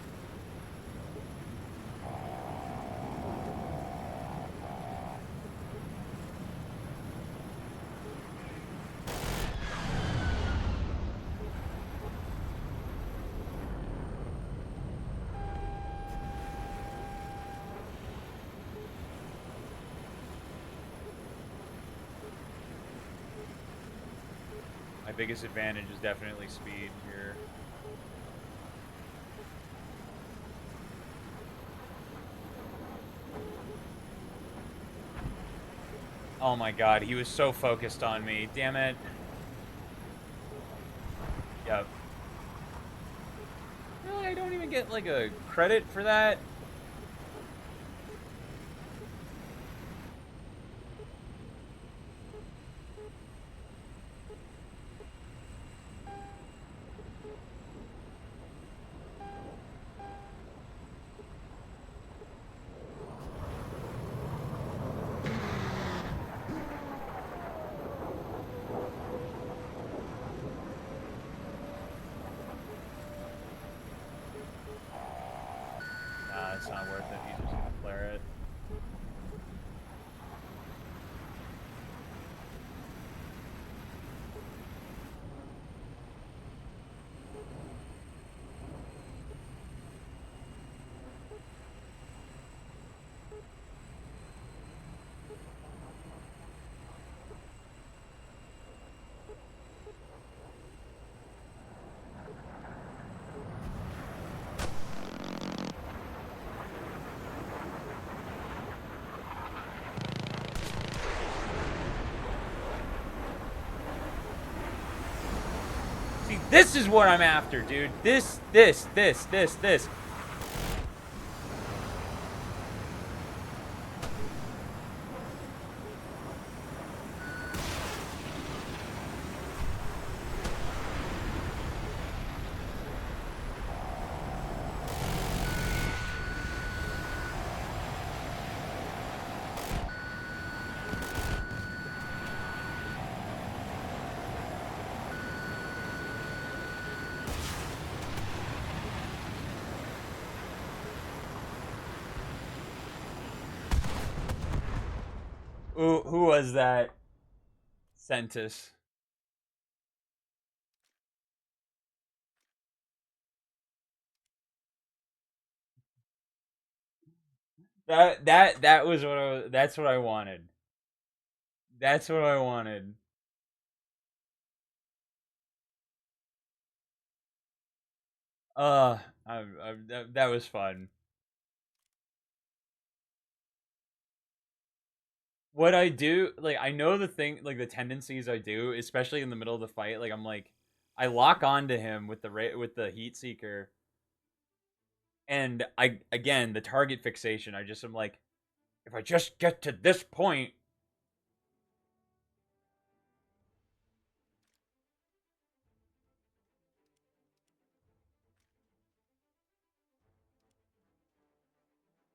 My biggest advantage is definitely speed here. Oh my god, he was so focused on me. Damn it. Yep. Really, I don't even get like a credit for that. Nah, it's not worth it. He's just gonna flare it. See, this is what I'm after, dude. This. Who was that? Centis. That was what that's what I wanted. That's what I wanted. Uh, that was fun. What I do, like, I know the thing, like the tendencies I do, especially in the middle of the fight. Like, I'm like, I lock onto him with with the heat seeker, and I again the target fixation. I just am like, if I just get to this point,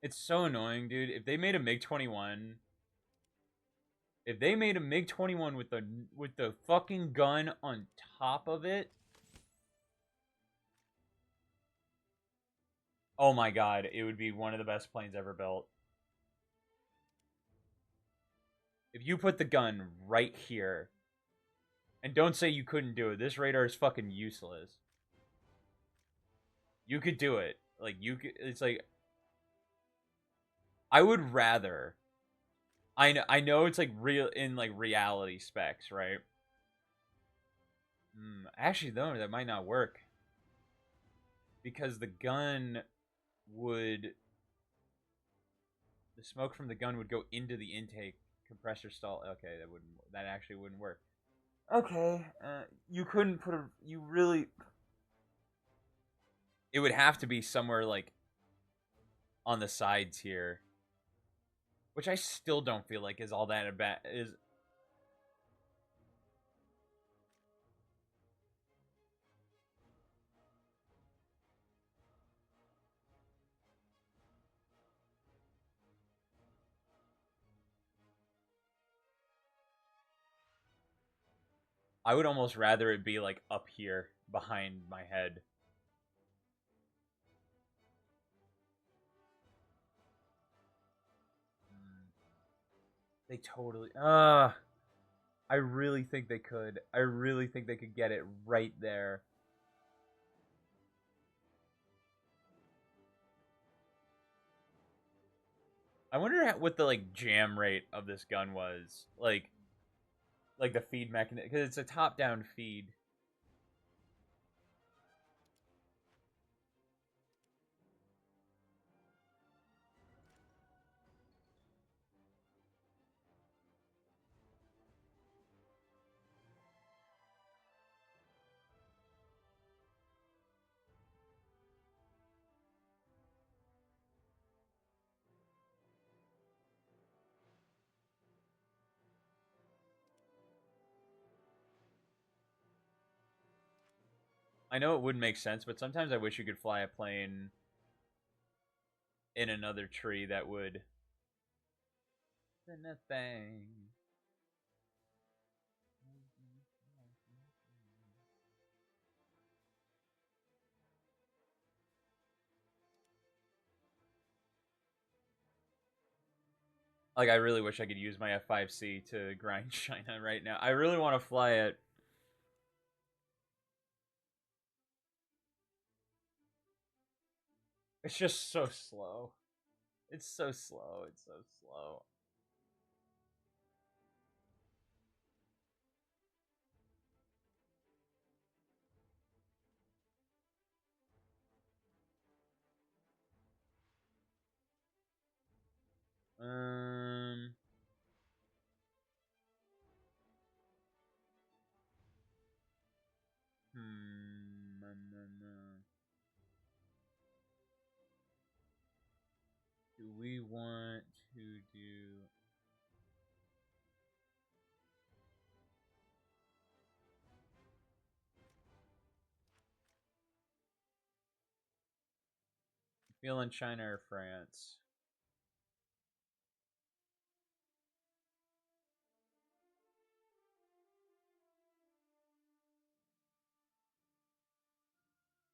it's so annoying, dude. If they made a MiG 21 with the fucking gun on top of it, oh my god, it would be one of the best planes ever built. If you put the gun right here, and don't say you couldn't do it. This radar is fucking useless. You could do it. Like you could. It's like I would rather. I know it's like real in like reality specs, right? Actually, no, that might not work because the gun would the smoke from the gun would go into the intake compressor stall. Okay, that wouldn't. That actually wouldn't work. Okay, you couldn't put a. You really. It would have to be somewhere like on the sides here, which I still don't feel like is all that bad. Is I would almost rather it be like up here behind my head. Mm, They totally. I really think they could. I really think they could get it right there. I wonder what the like jam rate of this gun was. Like the feed mechanism because it's a top-down feed. I know it wouldn't make sense, but sometimes I wish you could fly a plane in another tree that would. Thing. Like I really wish I could use my F5C to grind China right now. I really want to fly it. It's just so slow. It's so slow. It's so slow. Um, do we want to do? Feeling China or France?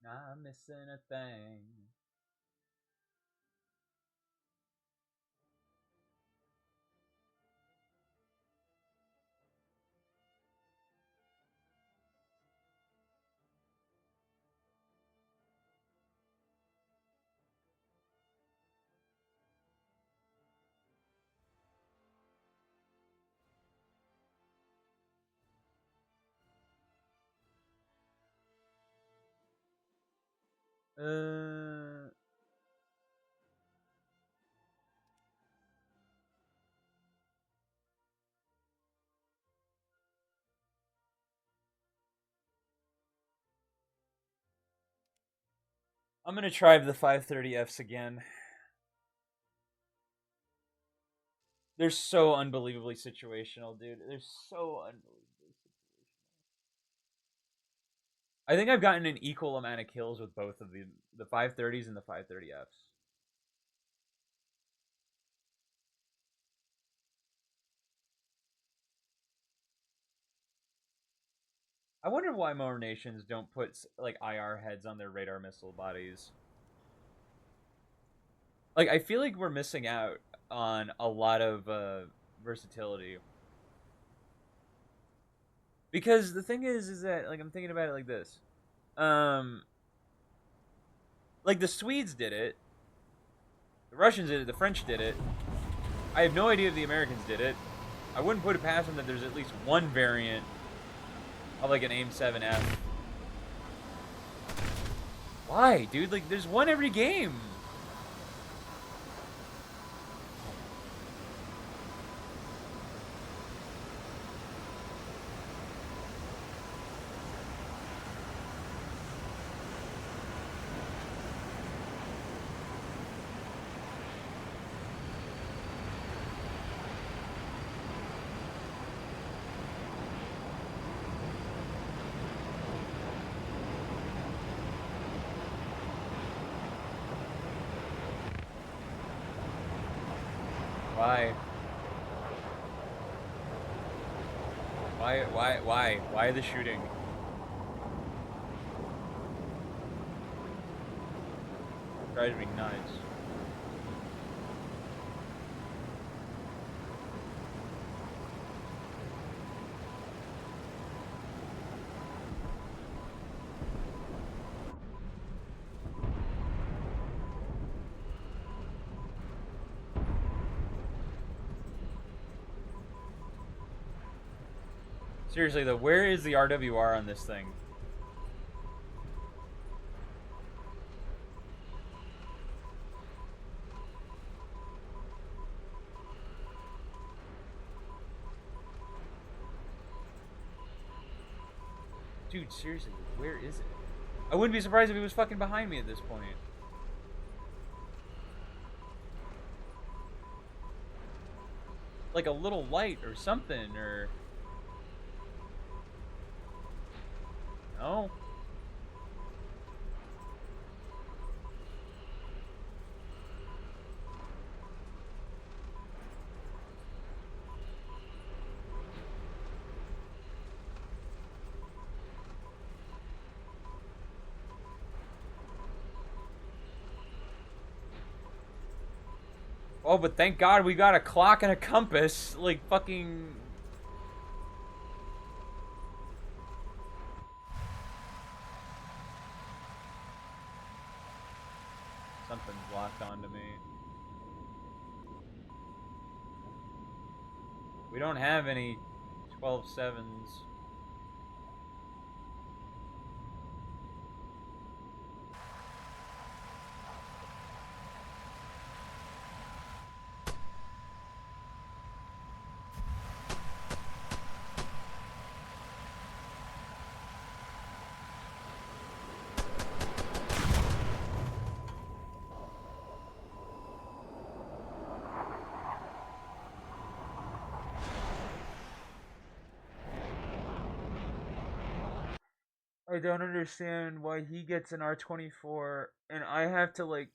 Not missing a thing. Uh, I'm gonna try the 530Fs again. They're so unbelievably situational, dude. They're so unbelievably situational. I think I've gotten an equal amount of kills with both of the 530s and the 530Fs. I wonder why more nations don't put like IR heads on their radar missile bodies. Like I feel like we're missing out on a lot of versatility. Because the thing is that like I'm thinking about it like this. Um like the Swedes did it, the Russians did it, the French did it. I have no idea if the Americans did it. I wouldn't put it past them that there's at least one variant of like an AIM 7F. Why, dude? Like there's one every game. Why? Why the shooting? Drives me nuts. Seriously though, where is the RWR on this thing? Dude, seriously, where is it? I wouldn't be surprised if he was fucking behind me at this point. Like a little light or something, or... No? Oh, but thank God we got a clock and a compass. Like, fucking... Something's locked onto me. We don't have any 12-7s. I don't understand why he gets an R24 and I have to like...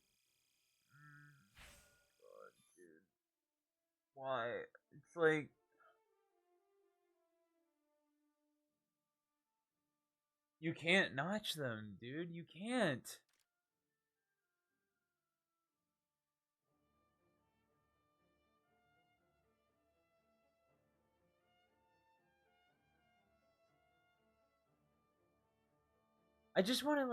God, dude. Why? It's like... You can't notch them, dude. You can't. I just want to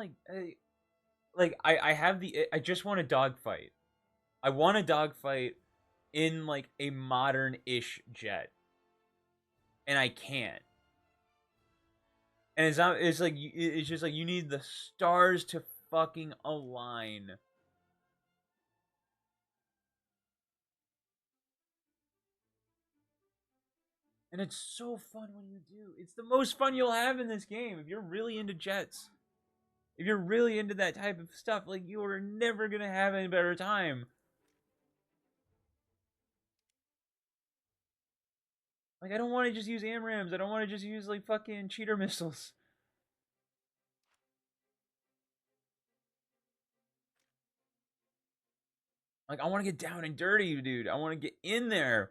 I have the I just want a dogfight. I want a dogfight in like a modern-ish jet, and I can't. And it's not. It's like it's just like you need the stars to fucking align. And it's so fun when you do. It's the most fun you'll have in this game if you're really into jets. If you're really into that type of stuff, like, you are never gonna have any better time. Like, I don't want to just use AMRAAMs. I don't want to just use, like, fucking cheater missiles. Like, I want to get down and dirty, dude. I want to get in there.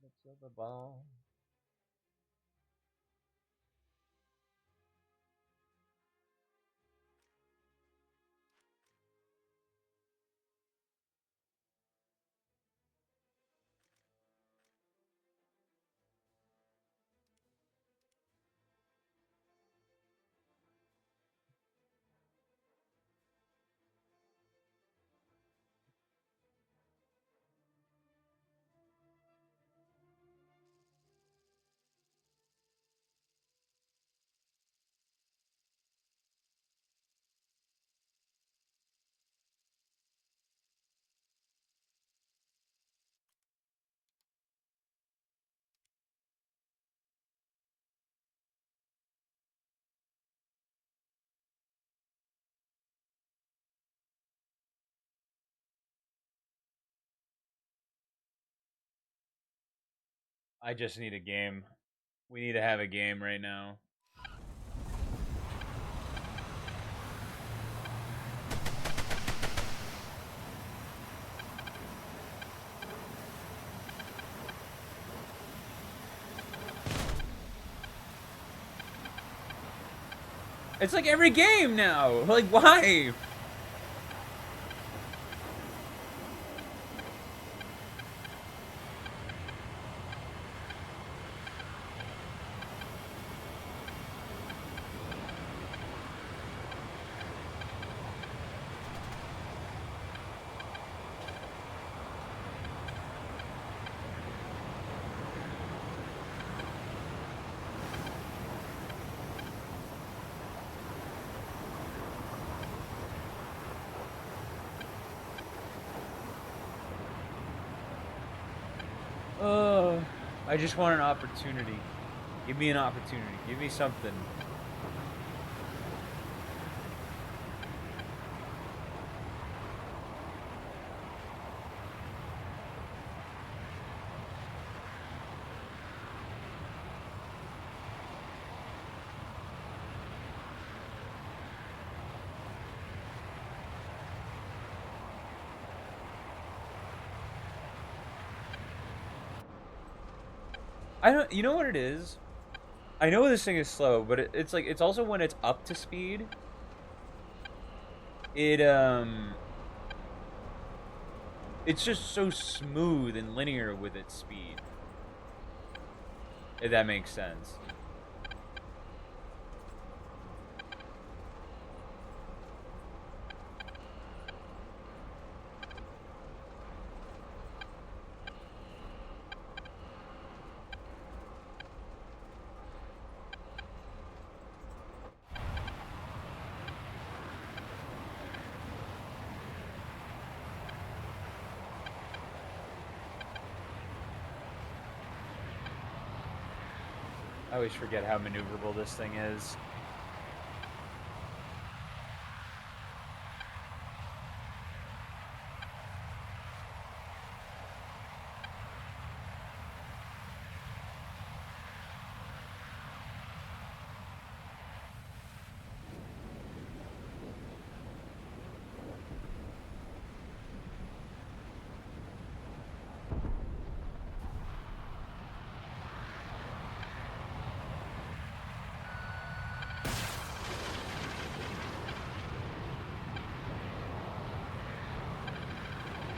Let's have the ball. I just need a game. We need to have a game right now. It's like every game now. Like, why? I just want an opportunity. Give me an opportunity. Give me something. I don't. You know what it is? I know this thing is slow, but it's like, it's also when it's up to speed. It it's just so smooth and linear with its speed. If that makes sense. I always forget how maneuverable this thing is.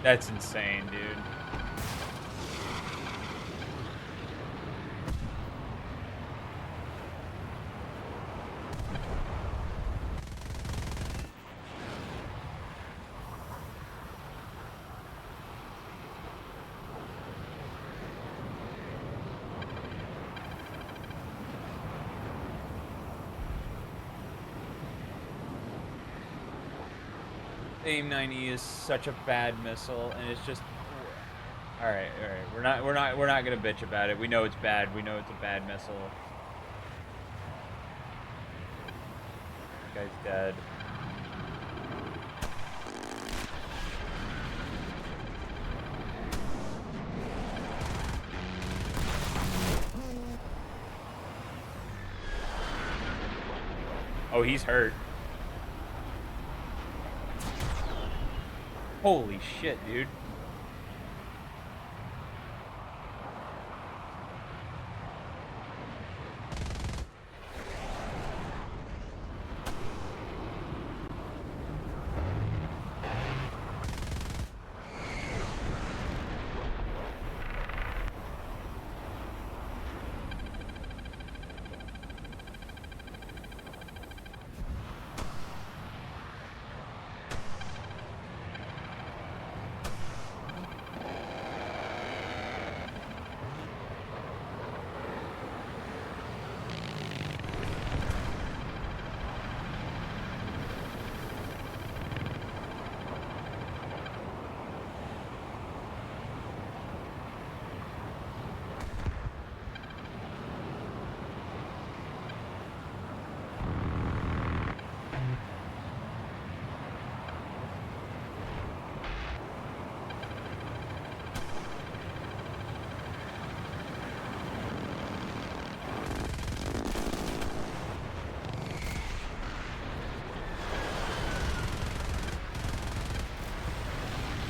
That's insane, dude. AIM-9E is such a bad missile, and it's just. All right, all right. We're not gonna bitch about it. We know it's bad. We know it's a bad missile. This guy's dead. Oh, he's hurt. Holy shit, dude.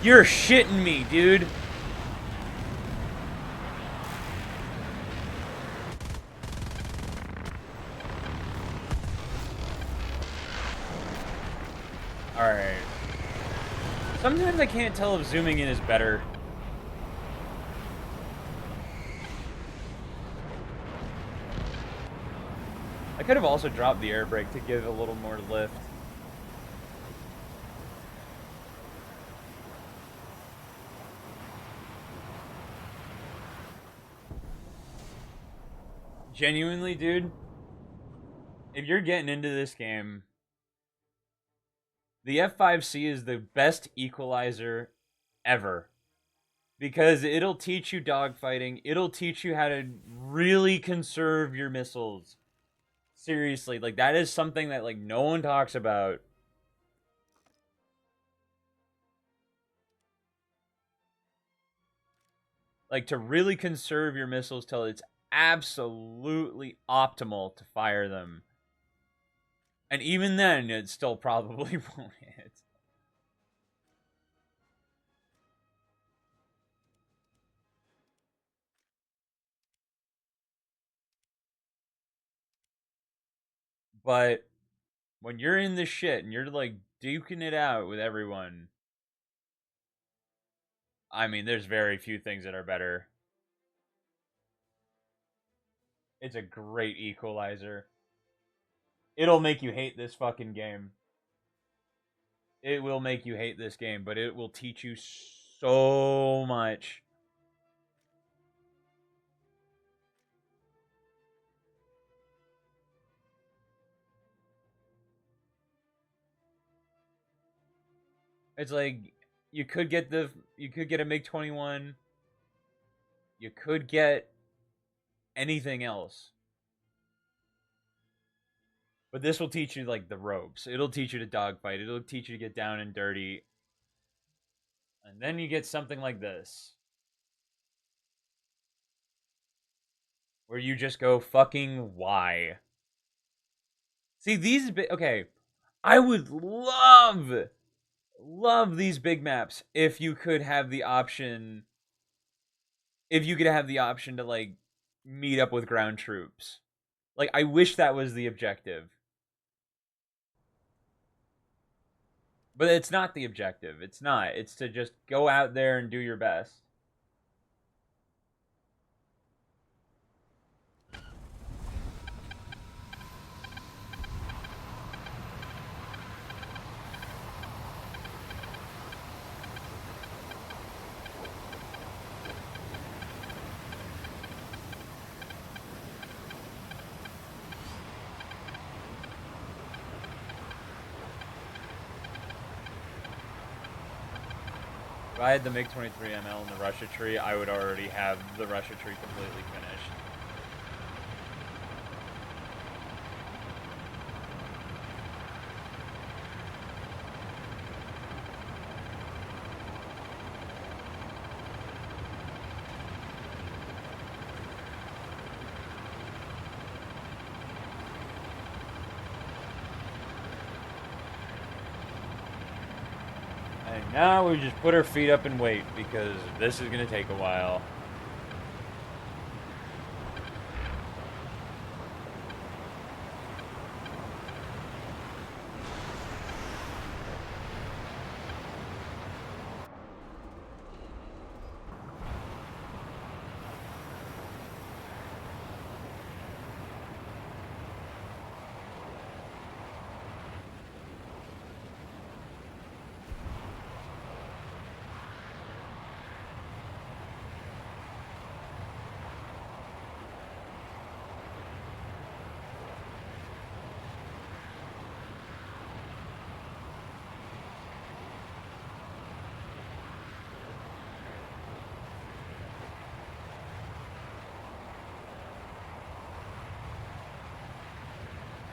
You're shitting me, dude. Alright. Sometimes I can't tell if zooming in is better. I could have also dropped the air brake to give a little more lift. Genuinely, dude, if you're getting into this game, the F5C is the best equalizer ever. Because it'll teach you dogfighting. It'll teach you how to really conserve your missiles. Seriously, like that is something that like no one talks about. Like to really conserve your missiles till it's absolutely optimal to fire them. And even then, it still probably won't hit. But when you're in this shit and you're like duking it out with everyone, I mean, there's very few things that are better. It's a great equalizer. It'll make you hate this fucking game. It will make you hate this game, but it will teach you so much. It's like you could get a MiG-21. You could get anything else. But this will teach you like the ropes. It'll teach you to dogfight. It'll teach you to get down and dirty. And then you get something like this. Where you just go fucking why? See these okay. I would love these big maps if you could have the option to like meet up with ground troops. Like I wish that was the objective. But it's not the objective. It's not. It's to just go out there and do your best. If I had the MiG-23 ML and the Russia tree, I would already have the Russia tree completely finished. And now we just put our feet up and wait because this is gonna take a while.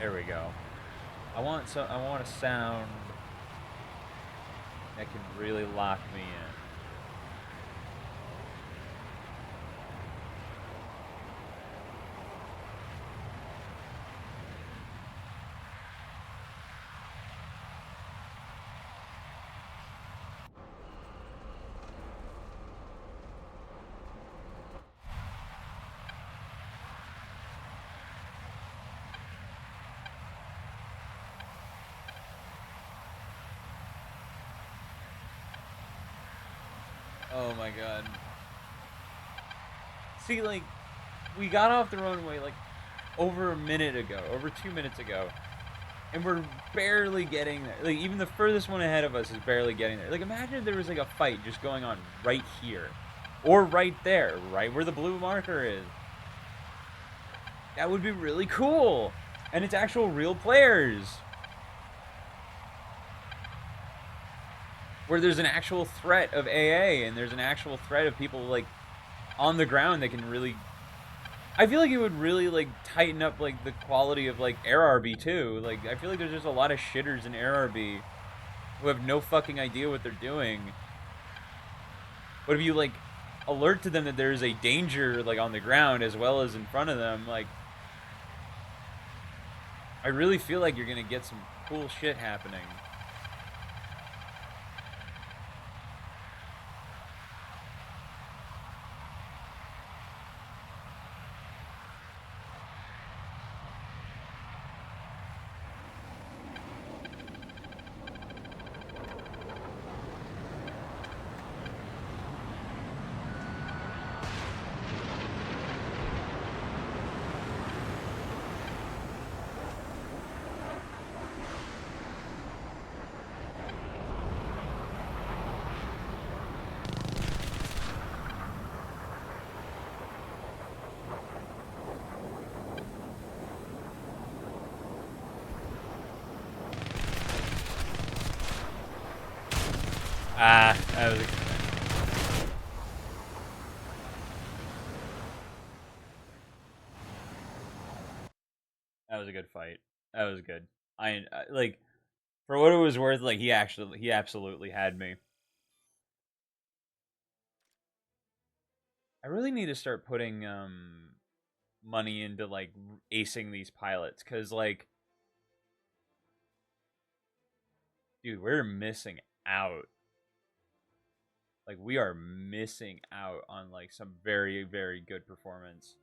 There we go. I want a sound that can really lock me in. Oh my god. See, like, we got off the runway like over a minute ago, over 2 minutes ago, and we're barely getting there. Like, even the furthest one ahead of us is barely getting there. Like, imagine if there was like a fight just going on right here, or right there, right where the blue marker is. That would be really cool, and it's actual real players, where there's an actual threat of AA, and there's an actual threat of people like on the ground that can really. I feel like it would really like tighten up like the quality of like Air RB too. Like I feel like there's just a lot of shitters in Air RB who have no fucking idea what they're doing. But if you like alert to them that there's a danger like on the ground as well as in front of them, like I really feel like you're gonna get some cool shit happening. Ah, that was a good fight. That was good. I like for what it was worth. Like he absolutely had me. I really need to start putting money into like acing these pilots because like dude, we're missing out. Like we are missing out on like some very very good performance.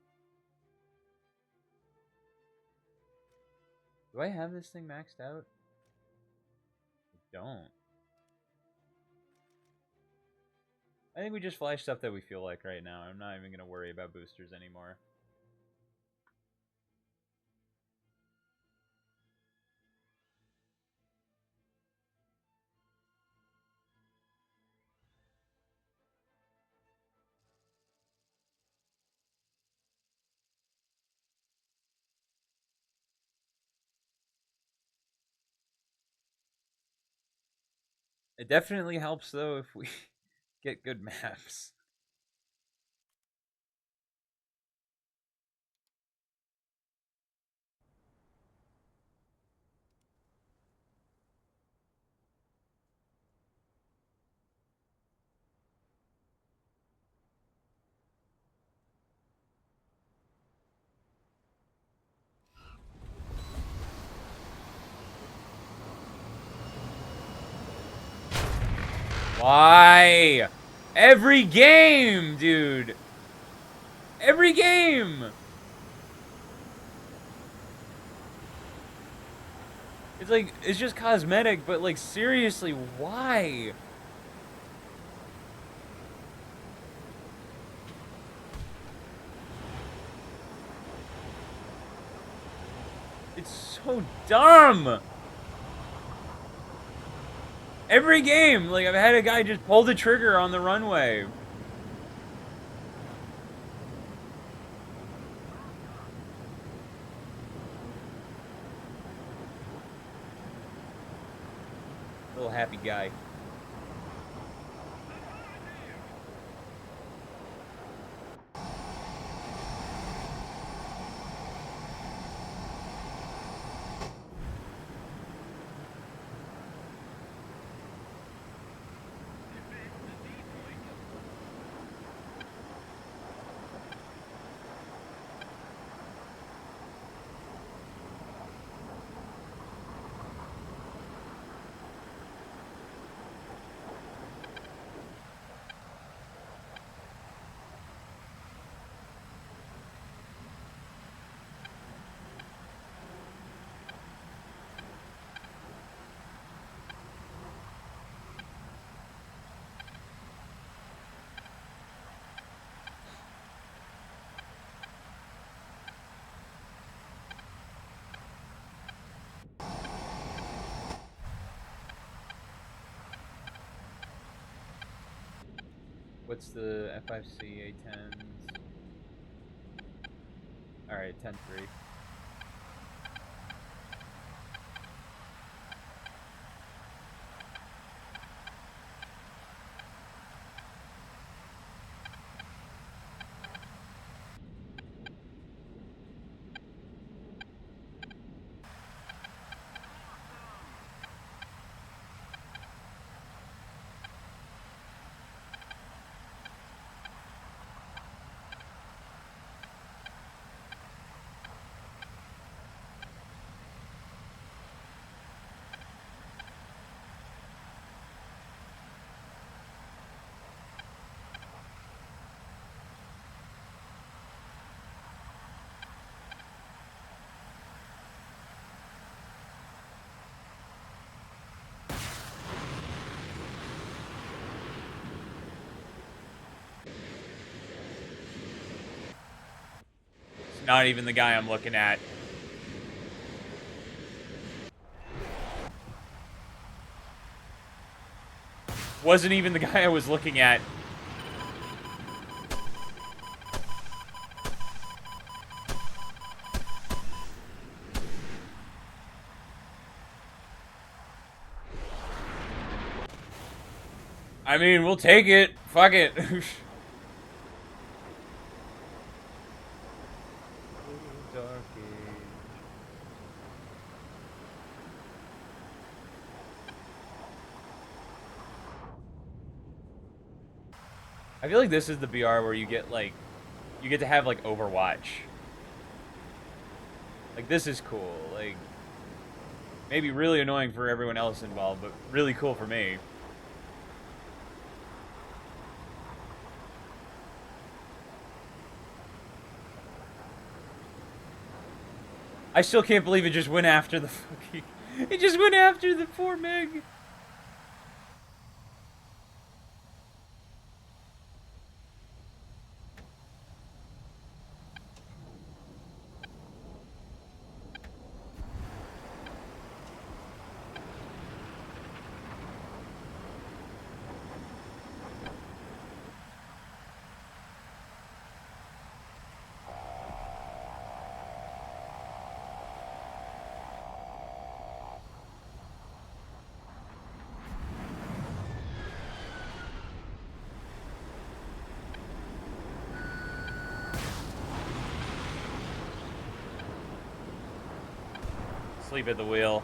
Do I have this thing maxed out? I don't. I think we just fly stuff that we feel like right now. I'm not even gonna worry about boosters anymore. It definitely helps though if we get good maps. Why? Every game, dude. Every game. It's like, it's just cosmetic, but like, seriously, why? It's so dumb. Every game, like, I've had a guy just pull the trigger on the runway. Little happy guy. What's the F5C A10s? Alright, 10-3. It's not even the guy I'm looking at. Wasn't even the guy I was looking at. I mean, we'll take it. Fuck it. Dark age. I feel like this is the BR where you get like, you get to have like Overwatch. Like, this is cool. Like, maybe really annoying for everyone else involved, but really cool for me. I still can't believe it just went after the fucking... It just went after the 4 meg. Sleep at the wheel.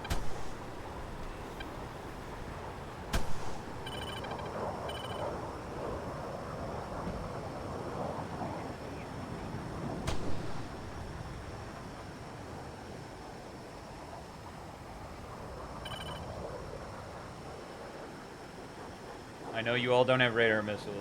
I know you all don't have radar missiles.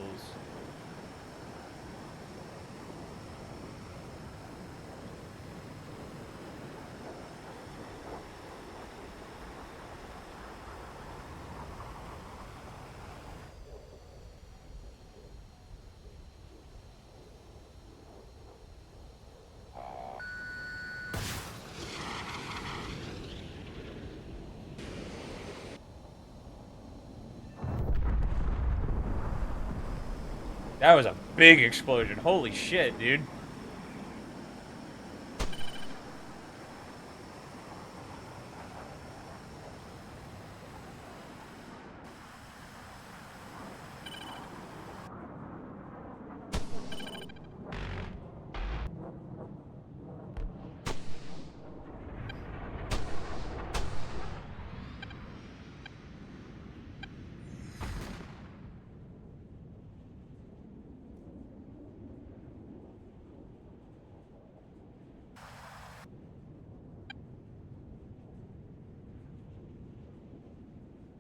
That was a big explosion. Holy shit, dude.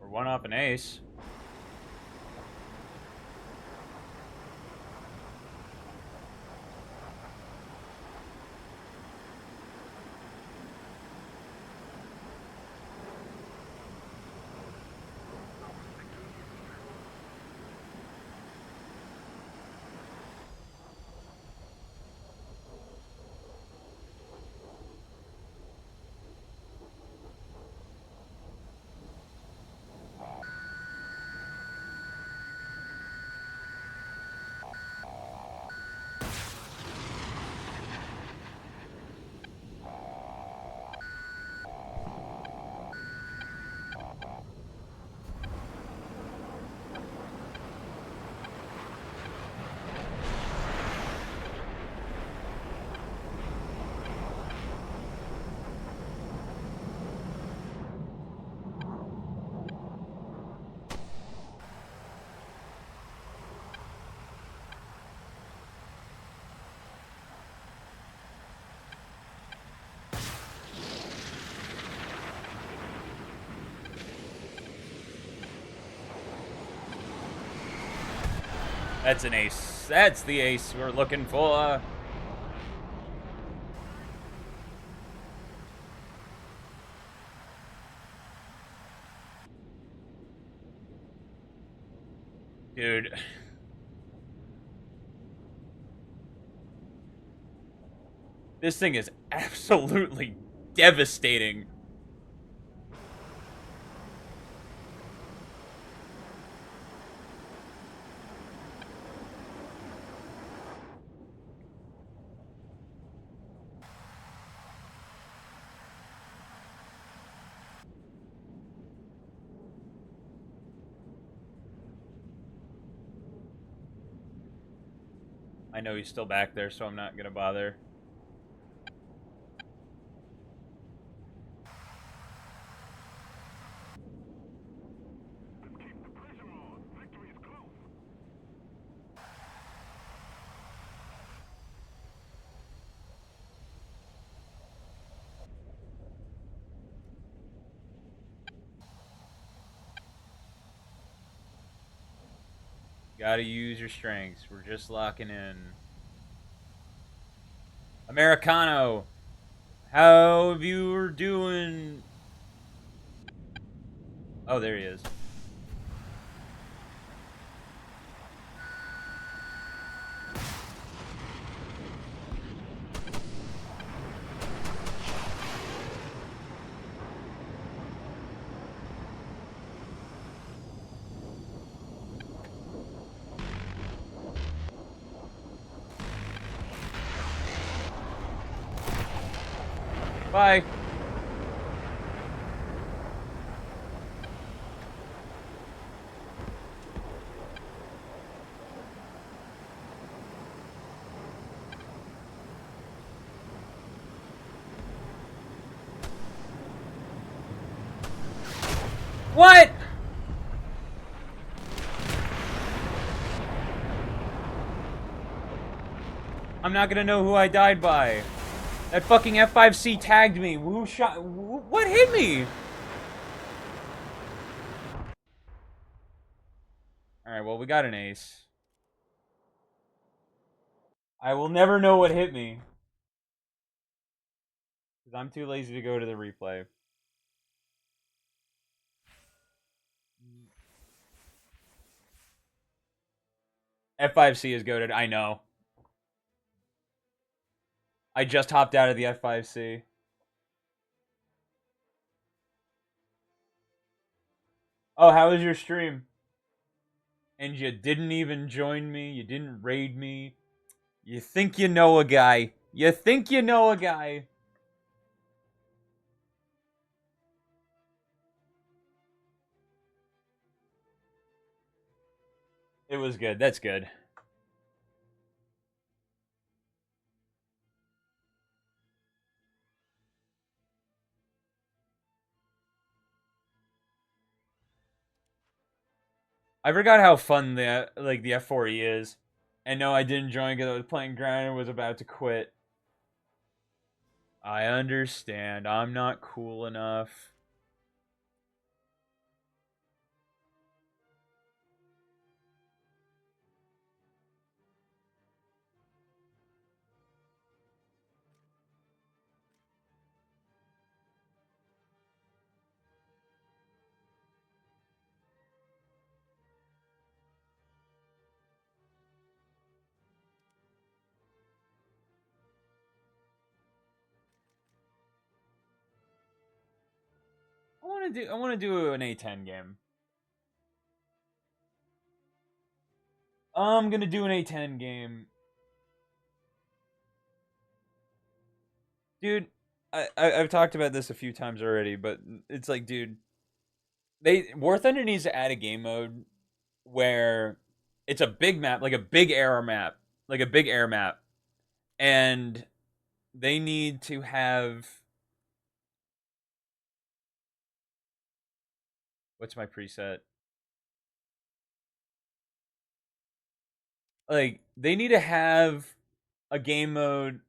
We're one off an ace. That's an ace. That's the ace we're looking for. Dude. This thing is absolutely devastating. I know he's still back there, so I'm not gonna bother. Gotta use your strengths. We're just locking in. Americano, how have you doing? Oh, there he is. Bye. What? I'm not gonna know who I died by. That fucking F5C tagged me. Who shot? What hit me? Alright, well, we got an ace. I will never know what hit me. Because I'm too lazy to go to the replay. F5C is goated. I know. I just hopped out of the F5C. Oh, how was your stream? And you didn't even join me. You didn't raid me. You think you know a guy. You think you know a guy. It was good. That's good. I forgot how fun the F4E is. And no, I didn't join because I was playing ground and was about to quit. I understand. I'm not cool enough. I want to do an A10 game. I'm gonna do an A10 game, dude. I've talked about this a few times already, but it's like, dude, War Thunder needs to add a game mode where it's a big map, like a big air map, and they need to have what's my preset? Like they need to have a game mode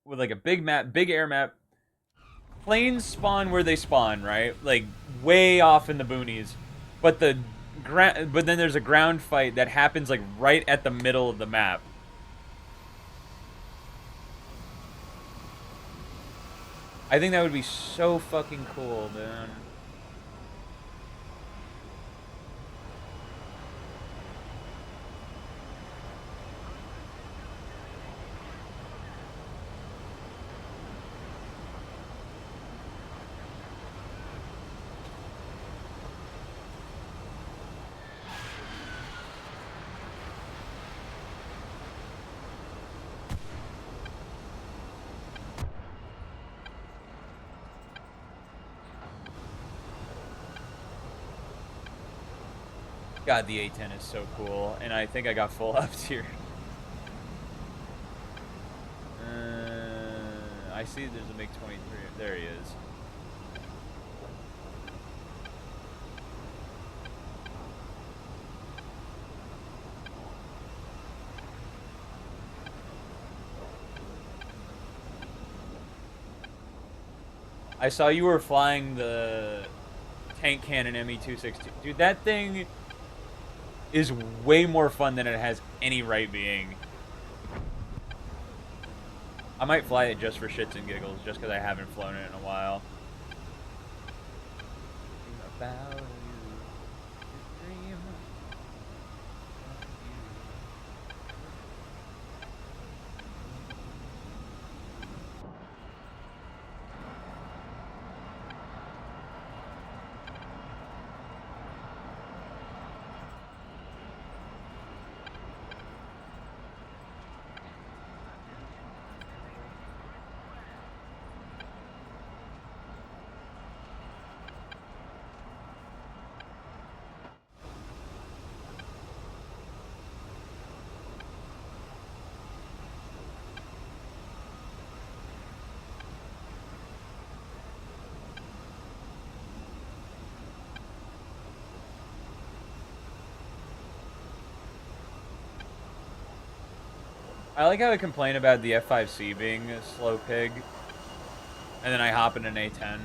with like a big map, big air map. Planes spawn where they spawn, right? Like way off in the boonies. But but then there's a ground fight that happens like right at the middle of the map. I think that would be so fucking cool, man. God, the A10 is so cool, and I think I got full ups here. I see there's a MiG-23. There he is. I saw you were flying the tank cannon ME-262. Dude, that thing is way more fun than it has any right being. I might fly it just for shits and giggles, just because I haven't flown it in a while. About you, dream. I like how I complain about the F5C being a slow pig, and then I hop in an A10.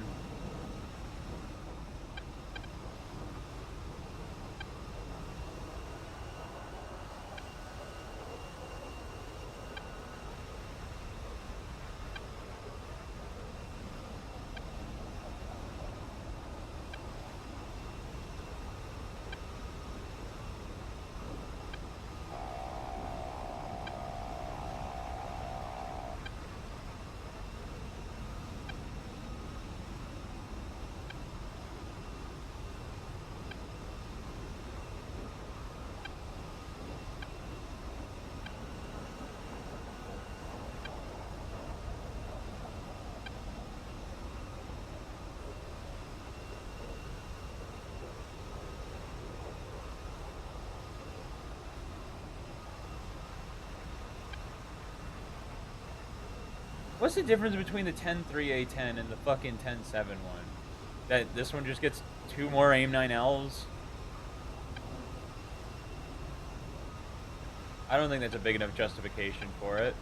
What's the difference between the 10.3 A10 and the fucking 10.7 one? That this one just gets 2 more AIM-9Ls? I don't think that's a big enough justification for it.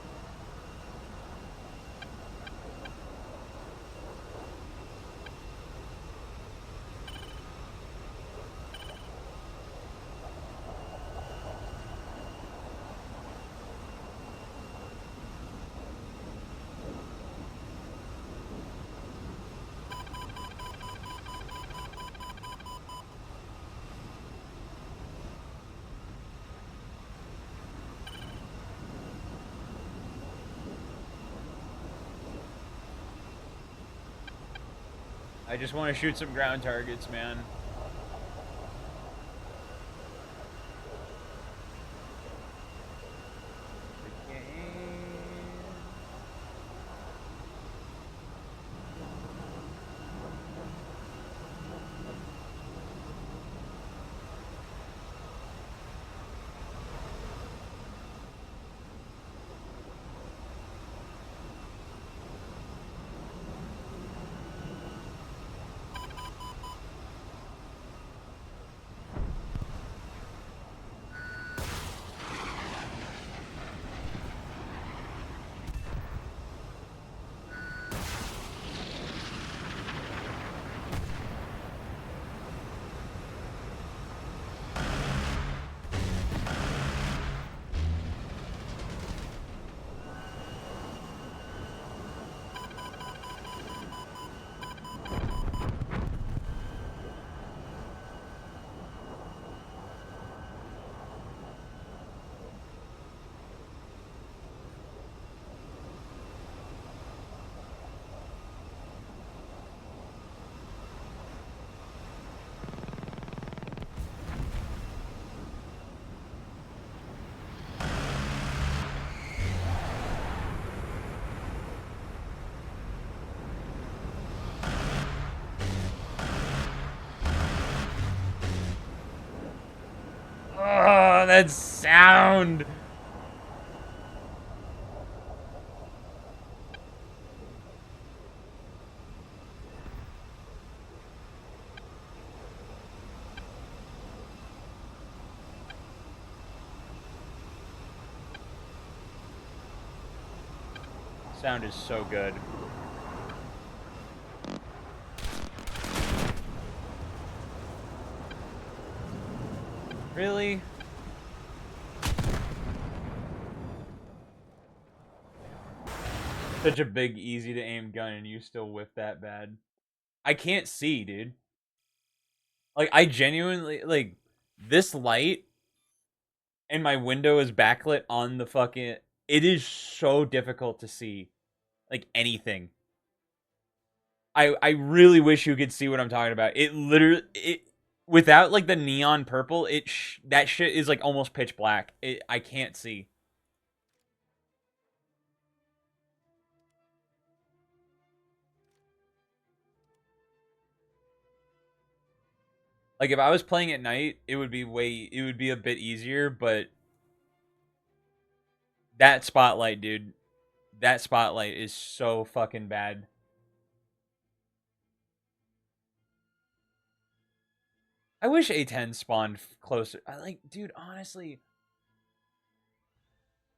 I just want to shoot some ground targets, man. Oh, that sound! Sound is so good. Really? Such a big, easy to aim gun, and you still whiff that bad. I can't see, dude. Like, I genuinely, like, this light and my window is backlit on the fucking. It is so difficult to see, like, anything. I really wish you could see what I'm talking about. It literally. Without, like, the neon purple, that shit is, like, almost pitch black. I can't see. Like, if I was playing at night, it would be a bit easier, but that spotlight, dude, that spotlight is so fucking bad. I wish A10 spawned closer. I like, dude, honestly,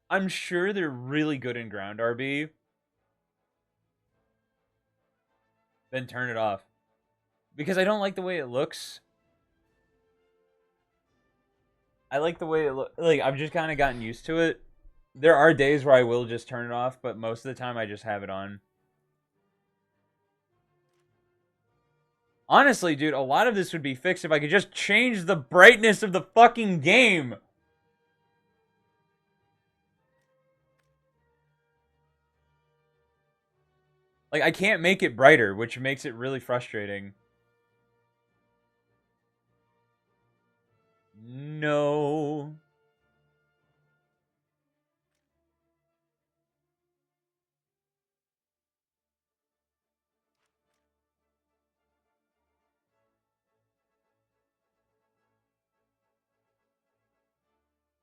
I'm sure they're really good in ground RB. Then turn it off because I don't like the way it looks. I like the way it look. Like I've just kind of gotten used to it. There are days where I will just turn it off, but most of the time I just have it on. Honestly, dude, a lot of this would be fixed if I could just change the brightness of the fucking game. Like, I can't make it brighter, which makes it really frustrating. No.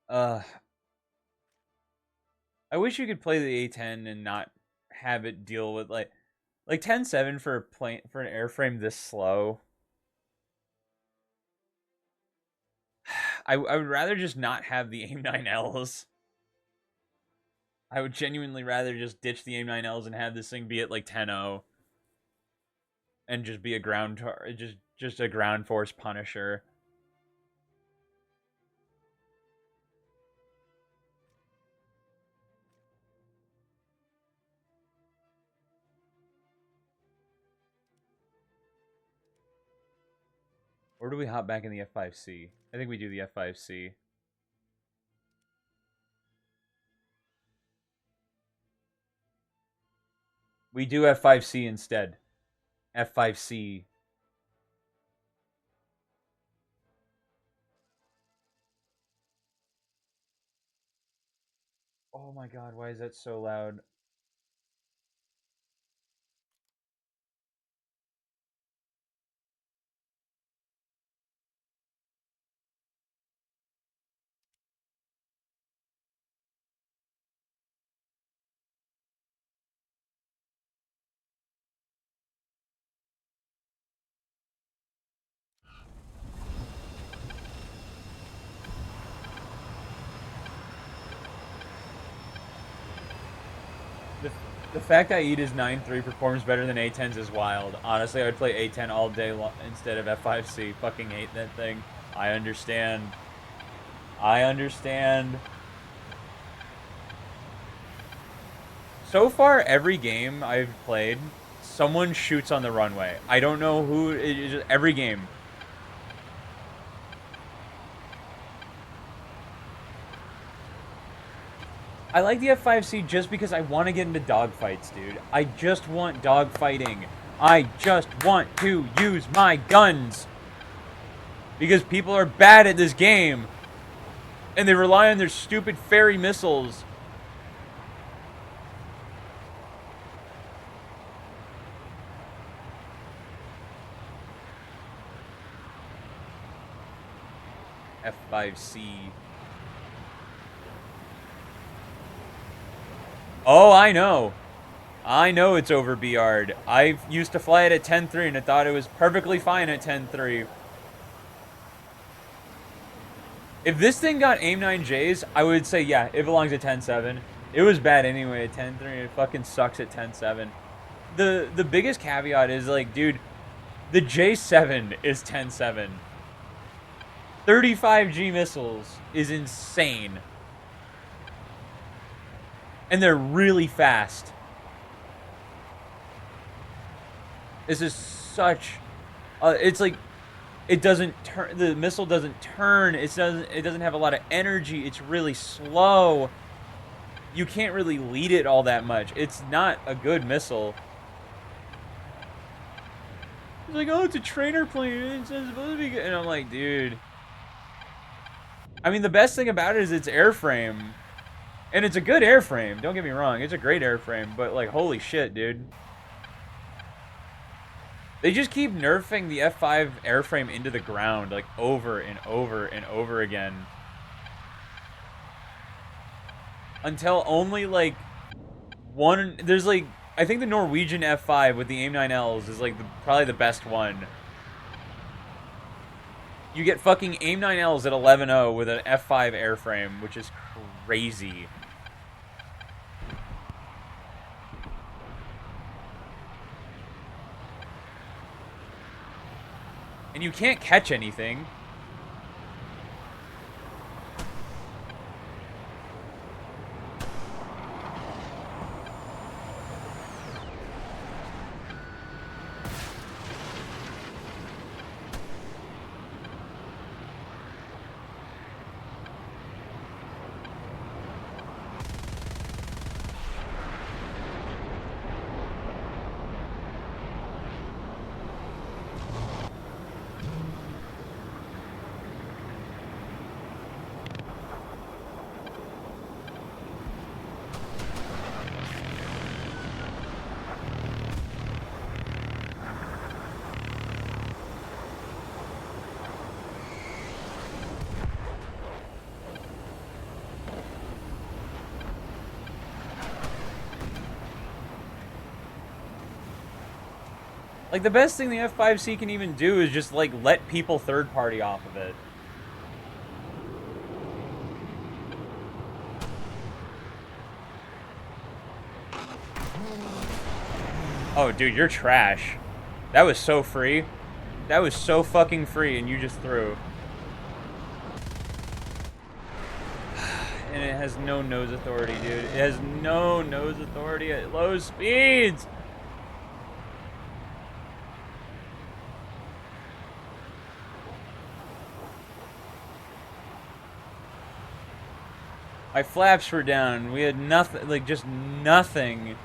Uh, I wish you could play the A10 and not have it deal with like 10.7 for a plane for an airframe this slow. I would rather just not have the AIM-9Ls. I would genuinely rather just ditch the AIM-9Ls and have this thing be at like 10.0 and just be a just a ground force punisher. Or do we hop back in the F5C? I think we do the F5C. We do F5C instead. F5C. Oh my god, why is that so loud? The, the fact that Ida's 9.3 performs better than A10's is wild. Honestly, I would play A10 all day instead of F5C. Fucking hate that thing. I understand. I understand. So far, every game I've played, someone shoots on the runway. I don't know who. It's just every game. I like the F5C just because I want to get into dogfights, dude. I just want dogfighting. I just want to use my guns. Because people are bad at this game. And they rely on their stupid fairy missiles. F5C. Oh, I know. I know it's over BR'd. I used to fly it at 10.3 and I thought it was perfectly fine at 10.3. If this thing got AIM-9Js, I would say, yeah, it belongs at 10.7. It was bad anyway at 10.3. It fucking sucks at 10.7. The biggest caveat is, like, dude, the J7 is 10.7. 35G missiles is insane. And they're really fast. This is such... it's like... It doesn't turn. The missile doesn't turn. It doesn't have a lot of energy. It's really slow. You can't really lead it all that much. It's not a good missile. It's like, oh, it's a trainer plane. It's supposed to be good. And I'm like, dude. I mean, the best thing about it is its airframe. And it's a good airframe. Don't get me wrong. It's a great airframe. But, like, holy shit, dude. They just keep nerfing the F5 airframe into the ground, like, over and over and over again. Until only, like, one... There's, like... I think the Norwegian F5 with the AIM-9Ls is, like, probably the best one. You get fucking AIM-9Ls at 11.0 with an F5 airframe, which is crazy. And you can't catch anything. Like, the best thing the F5C can even do is just, like, let people third party off of it. Oh, dude, you're trash. That was so free. That was so fucking free, and you just threw. And it has no nose authority, dude. It has no nose authority at low speeds. My flaps were down. We had nothing, like, just nothing.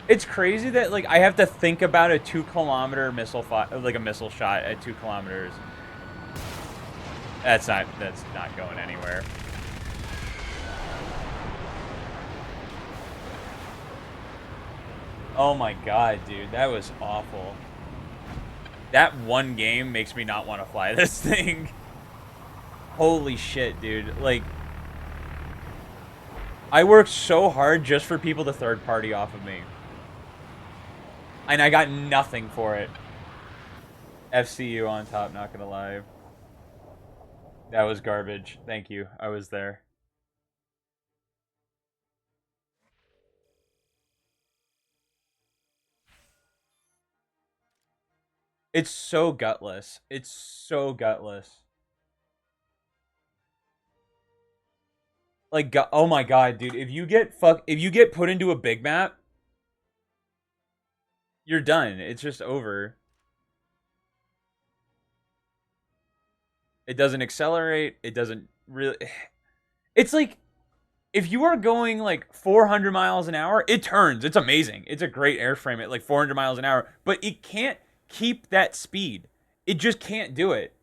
It's crazy that, like, I have to think about a 2 kilometer missile like a missile shot at 2 kilometers. That's not going anywhere. Oh my god, dude, that was awful. That one game makes me not want to fly this thing. Holy shit, dude. Like, I worked so hard just for people to third party off of me. And I got nothing for it. FCU on top, not gonna lie. That was garbage. Thank you. I was there. It's so gutless. It's so gutless. Like, oh my god, dude. If you get put into a big map, you're done. It's just over. It doesn't accelerate. It doesn't really. It's like if you are going like 400 miles an hour, it turns. It's amazing. It's a great airframe at like 400 miles an hour, but it can't keep that speed. It just can't do it.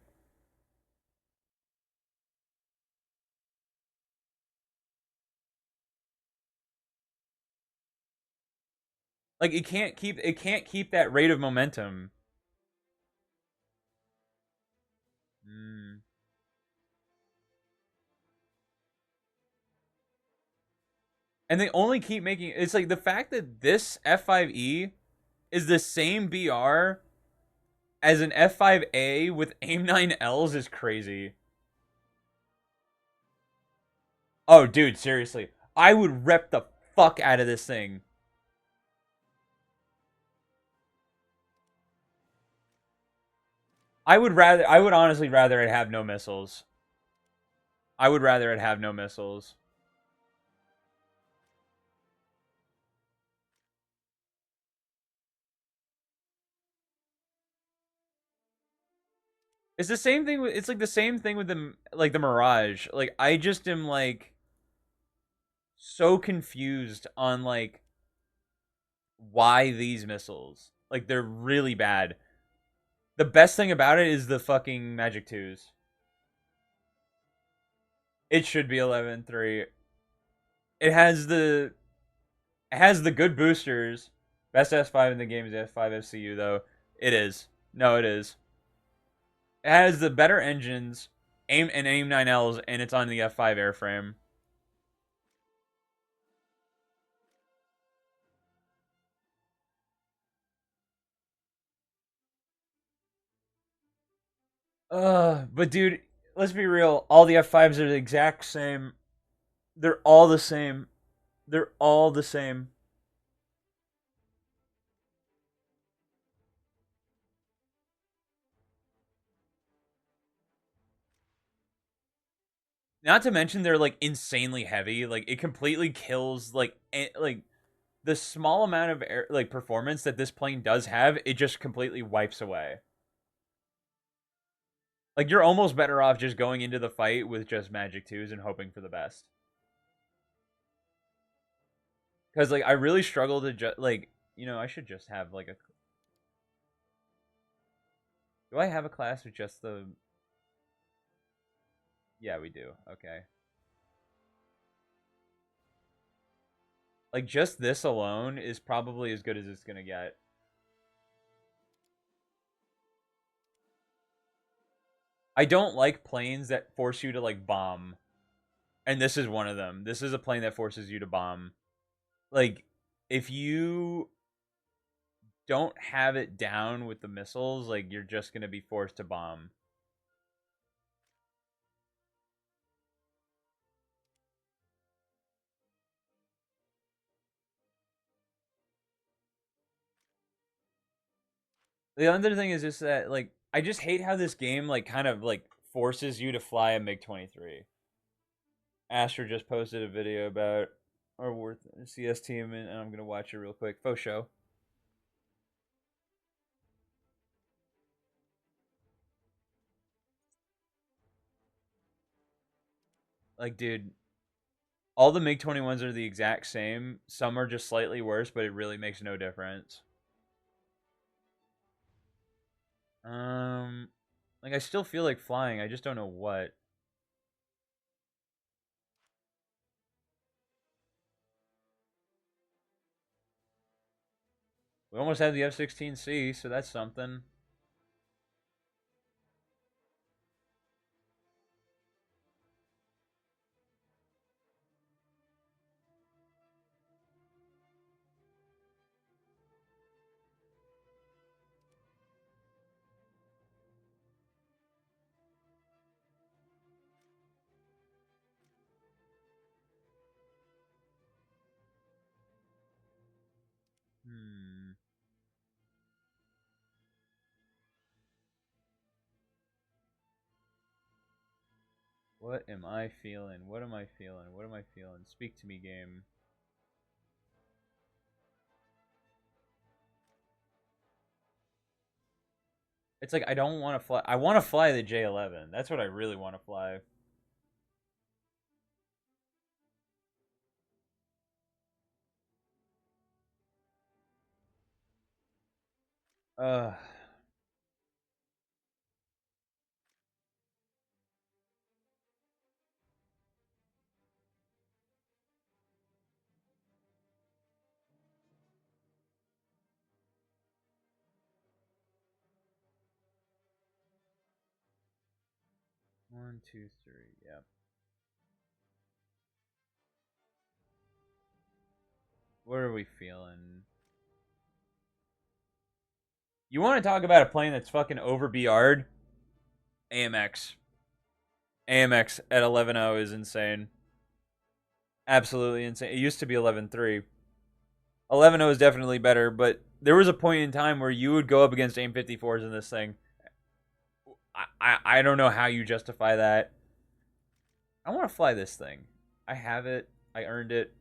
Like it can't keep that rate of momentum. Mm. And they only keep making it's like the fact that this F5E is the same BR as an F5A with AIM 9Ls is crazy. Oh, dude, seriously. I would rep the fuck out of this thing. I would honestly rather it have no missiles. I would rather it have no missiles. It's the same thing with it's like the same thing with the Mirage. Like I just am like so confused on like why these missiles. Like they're really bad. The best thing about it is the fucking Magic 2s. It should be 11.3. It has the good boosters. Best S5 in the game is S5 FCU though. It is. No, it is. It has the better engines, AIM 9Ls, and it's on the F5 airframe. But dude, let's be real. All the F5s are the exact same. They're all the same. They're all the same. Not to mention they're like insanely heavy. Like it completely kills like the small amount of air, like performance that this plane does have. It just completely wipes away. Like you're almost better off just going into the fight with just magic twos and hoping for the best. Because like I really struggle to just like I should just have like a. Do I have a class with just the? Yeah, we do. Okay. Like just this alone is probably as good as it's gonna get. I don't like planes that force you to like bomb, and this is one of them. This is a plane that forces you to bomb. Like if you don't have it down with the missiles, like you're just gonna be forced to bomb. The other thing is just that like I just hate how this game like kind of like forces you to fly a MiG 23. Asher just posted a video about our Worth CS team, and I'm gonna watch it real quick. Faux show. Like, dude, all the MiG 21s are the exact same. Some are just slightly worse, but it really makes no difference. Um, like I still feel like flying. I just don't know what. We almost have the F-16C, so that's something. Hmm. What am I feeling? What am I feeling? What am I feeling? Speak to me, game. It's like I don't want to fly. I want to fly the J-11. That's what I really want to fly. Uh, 1, 2, 3. Yep. What are we feeling? You want to talk about a plane that's fucking over BR'd? AMX. AMX at 11.0 is insane. Absolutely insane. It used to be 11.3. 11.0 is definitely better, but there was a point in time where you would go up against AIM 54s in this thing. I don't know how you justify that. I want to fly this thing. I have it. I earned it.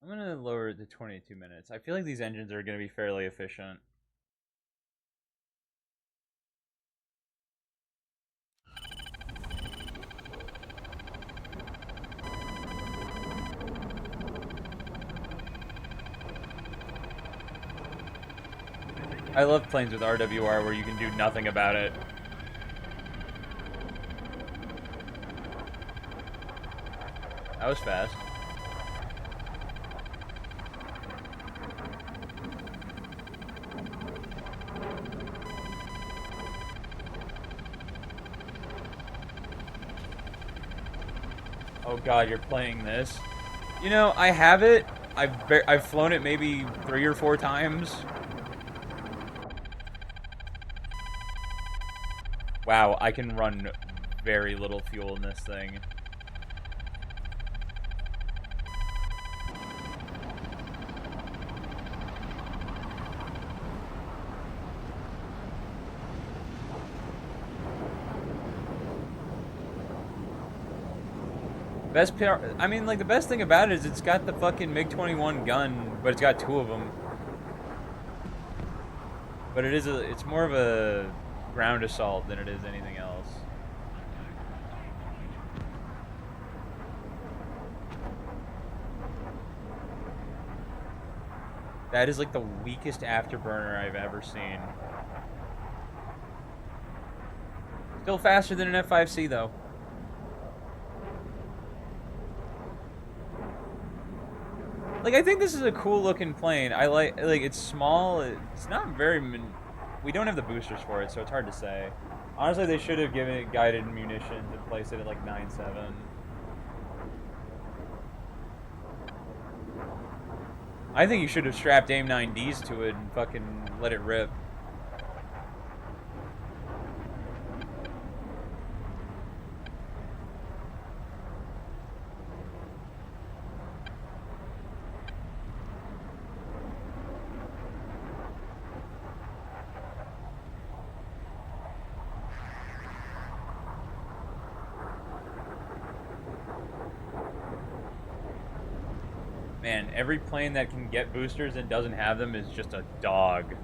I'm gonna lower it to 22 minutes. I feel like these engines are gonna be fairly efficient. I love planes with RWR where you can do nothing about it. That was fast. Oh god, you're playing this. You know, I have it. I've flown it maybe 3 or 4 times. Wow, I can run very little fuel in this thing. Best PR, I mean, like the best thing about it is it's got the fucking MiG-21 gun, but it's got 2 of them. But it's more of a ground assault than it is anything else. That is like the weakest afterburner I've ever seen. Still faster than an F5C though. Like I think this is a cool looking plane. I like it's small. It's not very. We don't have the boosters for it, so it's hard to say. Honestly, they should have given it guided munitions and placed it at like 9.7. I think you should have strapped AIM-9Ds to it and fucking let it rip. Man, every plane that can get boosters and doesn't have them is just a dog.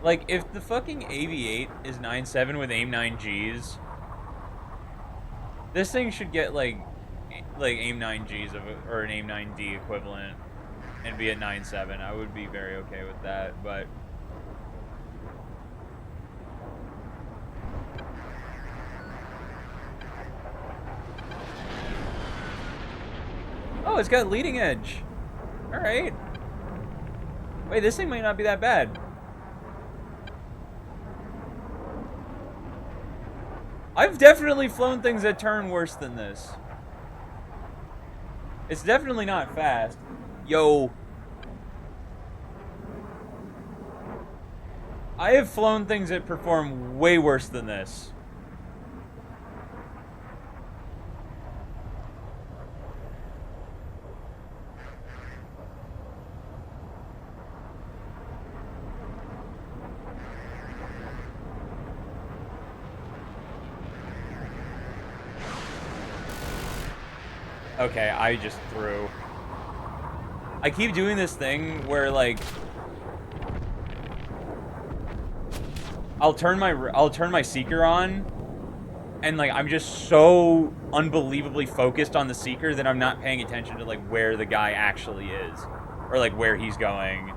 Like, if the fucking AV-8 is 9.7 with AIM-9Gs, this thing should get, like AIM-9Gs or an AIM-9D equivalent and be at 9.7. I would be very okay with that, but... Oh, it's got leading edge. Alright. Wait, this thing might not be that bad. I've definitely flown things that turn worse than this. It's definitely not fast. Yo. I have flown things that perform way worse than this. Okay, I just threw. I keep doing this thing where, like, I'll turn my seeker on, and like I'm just so unbelievably focused on the seeker that I'm not paying attention to like where the guy actually is, or like where he's going.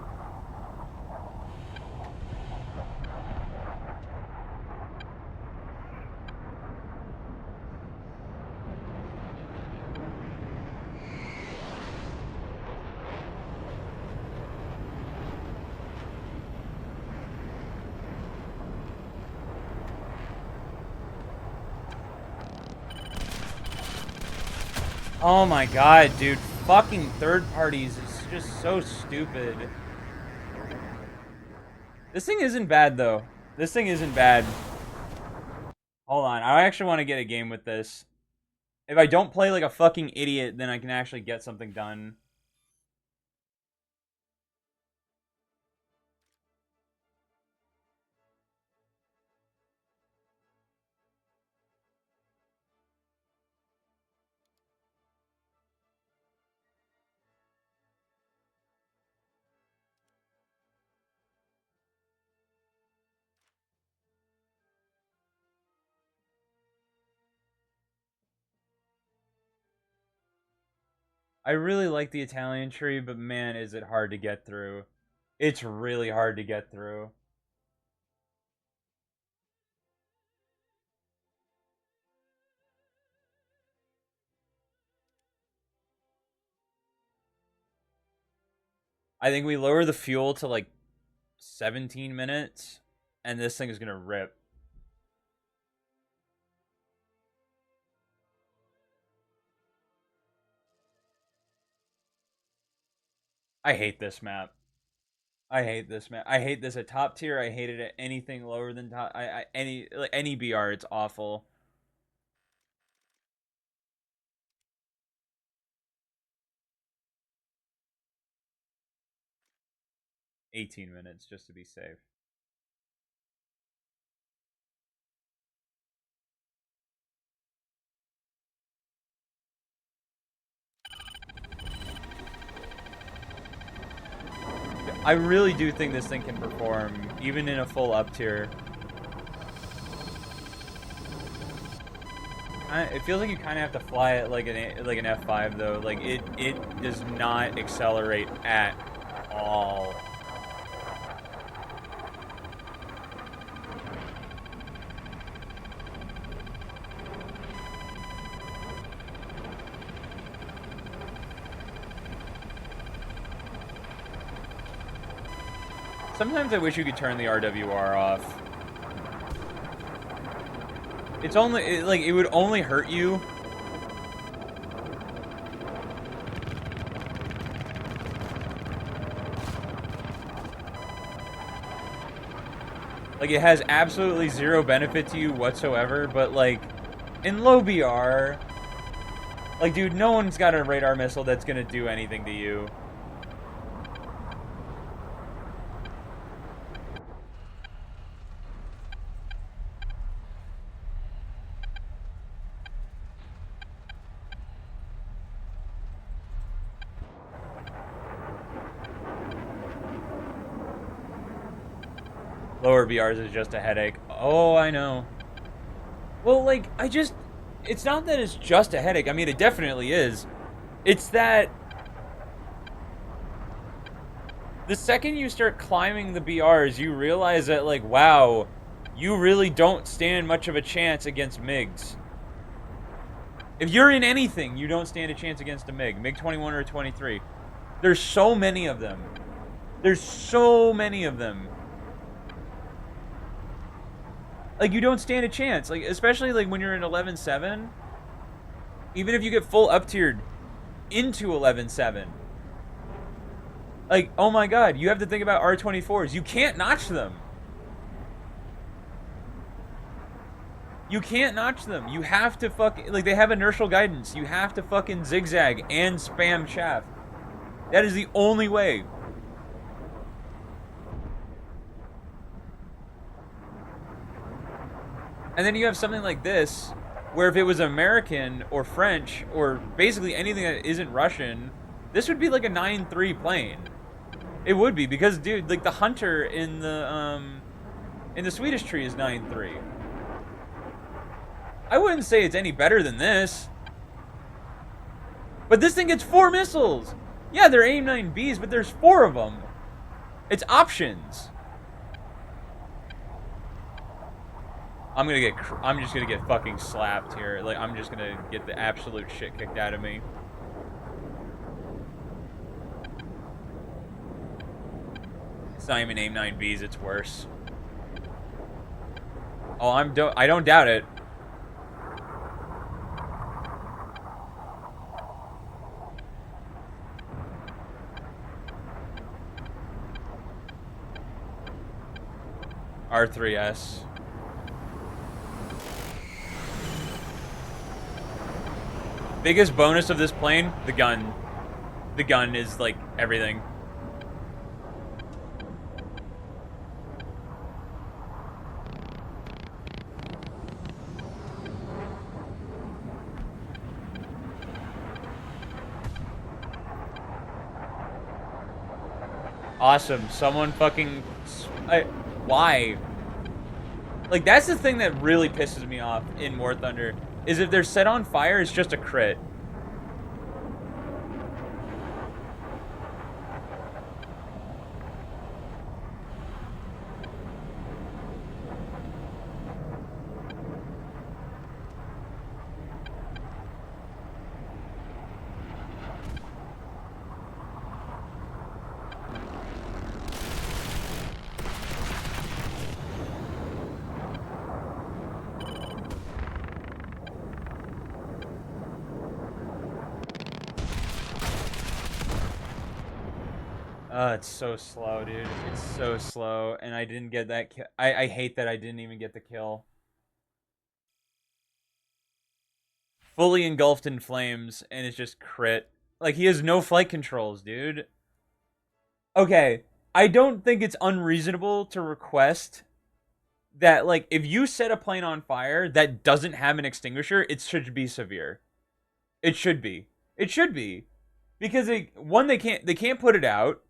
Oh my god, dude. Fucking third parties is just so stupid. This thing isn't bad, though. This thing isn't bad. Hold on. I actually want to get a game with this. If I don't play like a fucking idiot, then I can actually get something done. I really like the Italian tree, but man, is it hard to get through. It's really hard to get through. I think we lower the fuel to like 17 minutes, and this thing is gonna rip. I hate this map. I hate this map. I hate this at top tier. I hate it at anything lower than top. Any BR. It's awful. $18 just to be safe. I really do think this thing can perform even in a full up tier. It feels like you kind of have to fly it like an F5 though. Like it does not accelerate at all. Sometimes I wish you could turn the RWR off. It's only like it would only hurt you. Like it has absolutely zero benefit to you whatsoever, but like in low BR, like dude, no one's got a radar missile that's gonna do anything to you. Lower BRs is just a headache. Oh, I know. Well, like, it's not that it's just a headache. I mean, it definitely is. It's that the second you start climbing the BRs, you realize that, like, wow, you really don't stand much of a chance against MiGs. If you're in anything, you don't stand a chance against a MiG. MiG 21 or 23. There's so many of them. There's so many of them. Like, you don't stand a chance. Like, especially, like, when you're in 11-7. Even if you get full up-tiered into 11-7. Like, oh my god, you have to think about R24s. You can't notch them. You can't notch them. You have to fucking... Like, they have inertial guidance. You have to fucking zigzag and spam chaff. That is the only way. And then you have something like this, where if it was American or French or basically anything that isn't Russian, this would be like a 9-3 plane. It would be because, dude, like the Hunter in the Swedish tree is 9-3. I wouldn't say it's any better than this, but this thing gets 4 missiles. Yeah, they're AIM-9Bs, but there's 4 of them. It's options. I'm just gonna get fucking slapped here. Like, I'm just gonna get the absolute shit kicked out of me. It's not even AIM-9Bs, it's worse. Oh, I don't doubt it. R3S. Biggest bonus of this plane, the gun. The gun is like everything. Awesome. Someone fucking... why? Like, that's the thing that really pisses me off in War Thunder. Is if they're set on fire, it's just a crit. It's so slow, dude. It's so slow, and I didn't get that kill. I hate that I didn't even get the kill. Fully engulfed in flames, and it's just crit. Like, he has no flight controls, dude. Okay, I don't think it's unreasonable to request that, like, if you set a plane on fire that doesn't have an extinguisher, it should be severe. It should be. It should be. Because one, they can't put it out.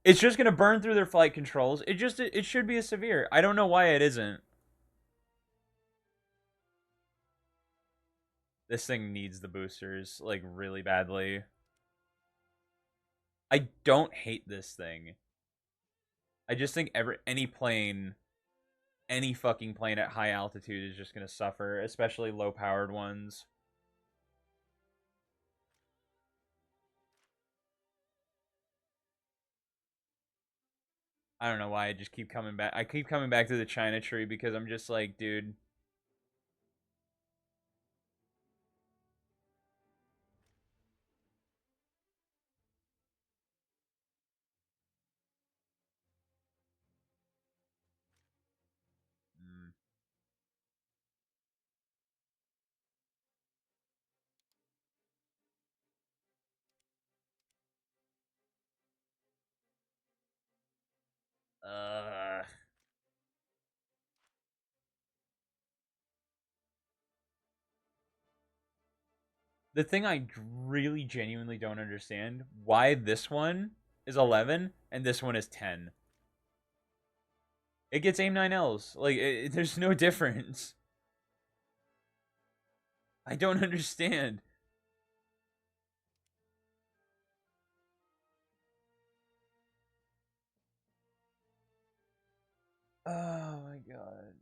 It's just gonna burn through their flight controls. It should be a severe. I don't know why it isn't. This thing needs the boosters like really badly. I don't hate this thing. I just think any fucking plane at high altitude is just gonna suffer, especially low powered ones. I don't know why I just keep coming back. I keep coming back to the China tree because I'm just like, dude. Mm, uh, the thing I really genuinely don't understand why this one is 11 and this one is 10. It gets aim 9Ls. Like there's no difference. I don't understand. Oh my god.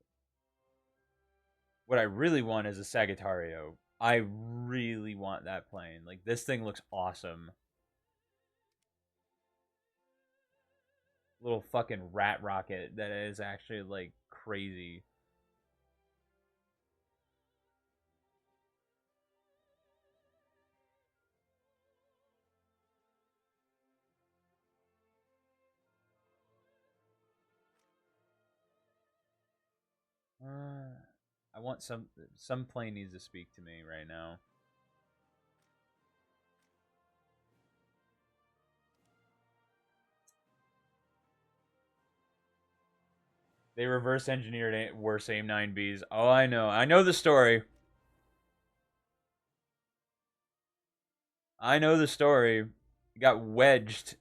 What I really want is a Sagittario. I really want that plane. Like this thing looks awesome. Little fucking rat rocket that is actually like crazy. Uh, I want some plane needs to speak to me right now. They reverse engineered worse AIM 9Bs. Oh, I know. I know the story. I know the story. It got wedged.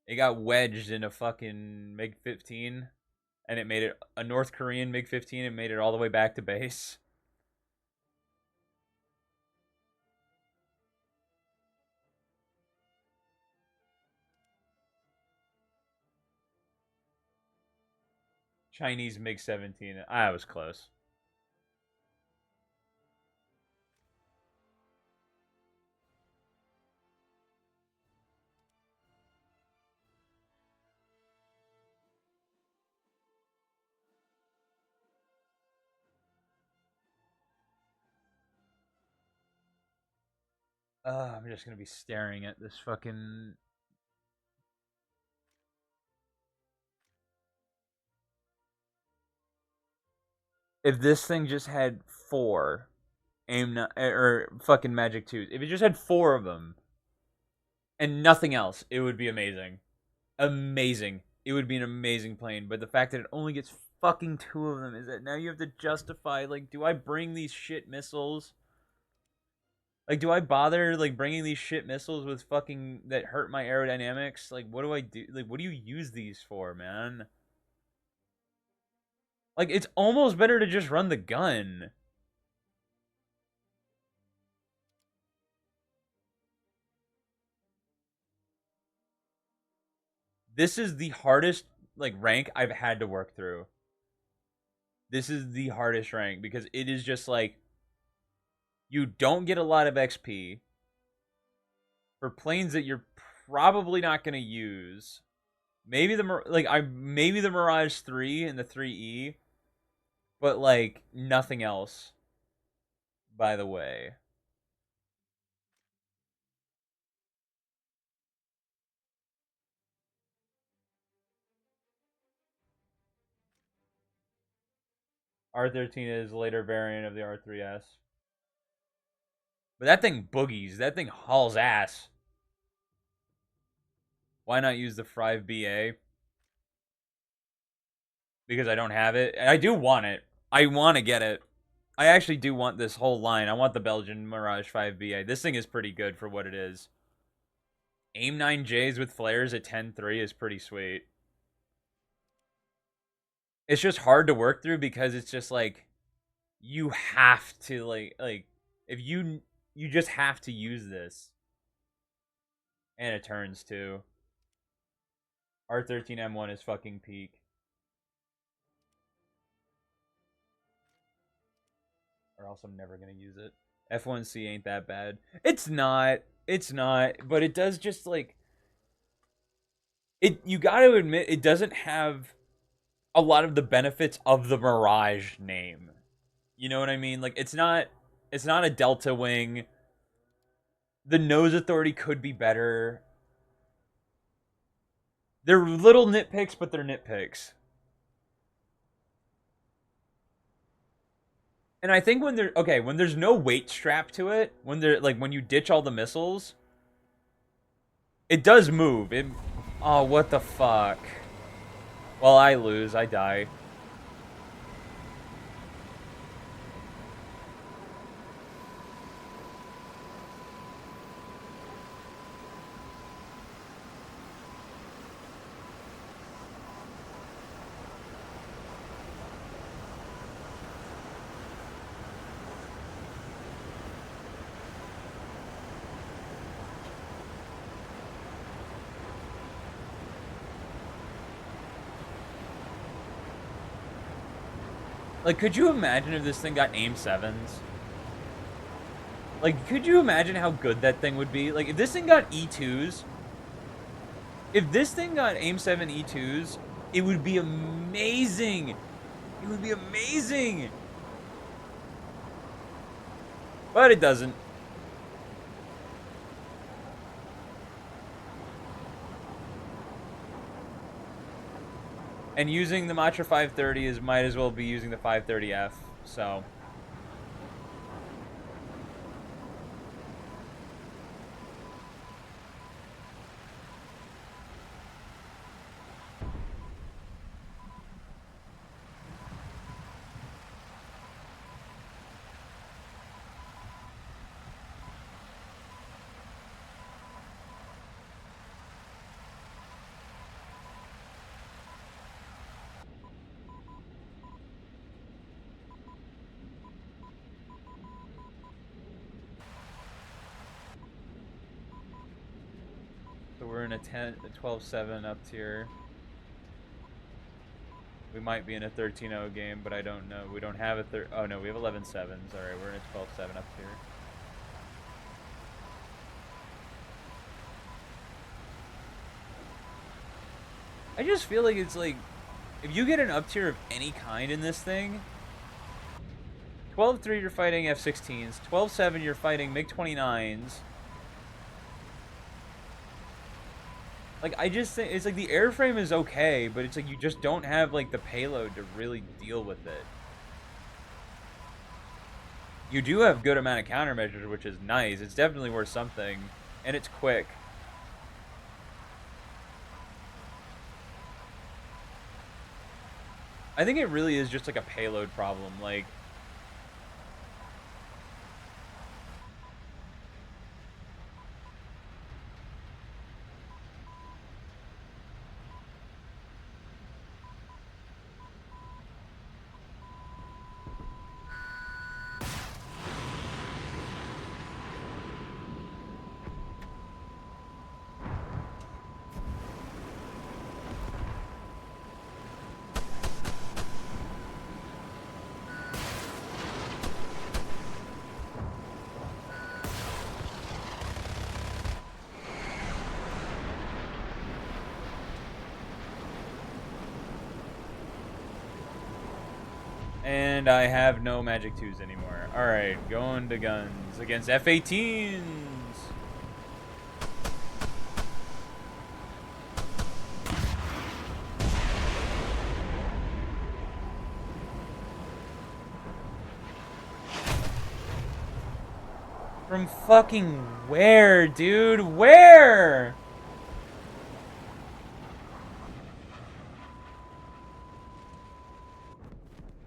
It got wedged in a fucking MiG 15, and it made it a North Korean MiG 15 and made it all the way back to base. Chinese MiG 17. I was close. I'm just gonna be staring at this fucking. If this thing just had four or fucking Magic Twos, if it just had four of them and nothing else, it would be amazing. Amazing. It would be an amazing plane. But the fact that it only gets fucking two of them is that now you have to justify, like, do I bring these shit missiles? Like, do I bother like bringing these shit missiles with fucking that hurt my aerodynamics? Like, what do I do? Like, what do you use these for, man? Like, it's almost better to just run the gun. This is the hardest like rank I've had to work through. This is the hardest rank because it is just like you don't get a lot of XP for planes that you're probably not going to use. Maybe maybe the Mirage 3 and the 3E, but like nothing else. By the way, R13 is later variant of the R3S. But that thing boogies. That thing hauls ass. Why not use the 5BA? Because I don't have it. I do want it. I want to get it. I actually do want this whole line. I want the Belgian Mirage 5BA. This thing is pretty good for what it is. AIM 9Js with flares at 10.3 is pretty sweet. It's just hard to work through because it's just like you have to like if you just have to use this. And it turns too. R13M1 is fucking peak. Or else I'm never gonna use it. F1C ain't that bad. It's not. It's not. But it does just like it. You got to admit it doesn't have a lot of the benefits of the Mirage name. You know what I mean? Like it's not. It's not a Delta Wing. The nose authority could be better. They're little nitpicks, but they're nitpicks. And I think when when there's no weight strap to it, when you ditch all the missiles, it does move. Oh, what the fuck? Well, I lose. I die. Like, could you imagine if this thing got AIM 7s? Like, could you imagine how good that thing would be? Like, if this thing got E2s, if this thing got AIM 7 E2s, it would be amazing. It would be amazing. But it doesn't. And using the Matra 530 might as well be using the 530F, so. So we're in a 12-7 up tier. We might be in a 13-0 game, but I don't know. We don't have a oh no, we have 11-7s. Alright, we're in a 12-7 up tier. I just feel like it's like, if you get an up tier of any kind in this thing, 12-3 you're fighting F-16s, 12-7 you're fighting MiG-29s. Like, I just think, it's like the airframe is okay, but it's like you just don't have, like, the payload to really deal with it. You do have good amount of countermeasures, which is nice. It's definitely worth something, and it's quick. I think it really is just like a payload problem, like... And I have no Magic 2s anymore. Alright, going to guns against F-18s. From fucking where, dude? Where?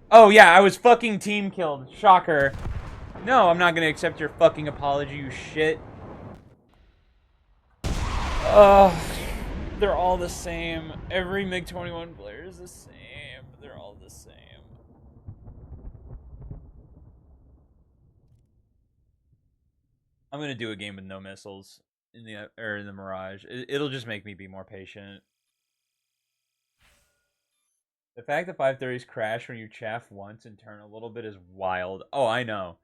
Oh yeah, I was fucking team killed. Shocker. No, I'm not gonna accept your fucking apology, you shit. Ugh. They're all the same. Every MiG-21 player is the same. They're all the same. I'm gonna do a game with no missiles in the Mirage. It'll just make me be more patient. The fact that 530s crash when you chaff once and turn a little bit is wild. Oh, I know.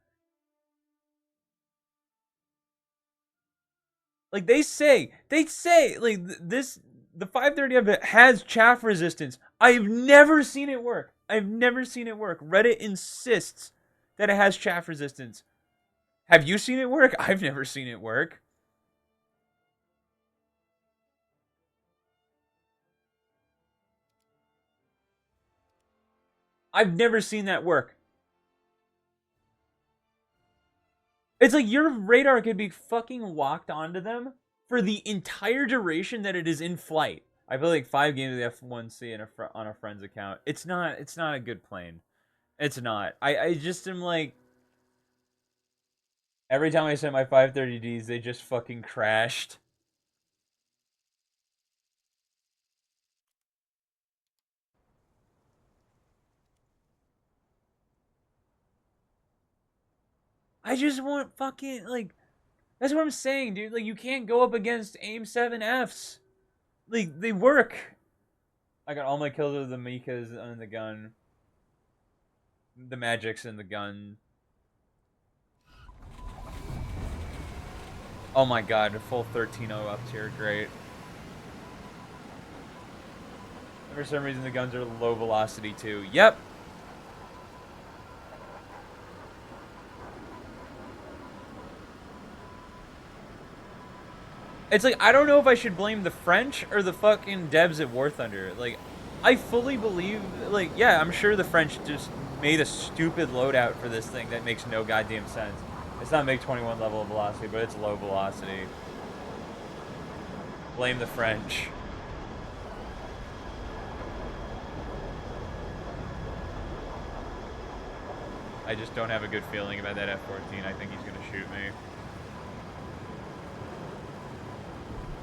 Like they say like this the 530 of it has chaff resistance. I've never seen it work. I've never seen it work. Reddit insists that it has chaff resistance. Have you seen it work? I've never seen it work. I've never seen that work. It's like your radar could be fucking locked onto them for the entire duration that it is in flight. I play like 5 games of the F1C on a friend's account. It's not a good plane. It's not. I just am like every time I sent my 530Ds, they just fucking crashed. I just want fucking like that's what I'm saying, dude. Like you can't go up against AIM 7Fs. Like they work. I got all my kills with the Mikas on the gun. The Magics in the gun. Oh my god, a full 13-0 up tier, great. For some reason the guns are low velocity too. Yep. It's like I don't know if I should blame the French or the fucking devs at War Thunder. Like I fully believe like yeah, I'm sure the French just made a stupid loadout for this thing that makes no goddamn sense. It's not MiG-21 level of velocity, but it's low velocity. Blame the French. I just don't have a good feeling about that F-14. I think he's going to shoot me.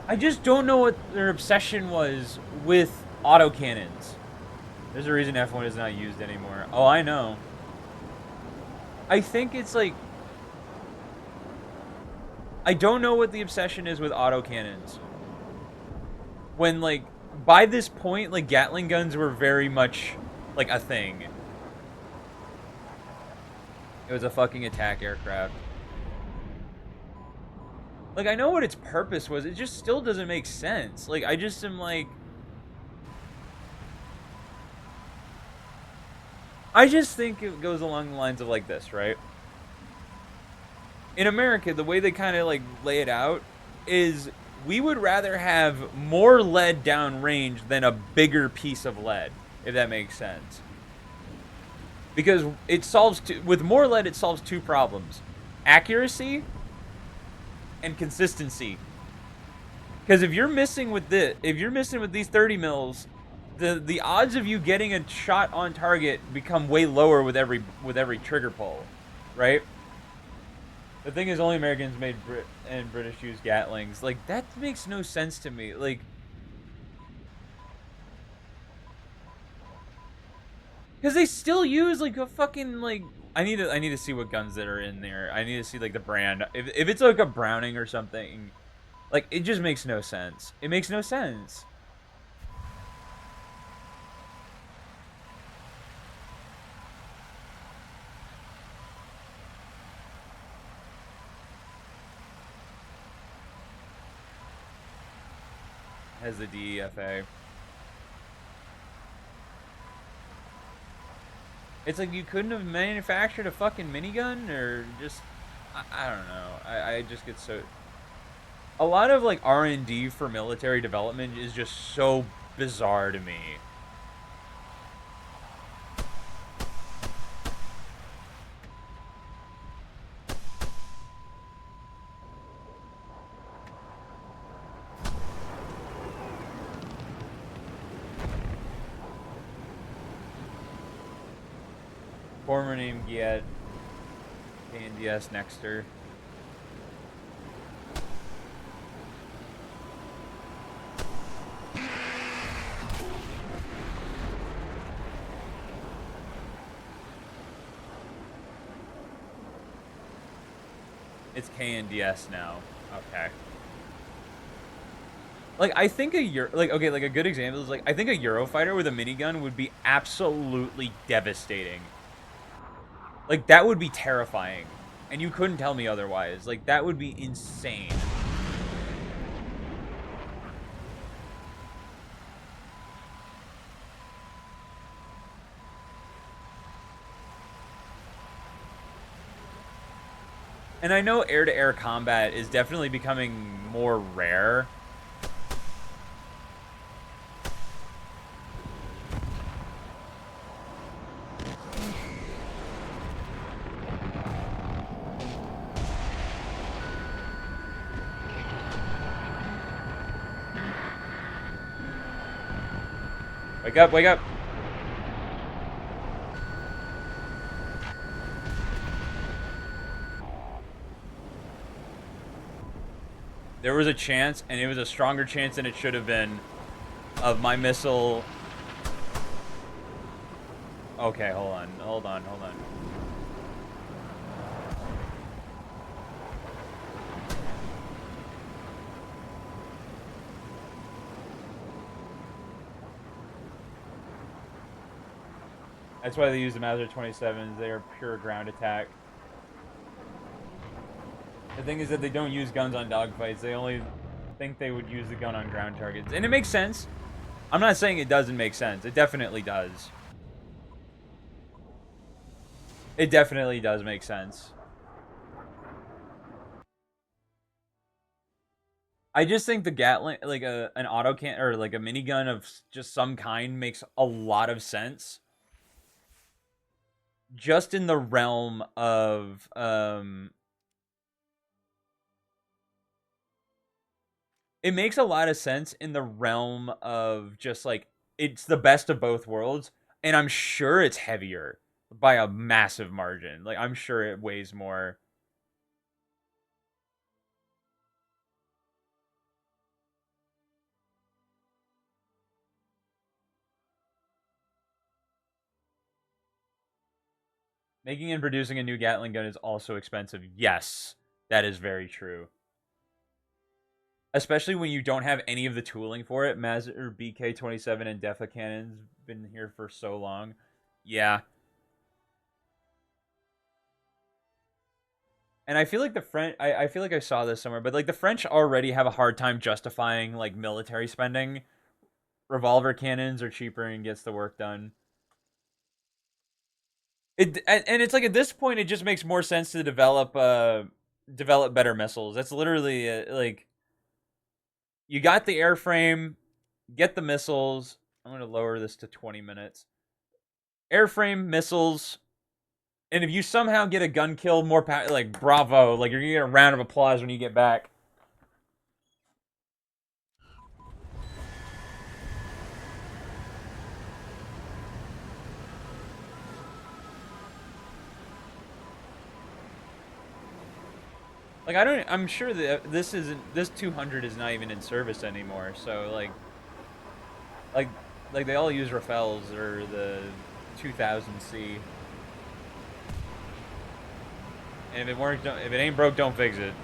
I just don't know what their obsession was with autocannons. There's a reason F1 is not used anymore. Oh, I know. I think it's like... I don't know what the obsession is with autocannons. When, like, by this point, like, Gatling guns were very much, like, a thing. It was a fucking attack aircraft. Like, I know what its purpose was. It just still doesn't make sense. Like, I just am like... I just think it goes along the lines of like this, right? In America, the way they kind of, like, lay it out is we would rather have more lead downrange than a bigger piece of lead, if that makes sense. Because it solves with more lead, it solves two problems: accuracy and consistency. Because if you're missing with these 30 mils, the odds of you getting a shot on target become way lower with every trigger pull, right? The thing is, only Americans made and British use Gatlings. Like that makes no sense to me. Like. Because they still use like a fucking like I need to see what guns that are in there. I need to see like the brand. If it's like a Browning or something, like it just makes no sense. It makes no sense. Has the DEFA. It's like you couldn't have manufactured a fucking minigun or just I don't know. I just get so a lot of like R&D for military development is just so bizarre to me. Former name Giat. KNDS Nexter. It's KNDS now. Okay. Like I think okay, like a good example is like I think a Eurofighter with a minigun would be absolutely devastating. Like that would be terrifying. And you couldn't tell me otherwise. Like that would be insane. And I know air-to-air combat is definitely becoming more rare. Wake up, wake up. There was a chance, and it was a stronger chance than it should have been, of my missile. Okay, hold on. That's why they use the Mauser 27s. They are pure ground attack. The thing is that they don't use guns on dogfights. They only think they would use the gun on ground targets. And it makes sense. I'm not saying it doesn't make sense. It definitely does. It definitely does make sense. I just think the Gatling, like an auto can or like a minigun of just some kind, makes a lot of sense. Just in the realm of it makes a lot of sense in the realm of just like it's the best of both worlds, and I'm sure it's heavier by a massive margin. Like I'm sure it weighs more. Making and producing a new Gatling gun is also expensive. Yes, that is very true. Especially when you don't have any of the tooling for it. Mazur BK-27 and Defa cannons been here for so long. Yeah. And I feel like the French, I feel like I saw this somewhere, but like the French already have a hard time justifying like military spending. Revolver cannons are cheaper and gets the work done. And it's like at this point it just makes more sense to develop better missiles. That's literally like you got the airframe, get the missiles. I'm going to lower this to 20 minutes. Airframe, missiles, and if you somehow get a gun kill, like bravo, like you're gonna get a round of applause when you get back. Like I don't, I'm sure that this 200 is not even in service anymore. So like, like they all use Rafales or the 2000C. And if it ain't broke, don't fix it.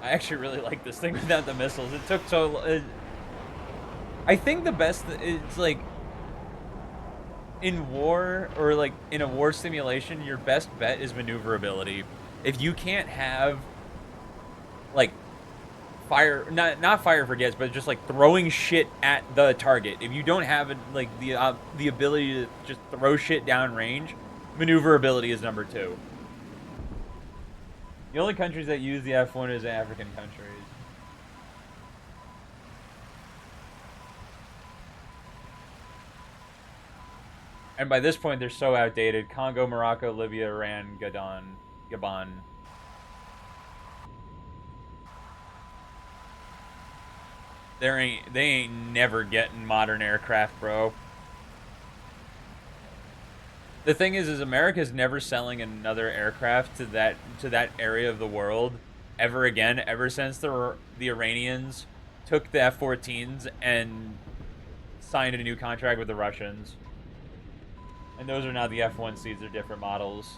I actually really like this thing without the missiles. It took so. I think the best it's like in war or like in a war simulation, your best bet is maneuverability. If you can't have like fire, not fire forgets, but just like throwing shit at the target. If you don't have like the ability to just throw shit down range, maneuverability is number two. The only countries that use the F1 is African countries. And by this point, they're so outdated. Congo, Morocco, Libya, Iran, Gabon. They ain't never getting modern aircraft, bro. The thing is America's never selling another aircraft to that area of the world ever again. Ever since the Iranians took the F-14s and signed a new contract with the Russians, and those are now the F-1Cs. They're different models.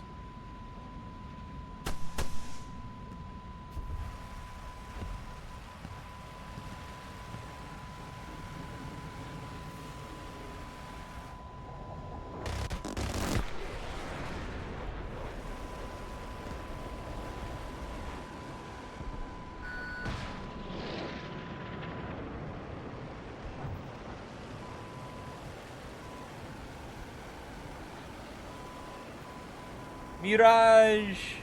Mirage.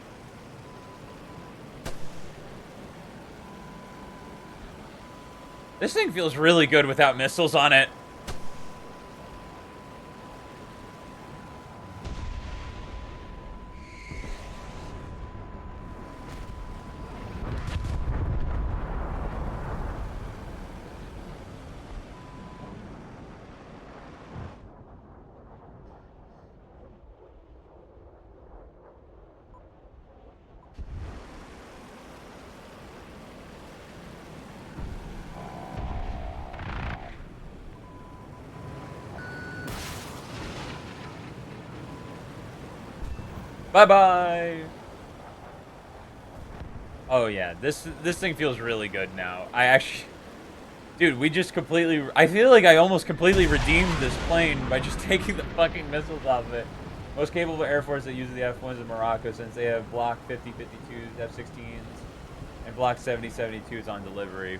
This thing feels really good without missiles on it. Bye-bye. Oh yeah, this thing feels really good now. I actually, dude, we just completely. I feel like I almost completely redeemed this plane by just taking the fucking missiles off of it. Most capable Air Force that uses the F-1s in Morocco, since they have Block 50-52s, F-16s, and Block 70-72s on delivery.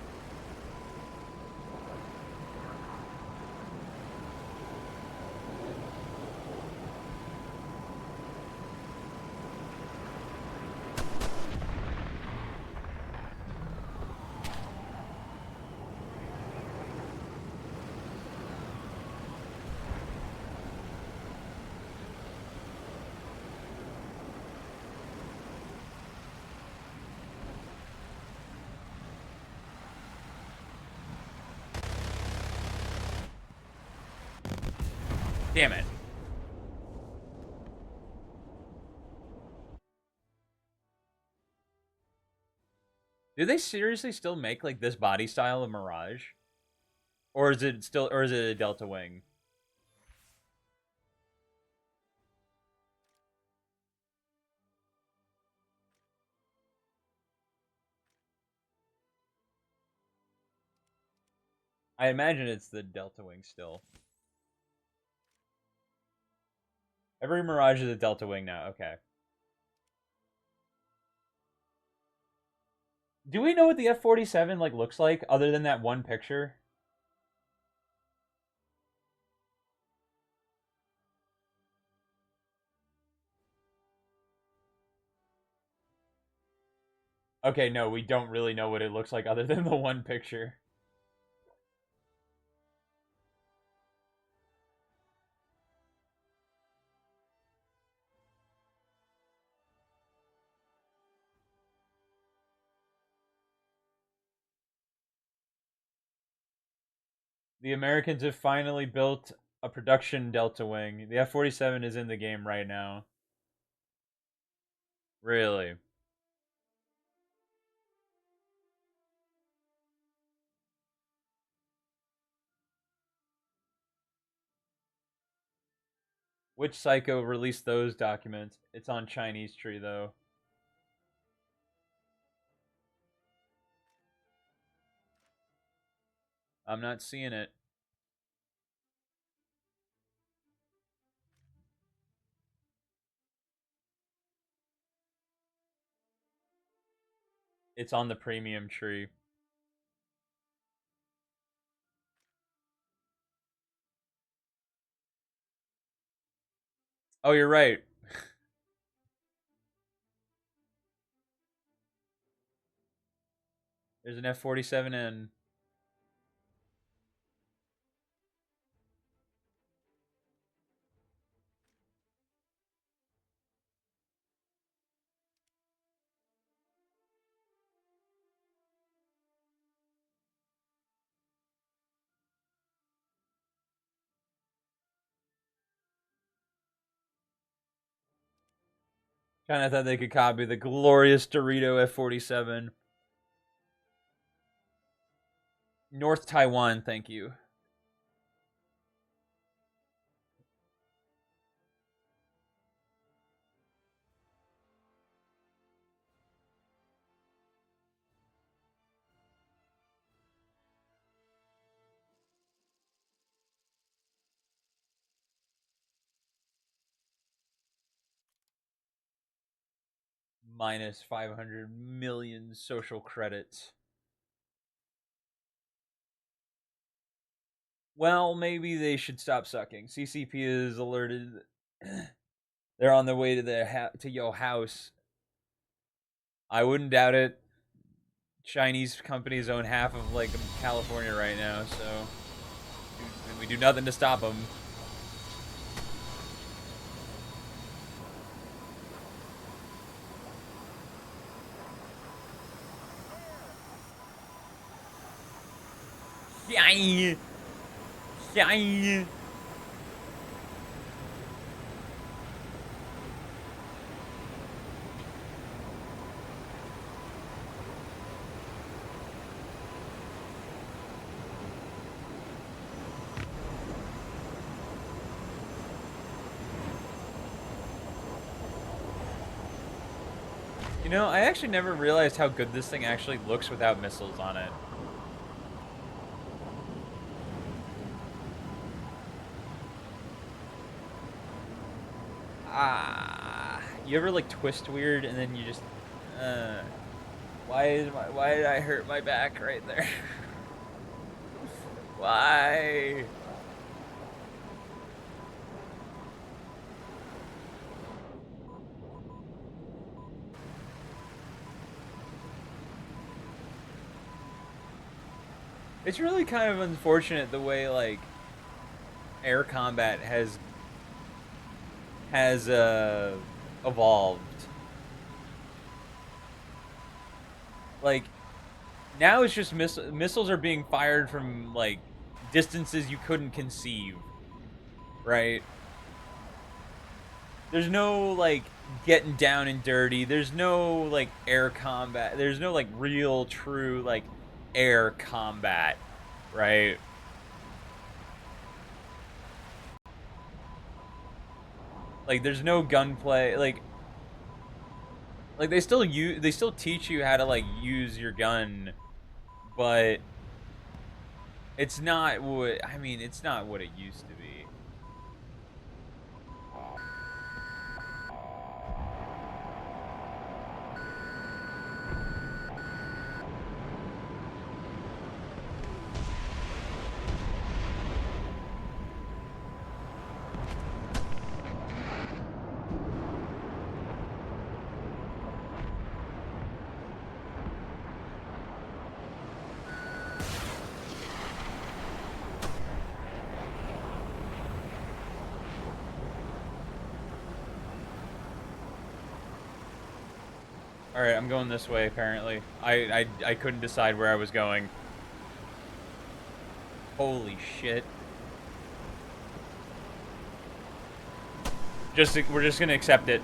Damn it. Do they seriously still make like this body style of Mirage? Or is it still or is it a Delta Wing? I imagine it's the Delta Wing still. Every Mirage is a Delta Wing now. Okay. Do we know what the F-47 like looks like other than that one picture? Okay, no, we don't really know what it looks like other than the one picture. The Americans have finally built a production Delta Wing. The F-47 is in the game right now. Really? Which psycho released those documents? It's on Chinese Tree though. I'm not seeing it. It's on the premium tree. Oh, you're right. There's an F-47N. China thought they could copy the glorious Dorito F-47. North Taiwan, thank you. Minus 500 million social credits. Well, maybe they should stop sucking. CCP is alerted. They're on their way to to your house. I wouldn't doubt it. Chinese companies own half of like California right now, so we do nothing to stop them. Shine, shine. You know, I actually never realized how good this thing actually looks without missiles on it. You ever like twist weird and then you just, why did I hurt my back right there? Why? It's really kind of unfortunate the way like air combat has evolved. Like now it's just missiles are being fired from like distances you couldn't conceive, right? There's no like getting down and dirty. There's no like air combat. There's no like real true like air combat, right? Like there's no gunplay. Like they still teach you how to like use your gun, but it's not what I mean, it's not what it used to be. All right, I'm going this way. Apparently, I couldn't decide where I was going. Holy shit! We're just gonna accept it.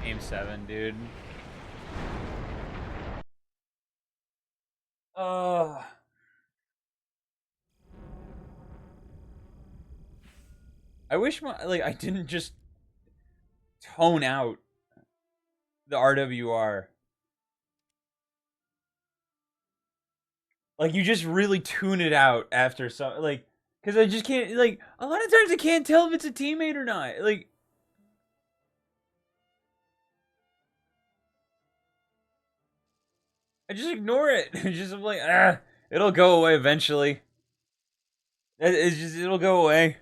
Game 7, dude. Uh, I wish I didn't just tone out the RWR. Like you just really tune it out after some like because I just can't like a lot of times I can't tell if it's a teammate or not. Like I just ignore it. Just I'm like it'll go away eventually. It's just, it'll go away.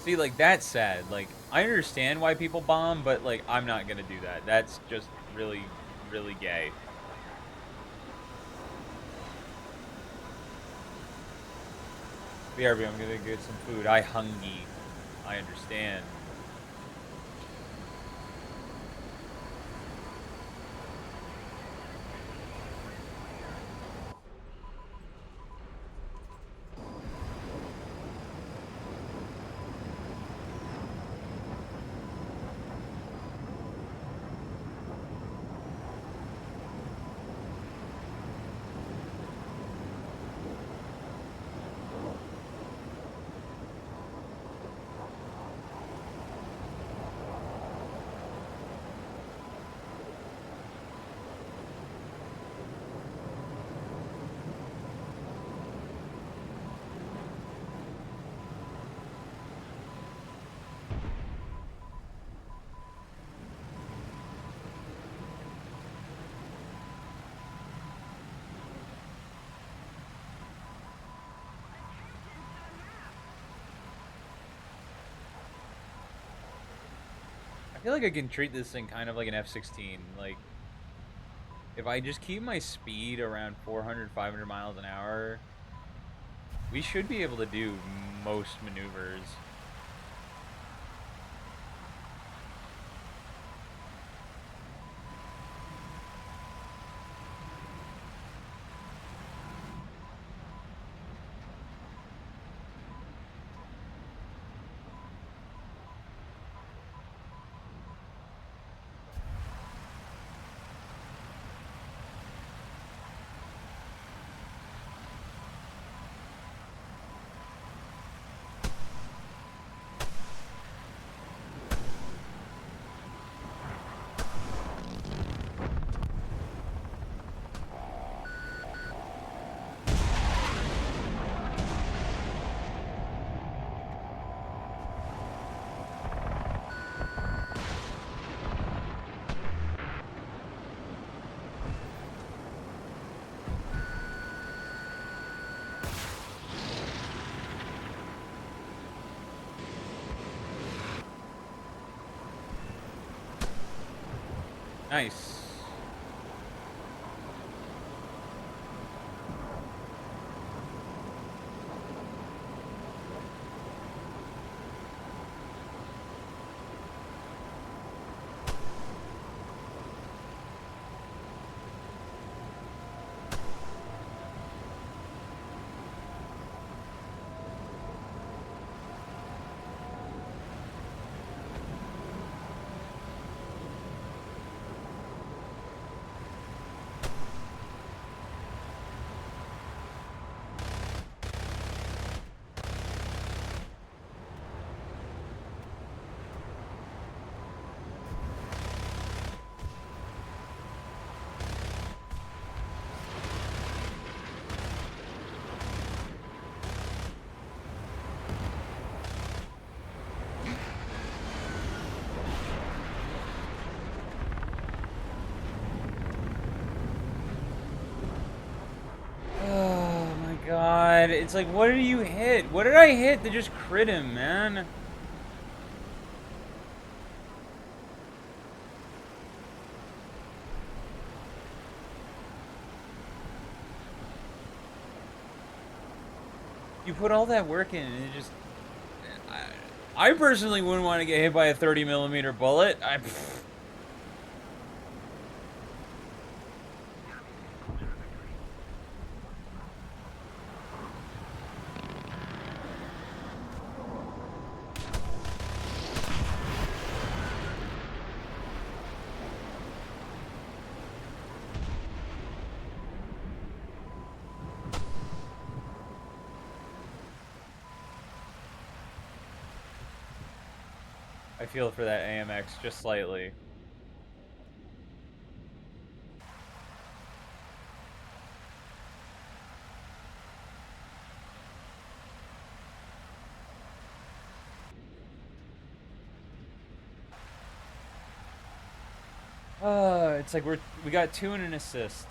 See, like, that's sad. Like, I understand why people bomb, but, like, I'm not gonna do that. That's just really, really gay. BRB, I'm gonna get some food. I hungry. I understand. I feel like I can treat this thing kind of like an F-16. Like, if I just keep my speed around 400, 500 miles an hour, we should be able to do most maneuvers. Nice. Oh my god. It's like, what did you hit? What did I hit to just crit him, man? You put all that work in and it just... I personally wouldn't want to get hit by a 30 millimeter bullet. I feel for that AMX just slightly. It's like we got 2 and an assist.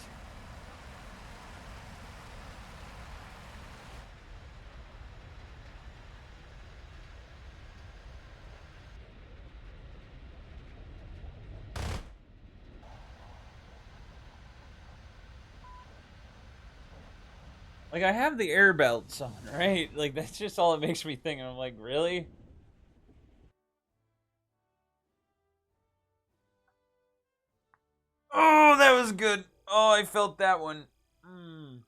Like I have the air belts on, right? Like that's just all it makes me think. And I'm like, really? Oh, that was good. Oh, I felt that one. Mm.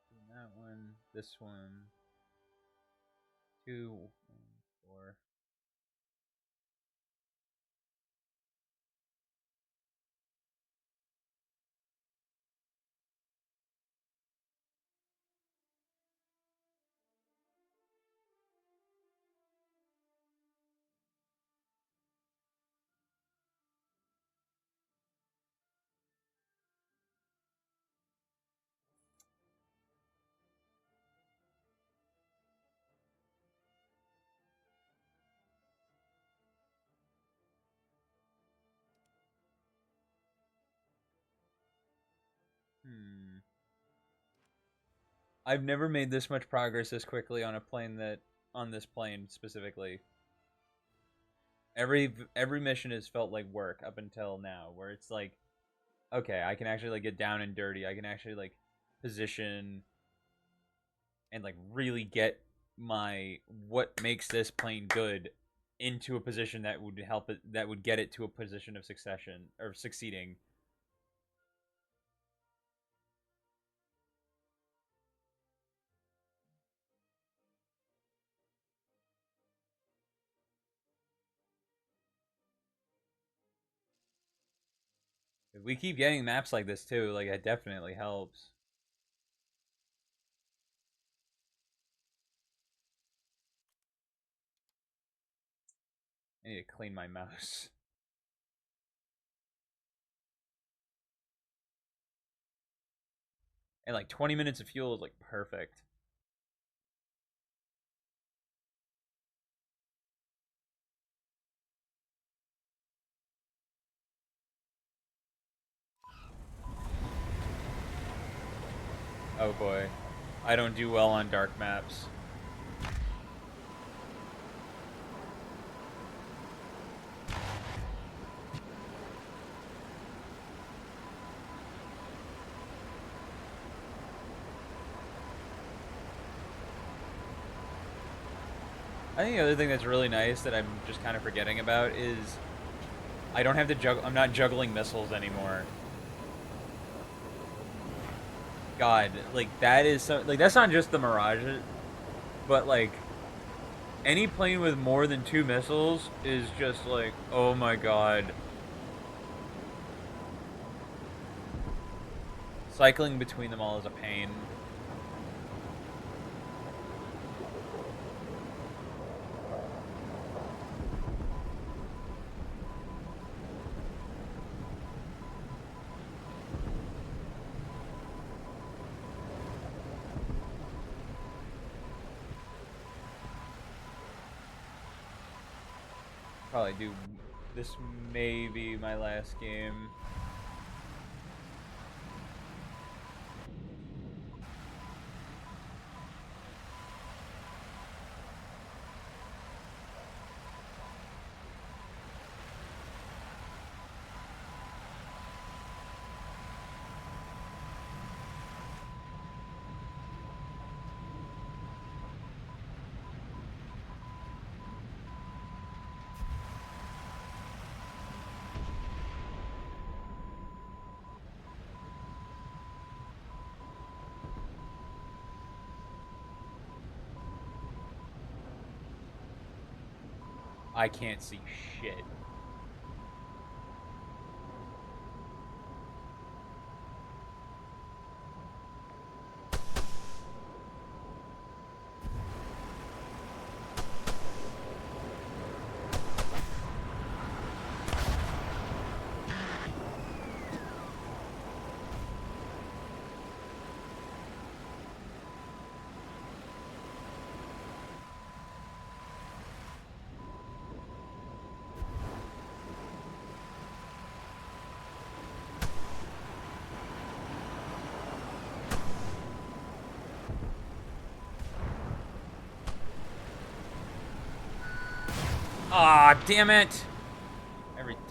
So that one, this one, 2, 4. Hmm. I've never made this much progress this quickly on a plane that on this plane specifically. Every mission has felt like work up until now, where it's like, okay, I can actually like get down and dirty. I can actually like position and like really get my what makes this plane good into a position that would help it that would get it to a position of succession or succeeding. If we keep getting maps like this too, like it definitely helps. I need to clean my mouse. And like 20 minutes of fuel is like perfect. Oh boy. I don't do well on dark maps. I think the other thing that's really nice that I'm just kind of forgetting about is I don't have to juggle. I'm not juggling missiles anymore. God, like that is so. Like that's not just the Mirage, but like any plane with more than 2 missiles is just like, oh my god. Cycling between them all is a pain. Probably do. This may be my last game. I can't see shit. Ah, damn it! Every time.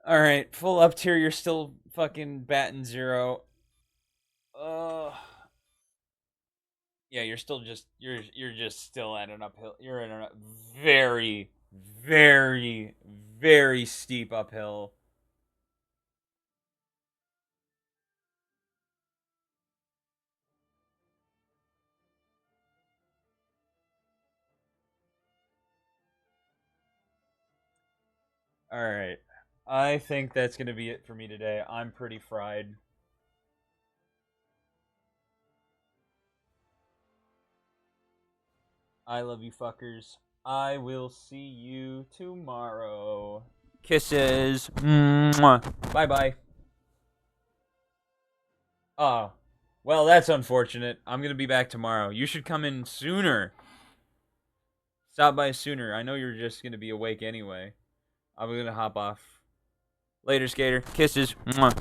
All right, full up tier. You're still fucking batting zero. Yeah, you're still just you're just still at an uphill. You're in a very, very, very steep uphill. All right, I think that's gonna be it for me today. I'm pretty fried. I love you, fuckers. I will see you tomorrow. Kisses. Bye bye. Oh, well, that's unfortunate. I'm gonna be back tomorrow. You should come in sooner. Stop by sooner. I know you're just gonna be awake anyway. I'm gonna hop off. Later, skater. Kisses. Mwah.